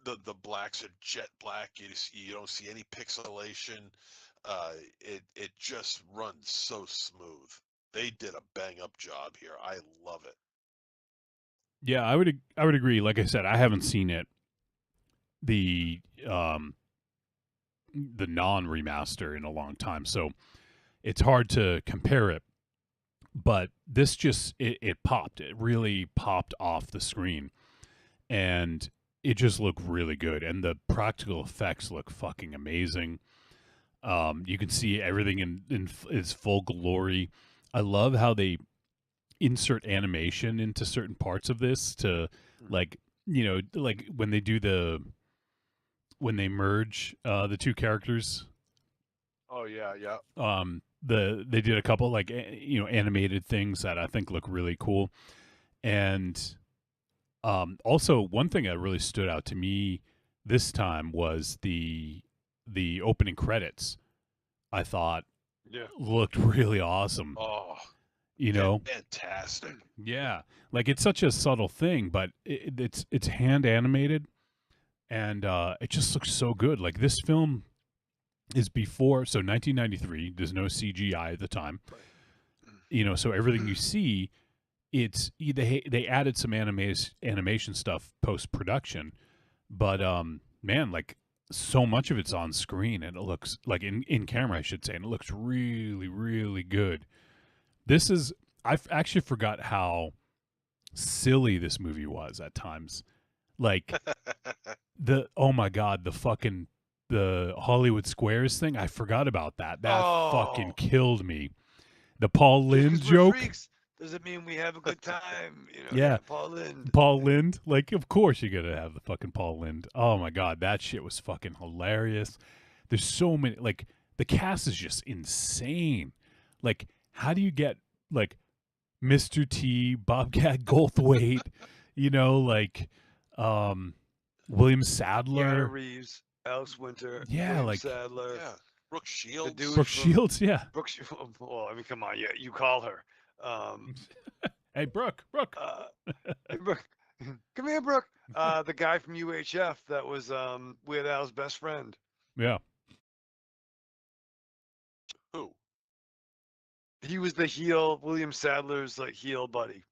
The blacks are jet black. You don't see any pixelation. It just runs so smooth. They did a bang up job here. I love it. Yeah, I would agree. Like I said, I haven't seen it. The non-remaster in a long time, so it's hard to compare it. But this just it popped. It really popped off the screen, and it just looked really good. And the practical effects look fucking amazing. You can see everything in its full glory. I love how they insert animation into certain parts of this to, like when they merge the two characters. Oh yeah. They did a couple animated things that I think look really cool. And also one thing that really stood out to me this time was the opening credits. I thought looked really awesome. Oh, fantastic. Yeah, like it's such a subtle thing, but it's hand animated, and it just looks so good. Like this film is before, so 1993. There's no CGI at the time. Right. So everything you see, they added some animation stuff post production, but man, like so much of it's on screen, and it looks like in camera, I should say, and it looks really, really good. This is I actually forgot how silly this movie was at times. Like oh my god, the Hollywood Squares thing, I forgot about that. That fucking killed me. The Paul Lynde joke. Does it mean we have a good time? Yeah. Paul Lynde. Paul Lynde. Like, of course you gotta have the fucking Paul Lynde. Oh my god, that shit was fucking hilarious. There's so many, like, the cast is just insane. Like, how do you get, like, Mr. T, Bobcat Goldthwait, William Sadler. Keanu Reeves, Alex Winter, Yeah, William like- Sadler. Yeah, Brooke Shields. The dude Brooke from- Shields, yeah. Brooke Shields. Well, I mean, come on, you call her. Hey, Brooke. Hey, Brooke. Come here, Brooke. The guy from UHF that was Weird Al's best friend. Yeah. Who? He was the heel, William Sadler's like heel buddy.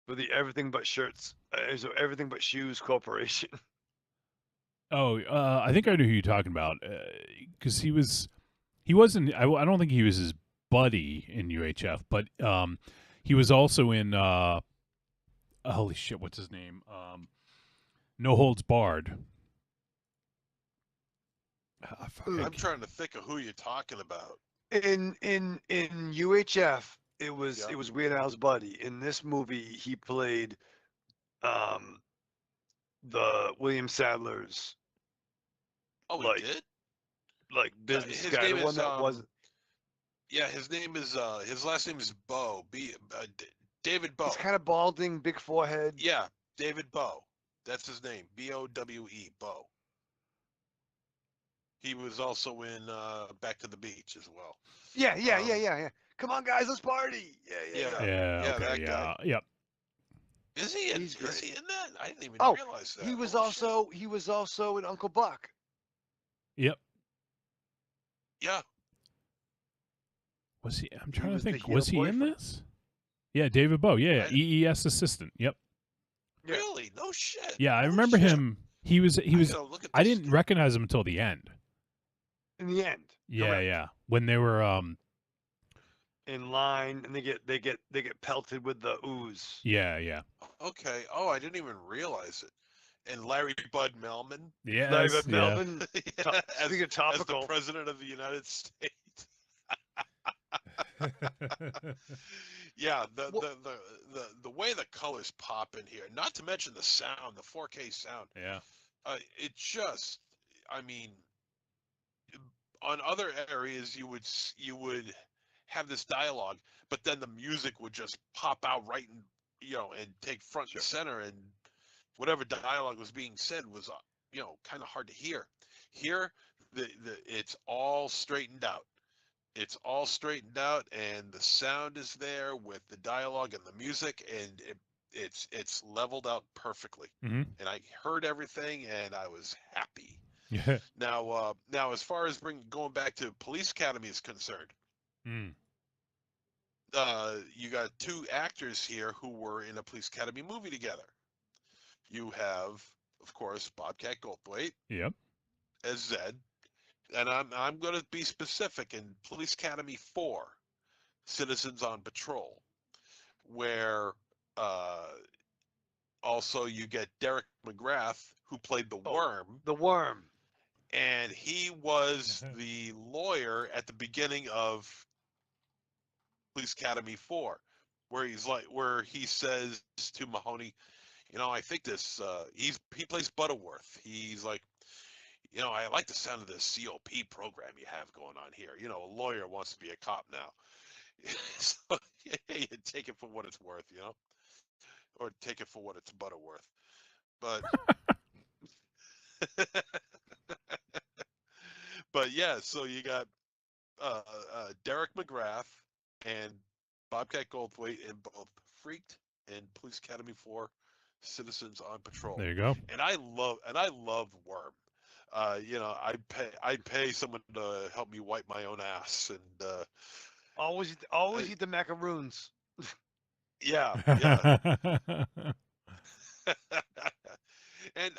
For the Everything But Shirts, so Everything But Shoes Corporation. Oh, I think I know who you're talking about, because he wasn't. I don't think he was his buddy in UHF, but he was also in. Holy shit! What's his name? No Holds Barred. I'm trying to think of who you're talking about. In UHF, it was Weird Al's buddy. In this movie, he played the William Sadler's. Oh, he did? Like business his guy, name the one is, that wasn't. Yeah, his name is his last name is Bowe. David Bowe. He's kind of balding, big forehead. Yeah, David Bowe. That's his name. Bowe. Bowe. He was also in Back to the Beach as well. Yeah. Come on, guys, let's party. Yeah. Yeah. that Okay. guy. Yeah. Yep. Is he in? He's Is great. he in that? I didn't even Oh, realize that. he was Oh, shit. also in Uncle Buck. Yep. Yeah. Was he? I'm trying to was the think. heel Was he in boyfriend. this? Yeah, David Bowe. Yeah, I- EES assistant. Yep. Really? No shit. Yeah, I Holy remember shit. him. He was. gotta look at I this didn't recognize him until the end. In the end, Yeah. When they were. in line, and they get pelted with the ooze. Yeah. Okay. Oh, I didn't even realize it. And Larry Bud Melman. Yes. Larry Bud yeah. Melvin, as, speaking of as topical. the president of the United States. Yeah, the way the colors pop in here, not to mention the sound, the 4K sound. Yeah. It just, I mean, on other areas you would have this dialogue, but then the music would just pop out right and and take front and center, and whatever dialogue was being said was kind of hard to hear. Here, it's all straightened out. It's all straightened out, and the sound is there with the dialogue and the music, and it's leveled out perfectly. Mm-hmm. And I heard everything, and I was happy. Yeah. Now, as far as going back to Police Academy is concerned, Mm. you got two actors here who were in a Police Academy movie together. You have, of course, Bobcat Goldthwait Yep. as Zed, and I'm going to be specific in Police Academy 4, Citizens on Patrol, where also you get Derek McGrath, who played the Worm. The Worm. And he was the lawyer at the beginning of Police Academy 4, where he says to Mahoney, I think this he plays Butterworth. He's like, I like the sound of this COP program you have going on here. A lawyer wants to be a cop now. So you take it for what it's worth, or take it for what it's Butterworth. But but yeah, so you got Derek McGrath and Bobcat Goldthwait in both Freaked and Police Academy 4, Citizens on Patrol. There you go. And I love Worm. I'd pay someone to help me wipe my own ass, and Always eat the macaroons. yeah. And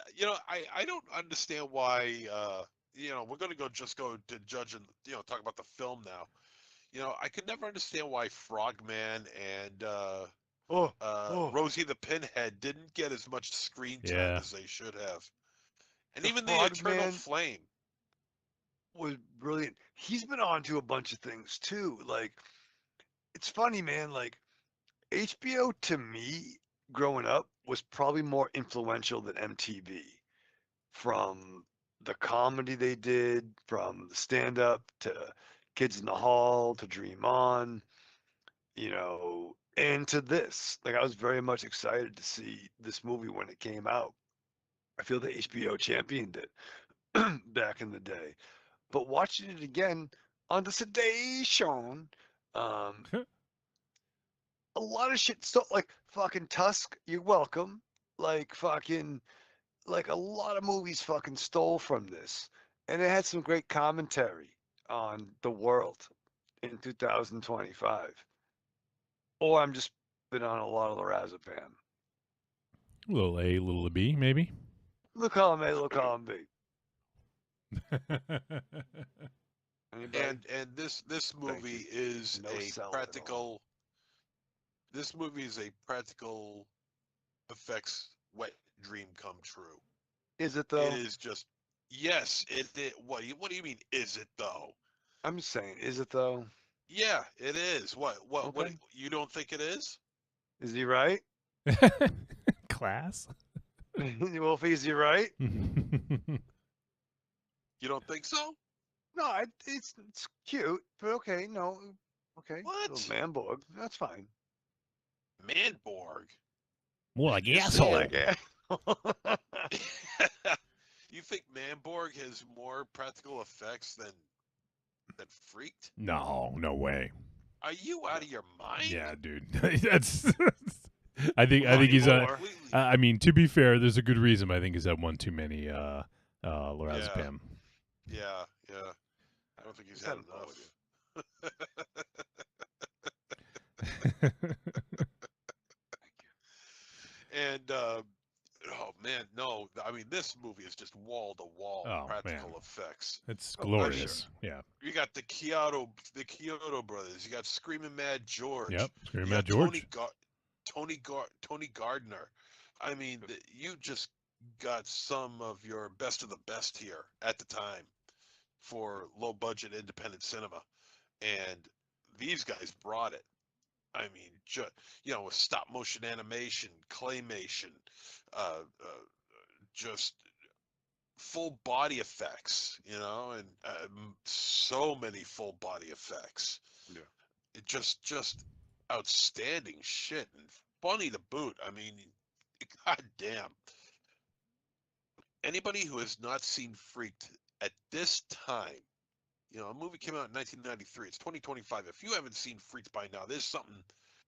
I don't understand why. We're gonna go to judge and talk about the film now. I could never understand why Frogman and Rosie the Pinhead didn't get as much screen time Yeah. as they should have, and The even the Eternal Frogman Flame. was brilliant. He's been on to a bunch of things too. Like, it's funny, man. Like, HBO to me, growing up, was probably more influential than MTV. From the comedy they did, from the stand-up to Kids in the Hall to Dream On, and to this. Like, I was very much excited to see this movie when it came out. I feel that HBO championed it back in the day. But watching it again on the Sedation, a lot of shit. So, like, fucking Tusk, you're welcome. Like, fucking, like, a lot of movies fucking stole from this. And it had some great commentary on the world in 2025. Or I'm just been on a lot of Lorazepam. Little A, little B, maybe. Little column A, little column B. And this movie is No a sell at all. practical. This movie is a practical effects wet dream come true. Is it though? It is just yes. What do you mean? Is it though? I'm just saying, is it though? Yeah, it is. What? What? Okay. You don't think it is? Is he right? Class. Wolfie, is he right? You don't think so? No, it's cute, but okay, no, okay. What? Little Manborg, that's fine. Manborg. More like It's asshole. Like, You think Manborg has more practical effects than Freaked? No way. Are you out of your mind? Yeah, dude. That's. I think he's on. I mean, to be fair, there's a good reason. But I think he's had one too many lorazepam. Yeah. I don't think he's had enough. And oh man, no! I mean, this movie is just wall to wall practical effects. It's glorious. Yeah. You got the Kyoto brothers. You got Screaming Mad George. Yep, Screaming You Mad got George. Tony Gardner. I mean, you just got some of your best of the best here at the time for low budget independent cinema, and these guys brought it. I mean, with stop motion animation, claymation, just full body effects, and so many full body effects. Yeah. It just outstanding shit and funny to boot. I mean, god damn. Anybody who has not seen Freaked at this time, a movie came out in 1993. It's 2025. If you haven't seen Freaked by now, there's something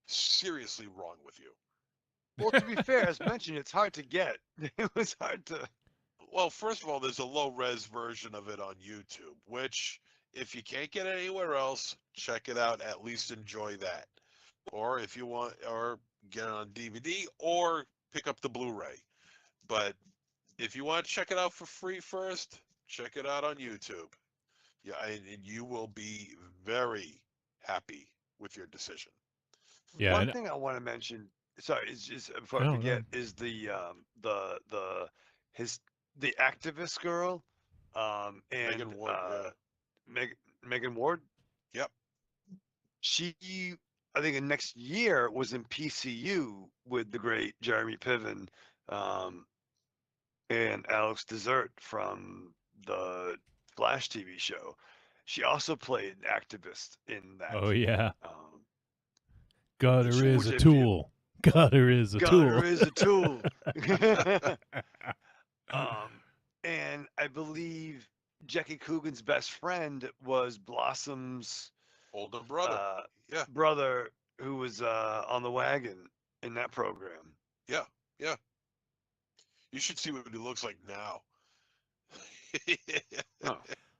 seriously wrong with you. Well, to be fair, as mentioned, it's hard to get. It was hard to. Well, first of all, there's a low-res version of it on YouTube, which, if you can't get it anywhere else, check it out. At least enjoy that. Or if you want, or get it on DVD, or pick up the Blu-ray. But if you want to check it out for free first, check it out on YouTube. Yeah, and you will be very happy with your decision. Yeah. One thing I want to mention, sorry, is just before I forget, is the activist girl, and Megan Ward. Megan Ward. Yep. She, I think, next year was in PCU with the great Jeremy Piven, and Alex Dessert from the Flash TV show. She also played an activist in that. Oh yeah. Gutter is a if tool. Gutter is a tool. Gutter is a tool. And I believe Jackie Coogan's best friend was Blossom's older brother. Brother who was on the wagon in that program. Yeah. You should see what he looks like now.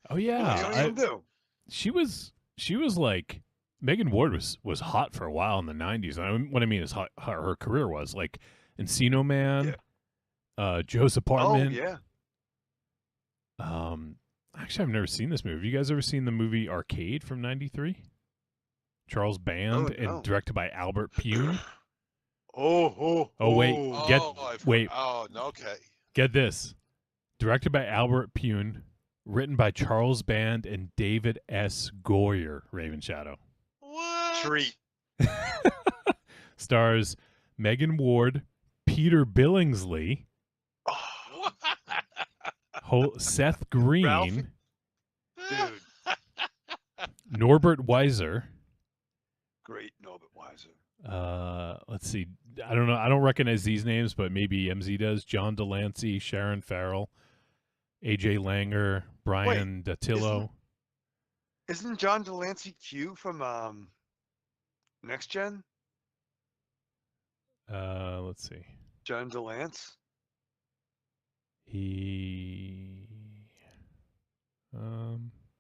Oh yeah. What do you do? She was like Megan Ward was hot for a while in the 90s. And what I mean is how her career was like Encino Man, Joe's Apartment. Oh yeah. Actually, I've never seen this movie. Have you guys ever seen the movie Arcade from '93? Charles Band no. and directed by Albert Pune. Oh, wait, Oh, no, okay. get this. Directed by Albert Pune, written by Charles Band and David S. Goyer, Raven Shadow. What? Treat. Stars Megan Ward, Peter Billingsley, Seth Green, Ralphie. Dude, Norbert Weiser. great Norbert Weiser. Let's see. I don't know. I don't recognize these names, but maybe MZ does. John Delancey, Sharon Farrell, AJ Langer, Brian Datillo. Isn't John Delancey Q from Next Gen? Let's see. John Delance?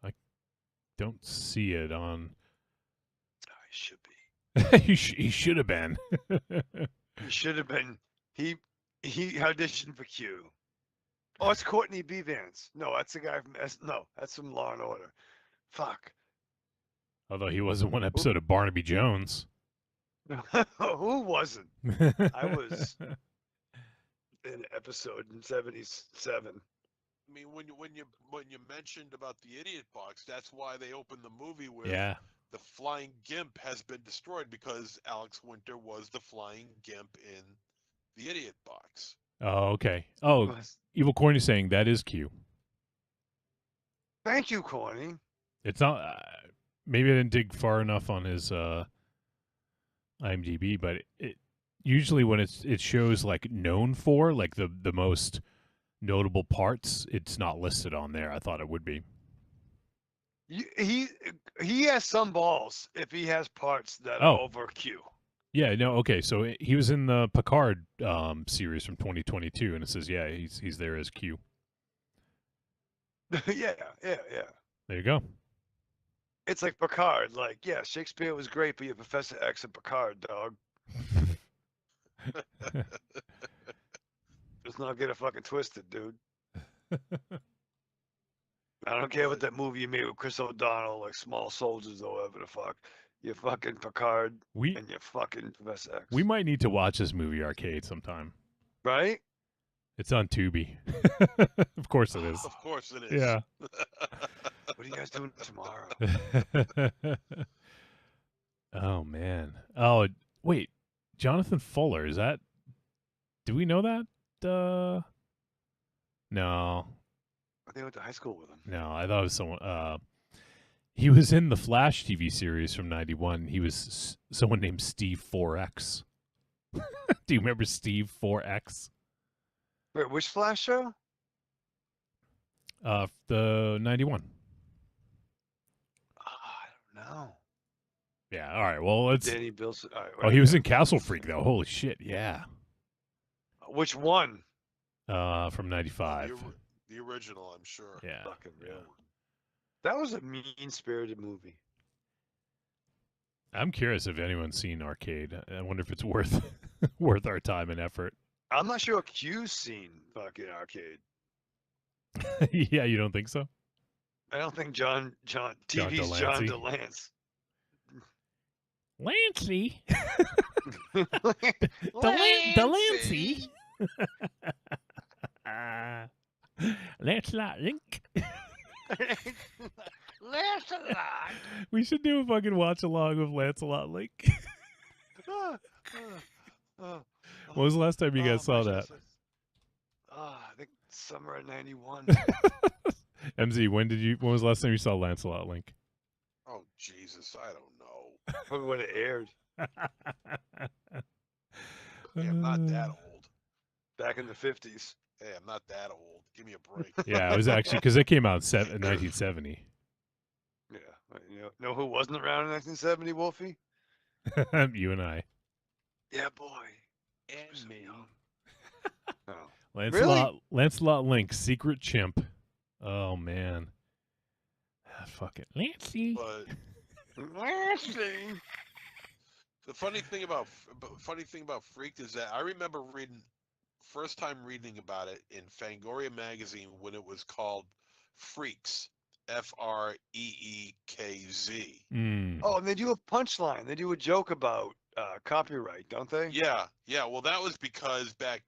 I don't see it on. Oh, he should be. He should have been. He should have been. He auditioned for Q. Oh, it's Courtney B. Vance. No, that's the guy from No, that's from Law and Order. Fuck. Although he was in one episode of Barnaby Jones. Who wasn't? I was in an episode in '77. I mean, when you mentioned about the idiot box, that's why they opened the movie with Yeah. the flying gimp has been destroyed, because Alex Winter was the flying gimp in the idiot box. Oh, okay. Oh, Evil Corny saying that is Q. Thank you, Corny. It's not. Maybe I didn't dig far enough on his IMDb, but it usually when it shows like known for like the most notable parts, it's not listed on there. I thought it would be. He has some balls if he has parts that are over Q. Yeah, no, okay. So he was in the Picard series from 2022, and it says, yeah, he's there as Q. yeah. There you go. It's like Picard. Like, yeah, Shakespeare was great, but you're Professor X and Picard, dog. Let's not get it fucking twisted, dude. I don't care what that movie you made with Chris O'Donnell, like Small Soldiers or whatever the fuck. You're fucking Picard and you're fucking Professor X. We might need to watch this movie Arcade sometime. Right? It's on Tubi. Of course it is. Of course it is. Yeah. What are you guys doing tomorrow? Oh, man. Oh, wait. Jonathan Fuller, is that... Do we know that? No. I think I went to high school with him. No, I thought it was someone... he was in the Flash TV series from 91. He was someone named Steve 4X. Do you remember Steve 4X? Wait, which Flash show? The 91. No. Yeah, all right. Well, let's... Danny Bilson. All right, Oh, he was in Castle Freak, though. Holy shit, yeah. Which one? From 95. The original, I'm sure. Yeah. Fucking real one. That was a mean-spirited movie. I'm curious if anyone's seen Arcade. I wonder if it's worth worth our time and effort. I'm not sure Q's seen fucking Arcade. Yeah, you don't think so? I don't think TV's John DeLance. Lancy. Delancey. Lancelot Link. Lancelot. We should do a fucking watch along with Lancelot Link. When was the last time you guys saw that? I think summer of '91. MZ, when was the last time you saw Lancelot Link? Oh Jesus, I don't know. Probably when it aired. Yeah, I'm not that old. Back in the 50s. Hey, I'm not that old. Give me a break. Yeah, it was actually because it came out in 1970. Yeah. You know who wasn't around in 1970, Wolfie? You and I. Yeah, boy. And me. Oh. Lancelot Link, Secret Chimp. Oh man. Fuck it. Lancy. But Lancy. the funny thing about Freaked is that I remember first time reading about it in Fangoria magazine when it was called Freaks, Freekz. Oh, and they do a punchline. They do a joke about copyright, don't they? Yeah. Well, that was because back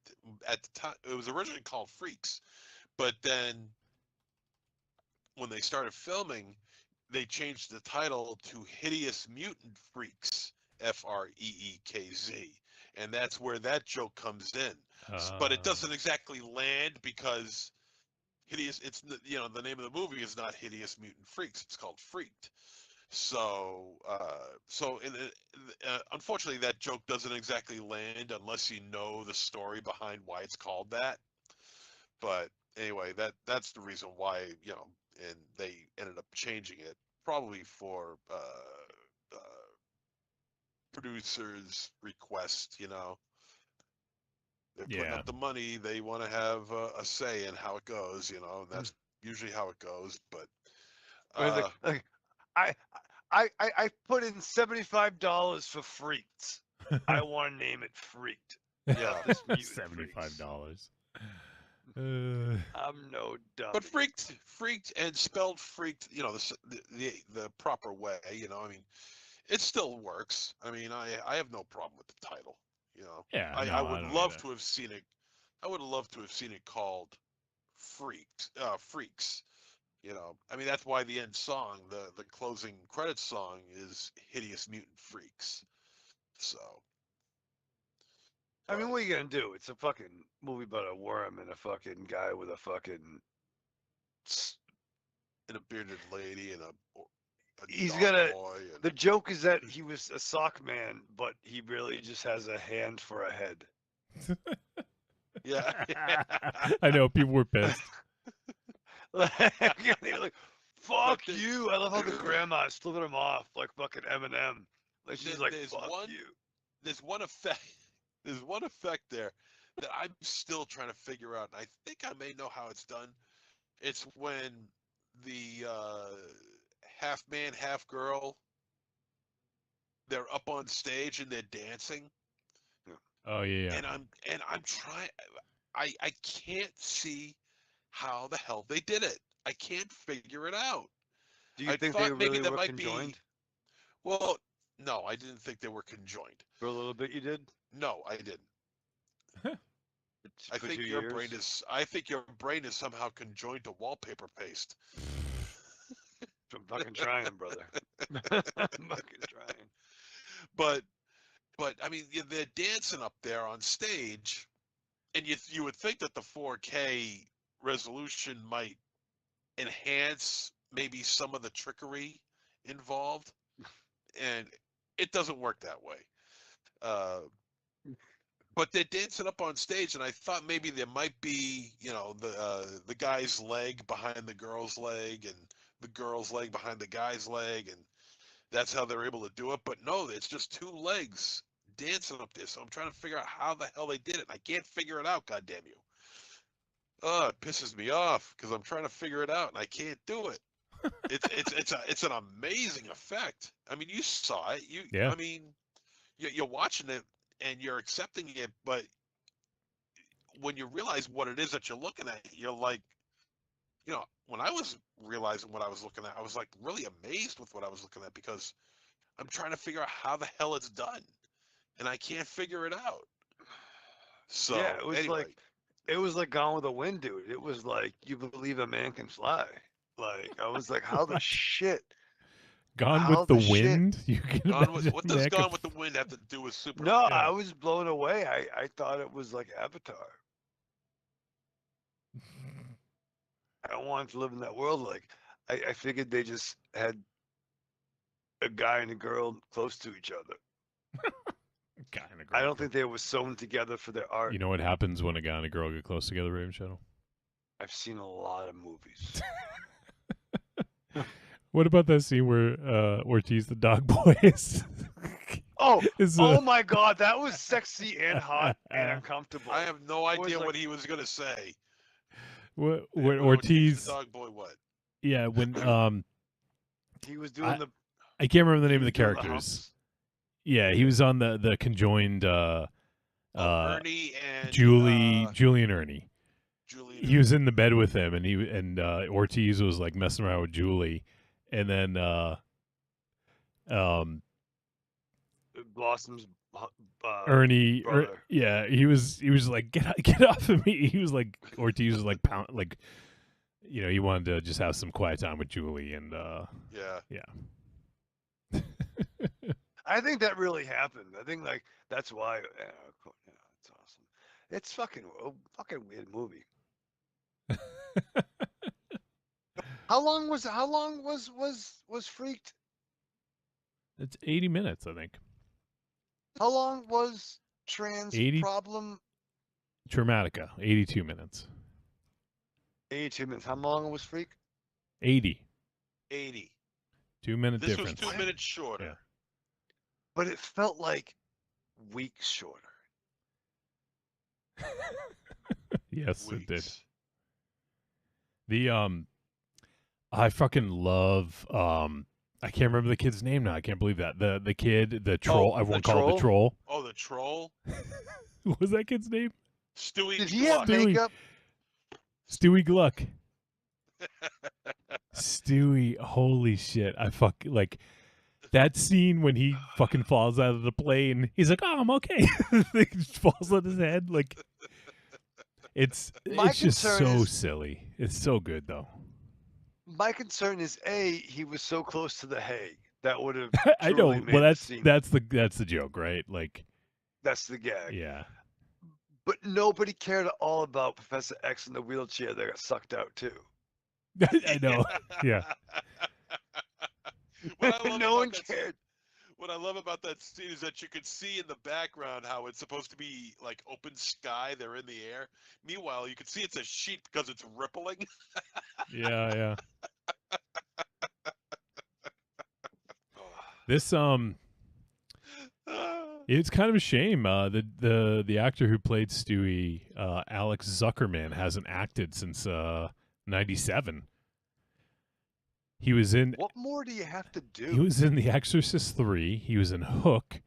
at the time it was originally called Freaks, but then when they started filming, they changed the title to Hideous Mutant Freaks, Freekz, and that's where that joke comes in. But it doesn't exactly land because hideous. It's the name of the movie is not Hideous Mutant Freaks. It's called Freaked. So, unfortunately, that joke doesn't exactly land unless you know the story behind why it's called that. But anyway, that's the reason why, and they ended up changing it, probably for producers' request. They're putting up the money, they want to have a say in how it goes. And that's usually how it goes. But I put in $75 for Freaked. I want to name it Freaked. Yeah, $75. I'm no dummy. But freaked, and spelled freaked. The proper way. It still works. I have no problem with the title. Yeah, I no, would I don't love either. to have seen it. I would love to have seen it called Freaks. That's why the end song, the closing credits song, is Hideous Mutant Freaks. So. What are you gonna do? It's a fucking movie about a worm and a fucking guy with a fucking And a bearded lady and a He's dog gonna. boy and... The joke is that he was a sock man, but he really just has a hand for a head. Yeah. I know people were pissed. They're like, fuck you. I love how the grandma is flipping him off like fucking Eminem. Like she's like, fuck you. There's one effect. There's one effect there that I'm still trying to figure out, and I think I may know how it's done. It's when the half man, half girl, they're up on stage and they're dancing. Oh yeah. And I'm trying. I can't see how the hell they did it. I can't figure it out. Do you I think thought they maybe really there were might conjoined? Well, no, I didn't think they were conjoined. For a little bit, you did. No, I didn't. I For think 2 your years? brain is. I think your brain is somehow conjoined to wallpaper paste. I'm fucking trying, brother. I'm fucking trying. But they're dancing up there on stage, and you would think that the 4K resolution might enhance maybe some of the trickery involved, and it doesn't work that way. But they're dancing up on stage, and I thought maybe there might be, the guy's leg behind the girl's leg, and the girl's leg behind the guy's leg, and that's how they're able to do it. But no, it's just two legs dancing up there. So I'm trying to figure out how the hell they did it. And I can't figure it out. God damn you! Oh, it pisses me off because I'm trying to figure it out and I can't do it. It's an amazing effect. You saw it. Yeah. You're watching it and you're accepting it, but when you realize what it is that you're looking at, you're like, when I was realizing what I was looking at, I was like really amazed with what I was looking at because I'm trying to figure out how the hell it's done, and I can't figure it out. So yeah, it was anyway. it was like Gone with the Wind, dude. It was like You Believe a Man Can Fly. Like I was like, how the shit? Gone How with the the shit? Wind? You can What does Gone with the Wind have to do with Superman? No, I was blown away. I thought it was like Avatar. I wanted to live in that world. Like I figured they just had a guy and a girl close to each other. Guy and a girl. I don't think they were sewn together for their art. You know what happens when a guy and a girl get close together, Raven Shadow? I've seen a lot of movies. What about that scene where Ortiz the dog boy is? Oh my God, that was sexy and hot and uncomfortable. I have no idea what he was gonna say. When Ortiz Ortiz, the dog boy, what? yeah, when he was doing I can't remember the name of the doing the characters. humps. Yeah, he was on the conjoined Ernie and Julie and Ernie. Julie he was in the bed with him, and Ortiz was like messing around with Julie, and then Blossom's Ernie, brother. yeah, he was like, get off of me. He was like, Ortiz was like he wanted to just have some quiet time with Julie, and yeah. I think that really happened. I think like that's why. It's awesome. It's fucking weird movie. How long was Freaked? It's 80 minutes, I think. How long was Trans 80 Problem? Traumatica, 82 minutes. 82 minutes. How long was Freak? 80. 80. 2-minute This difference. was 2 minutes shorter. Yeah. But it felt like weeks shorter. Yes, it did. I fucking love I can't remember the kid's name now. I can't believe that. The kid, the troll, everyone called it the troll. Oh, the troll? What was that kid's name? Stewie Did he have Stewie. makeup? Stewie Gluck. Stewie, holy shit. I like that scene when he fucking falls out of the plane. He's like, "Oh, I'm okay." He just falls on his head. Like it's just so silly. It's so good though. My concern is he was so close to the Hague. That would have. I know. truly made Well, the scene. that's the joke, right? Like That's the gag. yeah. But nobody cared at all about Professor X in the wheelchair that got sucked out too. I know. Yeah. No one cared. What I love about that scene is that you could see in the background how it's supposed to be like open sky. They're in the air. Meanwhile, you can see it's a sheet because it's rippling. Yeah. This it's kind of a shame. The actor who played Stewie, Alex Zuckerman, hasn't acted since '97. He was in. What more do you have to do? He was in The Exorcist 3. He was in Hook,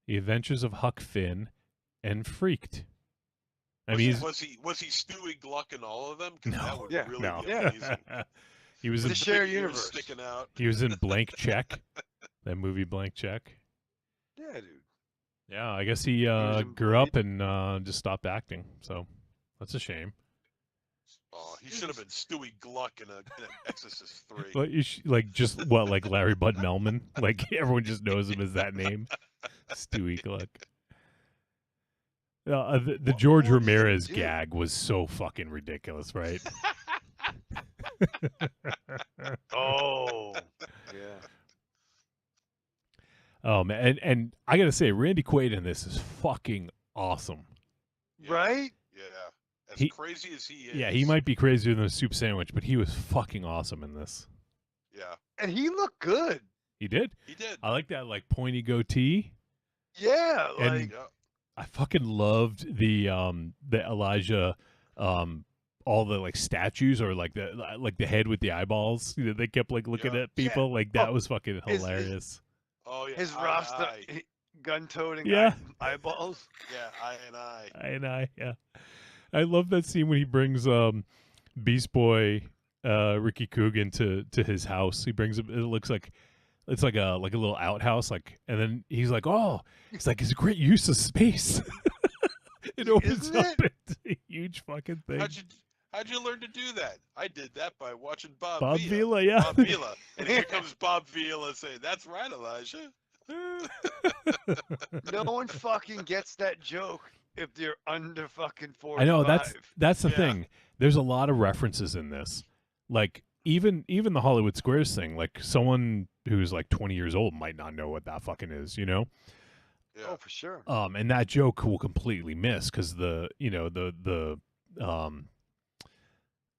The Adventures of Huck Finn, and Freaked. I mean, was he Stewie Gluck in all of them? 'Cause that would really no. be amazing. He was The in shared Big ears universe. sticking out. He was in Blank Check, that movie Blank Check. Yeah, dude. Yeah, I guess he in grew up and just stopped acting. So that's a shame. Oh, he should have been Stewie Gluck in an Exorcist 3. But you like just what, like Larry Bud Melman? Like everyone just knows him as that name, Stewie Gluck. The George Ramirez gag was so fucking ridiculous, right? Oh, yeah. And I gotta say, Randy Quaid in this is fucking awesome. Right? Yeah. As He- crazy as he is. Yeah, he might be crazier than a soup sandwich, but he was fucking awesome in this. Yeah. And he looked good. He did. He did. I like that like pointy goatee. Yeah, And like I fucking loved the Elijah all the like statues or like the head with the eyeballs. You know, they kept like looking at people. Like that was fucking hilarious. Oh yeah. his eye to Rasta eye. gun-toting Yeah. eyeballs. Yeah, eye and eye. Yeah. I love that scene when he brings Beast Boy Ricky Coogan to his house. He brings him. It looks like it's like a little outhouse. Like, and then he's like, "Oh, it's like it's a great use of space." It opens Isn't up into a huge fucking thing. How'd you learn to do that? I did that by watching Bob Bob Vila. Vila, yeah. Bob Vila. And here comes Bob Vila saying, "That's right, Elijah." No one fucking gets that joke if they're under fucking 45. I know that's the Yeah. thing. There's a lot of references in this. Like even the Hollywood Squares thing. Like someone who's like 20 years old might not know what that fucking is. You know. Yeah. Oh, for sure. And that joke will completely miss because the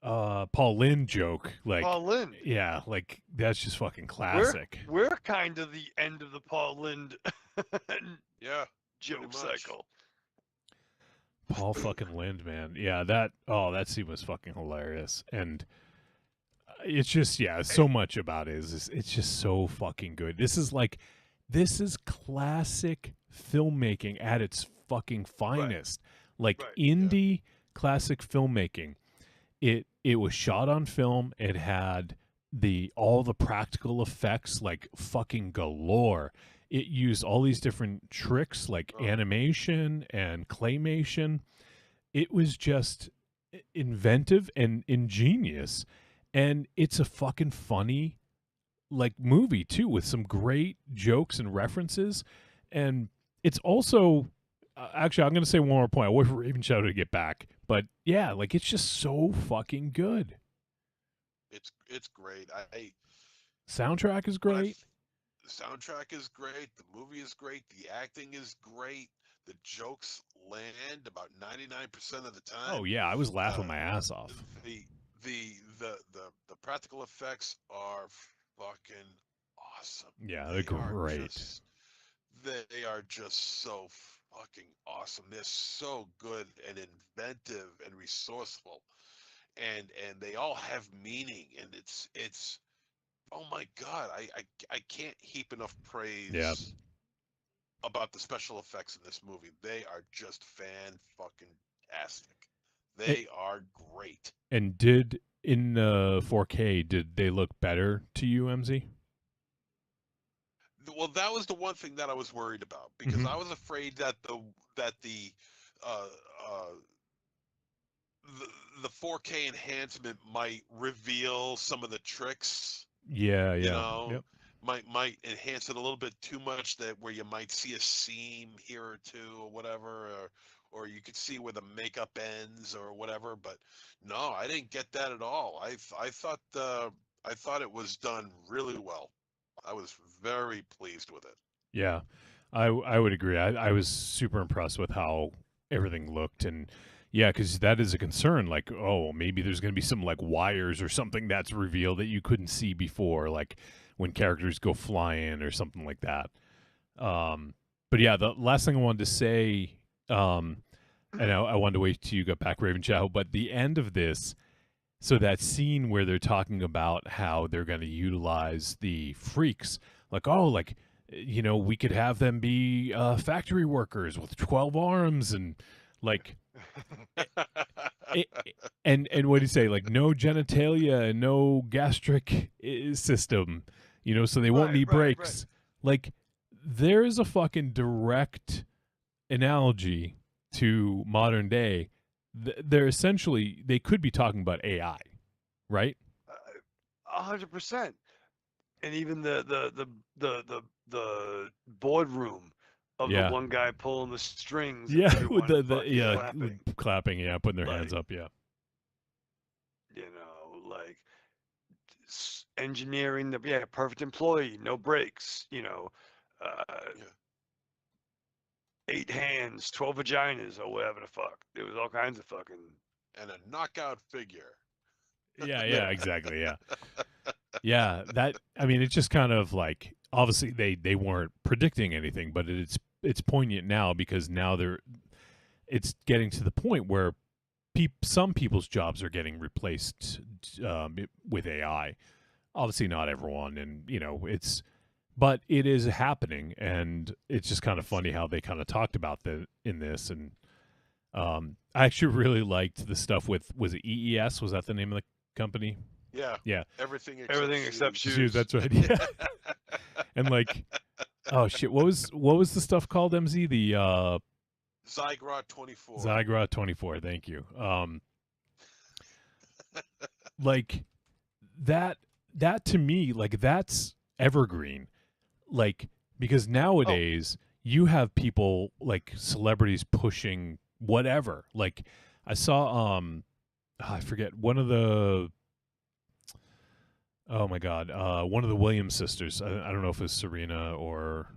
Paul Lynde joke, like Paul Lynde. yeah, like that's just fucking classic. We're kind of the end of the Paul Lynde Yeah. joke much. cycle. Paul fucking Lynde, man, yeah, that scene was fucking hilarious, and it's just so much about it is it's just so fucking good. This is classic filmmaking at its fucking finest, like Right, indie classic filmmaking. it was shot on film. It had all the practical effects like fucking galore. It used all these different tricks like animation and claymation. It was just inventive and ingenious, and it's a fucking funny like movie too, with some great jokes and references. And it's also actually, I'm going to say one more point. I wait for Raven Shadow to get back, but yeah, like it's just so fucking good. It's great. Soundtrack is great. The soundtrack is great. The movie is great. The acting is great. The jokes land about 99% of the time. Oh yeah, I was laughing my ass off. The practical effects are fucking awesome. Yeah, they're great. They are just so fucking awesome. They're so good and inventive and resourceful, and they all have meaning. And it's oh my god, I can't heap enough praise about the special effects in this movie. They are just fan-fucking-tastic. They are great. And in 4K, did they look better to you, MZ? Well, that was the one thing that I was worried about, because I was afraid that the 4K enhancement might reveal some of the tricks. Yeah. You know, might enhance it a little bit too much, that where you might see a seam here or two or whatever, or you could see where the makeup ends or whatever. But no, I didn't get that at all. I thought it was done really well. I was very pleased with it. Yeah, I would agree. I was super impressed with how everything looked, and yeah, because that is a concern. Like, oh, maybe there's going to be some like wires or something that's revealed that you couldn't see before, like when characters go flying or something like that. But yeah, the last thing I wanted to say, and I wanted to wait till you got back, Raven Shadow, but the end of this. So that scene where they're talking about how they're going to utilize the freaks, like, oh, like, you know, we could have them be factory workers with 12 arms and like, and what do you say? Like no genitalia and no gastric system, you know, so they won't need brakes. Like there is a fucking direct analogy to modern day. They're essentially, they could be talking about AI, right? 100%. And even the boardroom of the one guy pulling the strings. Yeah, with the clapping, putting their hands up, You know, like engineering perfect employee, no breaks, you know, 8 hands, 12 vaginas, or whatever the fuck. There was all kinds of fucking. And a knockout figure. Yeah, exactly. Yeah, that, I mean, it's just kind of like, obviously they weren't predicting anything, but it's poignant now because now it's getting to the point where some people's jobs are getting replaced with AI. Obviously not everyone, and you know, but it is happening, and it's just kind of funny how they kind of talked about that in this. And I actually really liked the stuff with, was it EES? Was that the name of the company? Yeah. Everything except shoes. That's right. Yeah. And like, oh shit, what was the stuff called, MZ? The Zygrot 24. Zygrot 24. Thank you. Like that to me, like that's evergreen. Like, because nowadays you have people like celebrities pushing whatever. Like I saw, I forget one of the, oh my God, one of the Williams sisters. I don't know if it's Serena or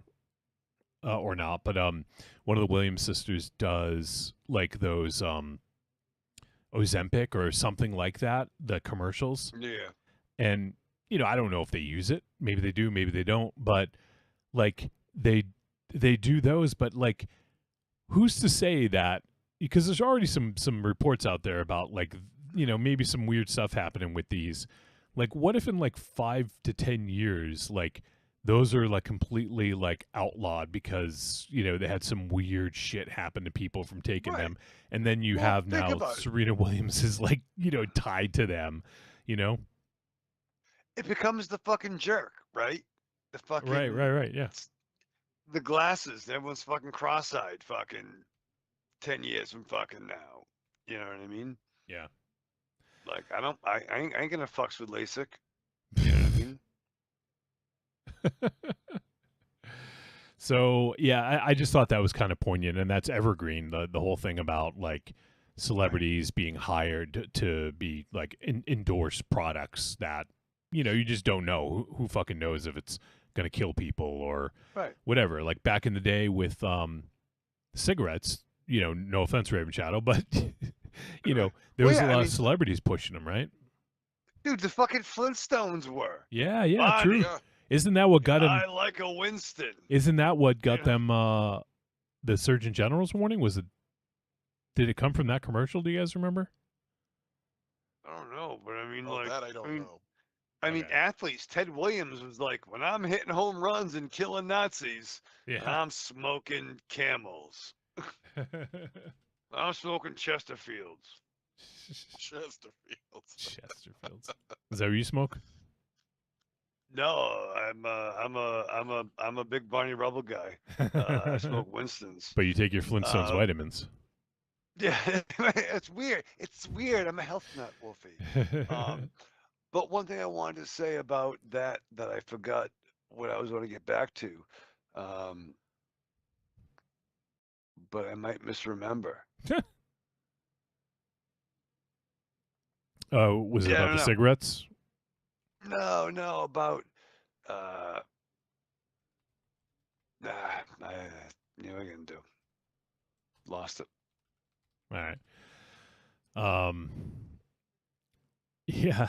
not, but one of the Williams sisters does like those Ozempic or something like that, the commercials. Yeah. And you know, I don't know if they use it. Maybe they do, maybe they don't. But like they do those. But like, who's to say that? Because there's already some reports out there about like, you know, maybe some weird stuff happening with these. Like, what if in like 5 to 10 years, like those are like completely like outlawed because they had some weird shit happen to people from taking them, and then you have think now about it. Serena Williams is like tied to them, It becomes the fucking jerk, right? The fucking right, yeah. The glasses. Everyone's fucking cross-eyed. Fucking 10 years from fucking now. You know what I mean? Yeah. Like I ain't gonna fucks with LASIK. You know what I mean? So yeah, I just thought that was kind of poignant, and that's evergreen. The whole thing about like celebrities being hired to be like endorse products that you just don't know. Who fucking knows if it's gonna kill people or whatever. Like back in the day with cigarettes. No offense, Raven Shadow, but there was a lot of celebrities pushing them, right? Dude, the fucking Flintstones were. Yeah, Bonnie, true. Isn't that what got him? I like a Winston. Isn't that what got them the Surgeon General's warning? Did it come from that commercial? Do you guys remember? I don't know, but I mean, that I don't know. I mean, athletes. Ted Williams was like, when I'm hitting home runs and killing Nazis, I'm smoking Camels. I'm smoking Chesterfields. Chesterfields. Is that what you smoke? No, I'm a big Barney Rubble guy. I smoke Winston's. But you take your Flintstones vitamins. Yeah, it's weird. It's weird. I'm a health nut, Wolfie. But one thing I wanted to say about that I forgot what I was going to get back to, but I might misremember. Was it about the cigarettes? No, about what I can do. Lost it. All right. Yeah.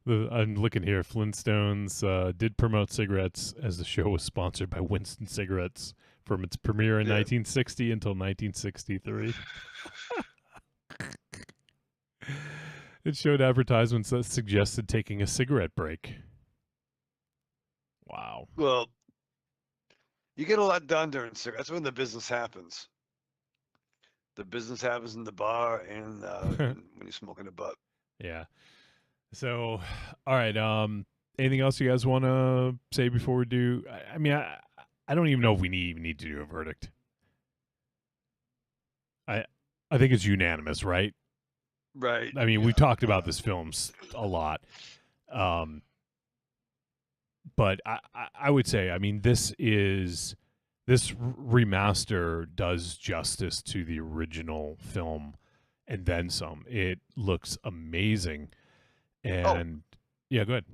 I'm looking here. Flintstones did promote cigarettes as the show was sponsored by Winston Cigarettes from its premiere in 1960 until 1963. It showed advertisements that suggested taking a cigarette break. Wow. Well, you get a lot done during cigarettes. That's when the business happens. The business happens in the bar and when you're smoking a butt. Yeah. So, all right. Anything else you guys want to say before we do? I mean, I don't even know if we even need to do a verdict. I think it's unanimous, right? Right. I mean, we talked about this film a lot. But I would say, I mean, this remaster does justice to the original film and then some. It looks amazing. And yeah, go ahead.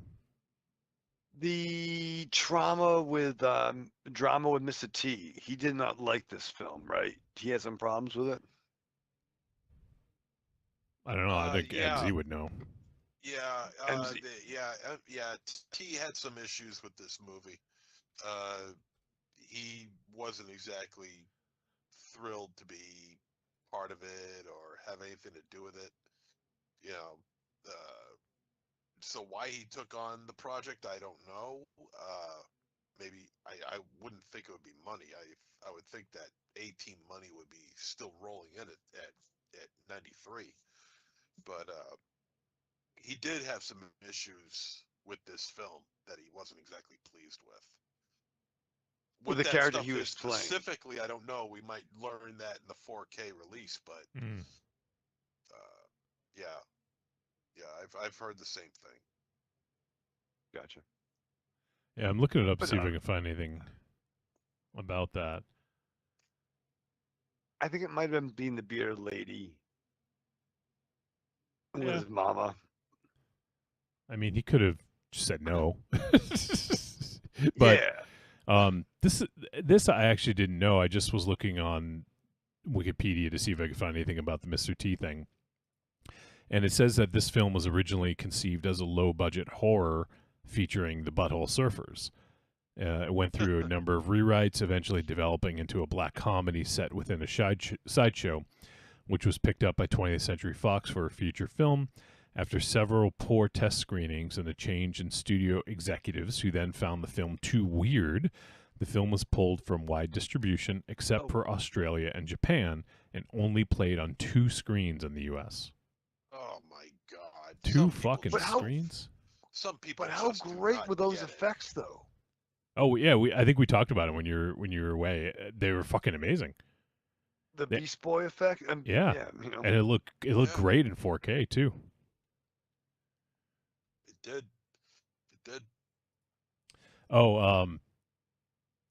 The drama with Mr. T. He did not like this film, right? He had some problems with it. I don't know. I think MZ would know. Yeah, T had some issues with this movie. He wasn't exactly thrilled to be part of it or have anything to do with it. So why he took on the project, I don't know. Maybe I wouldn't think it would be money. I would think that A-Team money would be still rolling in at 93. But he did have some issues with this film that he wasn't exactly pleased with. With the character he was playing. Specifically, I don't know. We might learn that in the 4K release, but I've heard the same thing. Gotcha. Yeah, I'm looking it up to see if I can find anything about that. I think it might have been being the bearded lady with his mama. I mean, he could have just said no. But this I actually didn't know. I just was looking on Wikipedia to see if I could find anything about the Mr. T thing. And it says that this film was originally conceived as a low-budget horror featuring the Butthole Surfers. It went through a number of rewrites, eventually developing into a black comedy set within a sideshow, which was picked up by 20th Century Fox for a feature film. After several poor test screenings and a change in studio executives who then found the film too weird, the film was pulled from wide distribution except for Australia and Japan and only played on 2 screens in the U.S. Oh my God! 2 fucking screens? Some people. But how just do great not were those get it. effects, though? Oh yeah, I think we talked about it when you were away. They were fucking amazing. The Beast Boy effect? Yeah, you know. and it looked great in 4K too. It did. It did. Oh,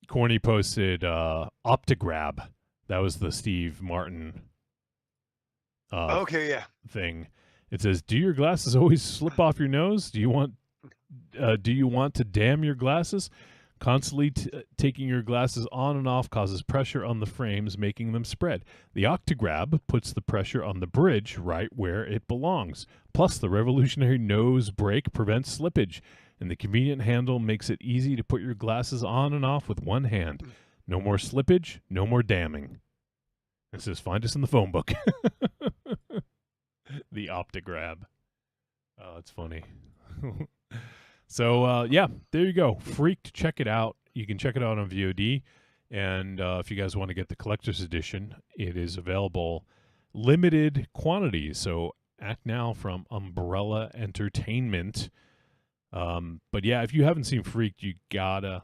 Corny posted Optigrab. That was the Steve Martin Okay, yeah. thing. It says, "Do your glasses always slip off your nose? Do you want to dam your glasses? Constantly taking your glasses on and off causes pressure on the frames, making them spread. The Optigrab puts the pressure on the bridge right where it belongs. Plus, the revolutionary nose brake prevents slippage, and the convenient handle makes it easy to put your glasses on and off with one hand. No more slippage, no more damming." It says, "Find us in the phone book." The Optigrab. Oh, it's funny. So, yeah, there you go. Freaked, check it out. You can check it out on VOD. And if you guys want to get the collector's edition, it is available limited quantities. So act now from Umbrella Entertainment. But yeah, if you haven't seen Freaked, you gotta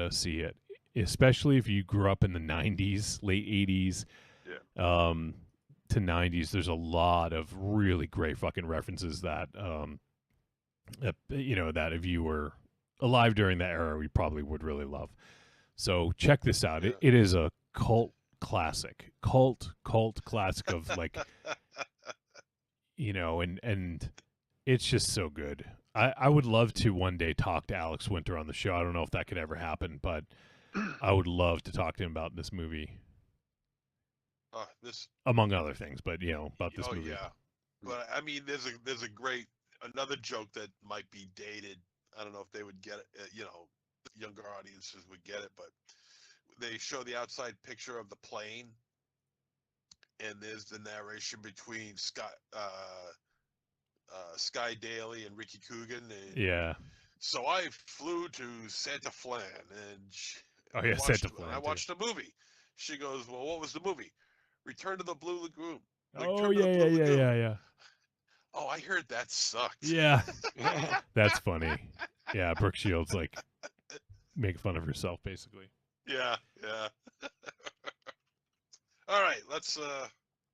see it. Especially if you grew up in the 90s, late 80s. To 90s, there's a lot of really great fucking references that that if you were alive during that era, you probably would really love. So check this out. It is a cult classic of like, and it's just so good. I would love to one day talk to Alex Winter on the show. I don't know if that could ever happen, but I would love to talk to him about this movie. Among other things, but about this movie. Yeah, but I mean, there's a great another joke that might be dated. I don't know if they would get it. Younger audiences would get it, but they show the outside picture of the plane, and there's the narration between Sky Daly and Ricky Coogan. And yeah. So I flew to Santa Flan, and Santa Flan. I watched a movie. She goes, "Well, what was the movie?" Return to the Blue Lagoon. Oh, yeah. Oh, I heard that sucked. Yeah. That's funny. Yeah, Brooke Shields, like, make fun of herself, basically. Yeah. All right, let's...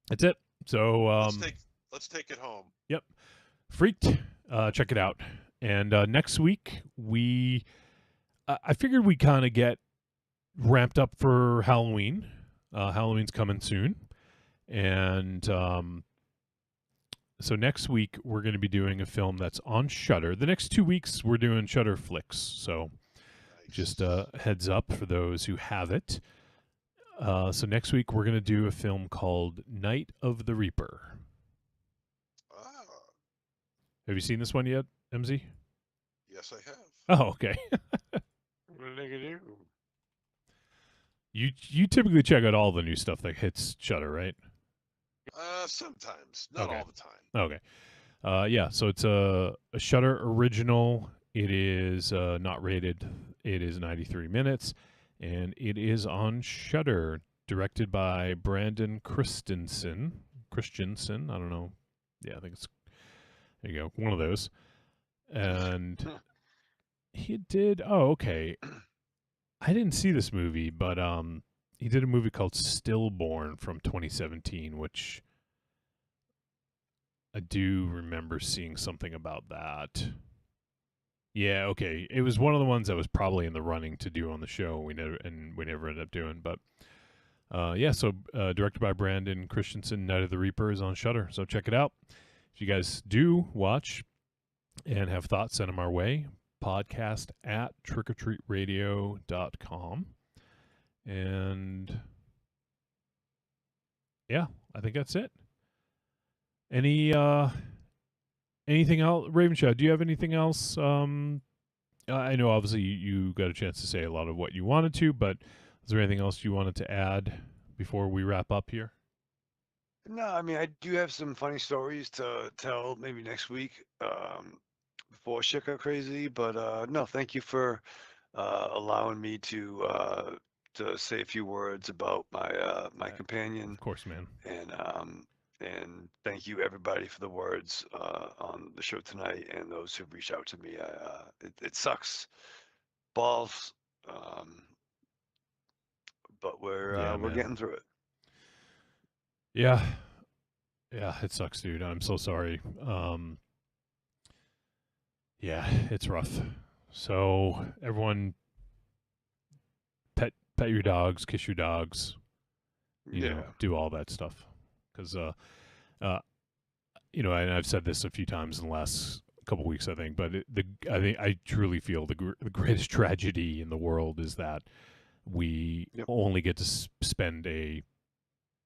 That's it. So, let's take it home. Yep. Freaked. Check it out. And next week, I figured we kind of get ramped up for Halloween. Halloween's coming soon. And so next week, we're going to be doing a film that's on Shudder. The next 2 weeks, we're doing Shudder flicks. So just a heads up for those who have it. So next week, we're going to do a film called Night of the Reaper. Have you seen this one yet, MZ? Yes, I have. Oh, okay. What did I do? You typically check out all the new stuff that hits Shudder, right? Sometimes, not all the time. Okay. Yeah, so it's a Shudder original. It is not rated. It is 93 minutes, and it is on Shudder, directed by Brandon Christensen. I don't know. Yeah, I think it's, there you go, one of those. And he did, okay. I didn't see this movie, but he did a movie called Stillborn from 2017, which I do remember seeing something about that. Yeah, okay. It was one of the ones that was probably in the running to do on the show. We never ended up doing, but yeah. So directed by Brandon Christensen, Night of the Reaper is on Shudder. So check it out. If you guys do watch and have thoughts, send them our way. Podcast at trickortreatradio.com. And yeah, I think that's it. Anything else, Ravenshaw? Do you have anything else? I know obviously you got a chance to say a lot of what you wanted to, but is there anything else you wanted to add before we wrap up here? No, I mean, I do have some funny stories to tell maybe next week before shit got crazy. But no, thank you for allowing me to say a few words about my companion. Of course, man. And thank you everybody for the words on the show tonight and those who've reached out to me. It sucks, balls, but we're man. getting through it. Yeah. Yeah, it sucks, dude. I'm so sorry. Yeah, it's rough. So everyone pet your dogs, kiss your dogs, you know, do all that stuff. Because you know, and I've said this a few times in the last couple weeks, I think, but I truly feel the greatest tragedy in the world is that we only get to spend a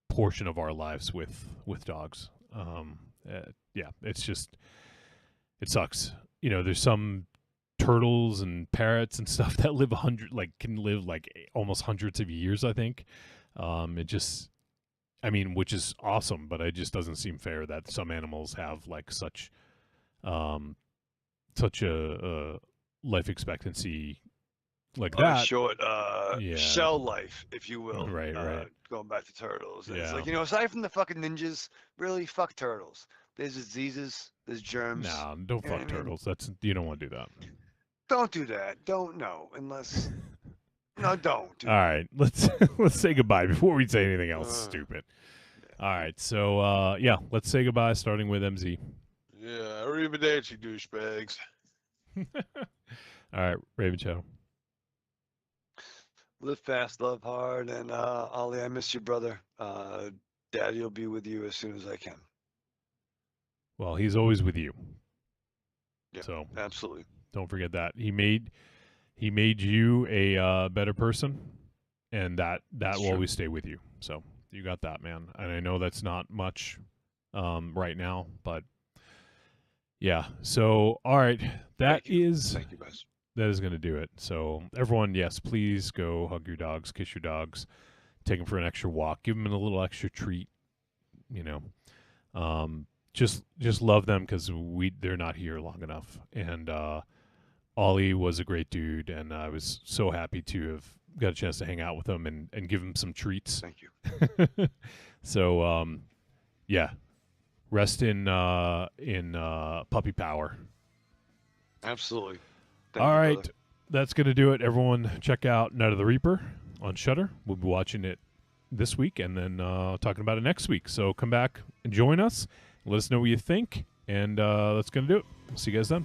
portion of our lives with dogs. Yeah, it's just, it sucks. You know, there's some turtles and parrots and stuff that live can live like almost hundreds of years, I think. It just, I mean, which is awesome, but it just doesn't seem fair that some animals have like such a life expectancy like that. Short shell life, if you will. Right. Going back to turtles. And it's like, you know, aside from the fucking ninjas, really fuck turtles. There's diseases, there's germs. No, don't fuck turtles. You don't want to do that. Don't do that. Don't unless no, don't. All right, let's say goodbye before we say anything else stupid. All right, so yeah, let's say goodbye, starting with MZ. Yeah, arrivederci, douchebags. All right, Raven Shadow. Live fast, love hard, and Ollie, I miss you, brother. Daddy will be with you as soon as I can. Well, he's always with you. Yeah, so absolutely. Don't forget that he made you a better person, and that will always stay with you. So you got that, man. And I know that's not much right now, but yeah. So all right, thank you guys. That is going to do it. So everyone, yes, please go hug your dogs, kiss your dogs, take them for an extra walk, give them a little extra treat. You know, just love them because they're not here long enough. And Ollie was a great dude, and I was so happy to have got a chance to hang out with him and give him some treats. Thank you. So yeah, rest in puppy power. Absolutely. All right, that's going to do it. Everyone, check out Night of the Reaper on Shudder. We'll be watching it this week and then talking about it next week. So come back and join us. Let us know what you think, and that's going to do it. We'll see you guys then.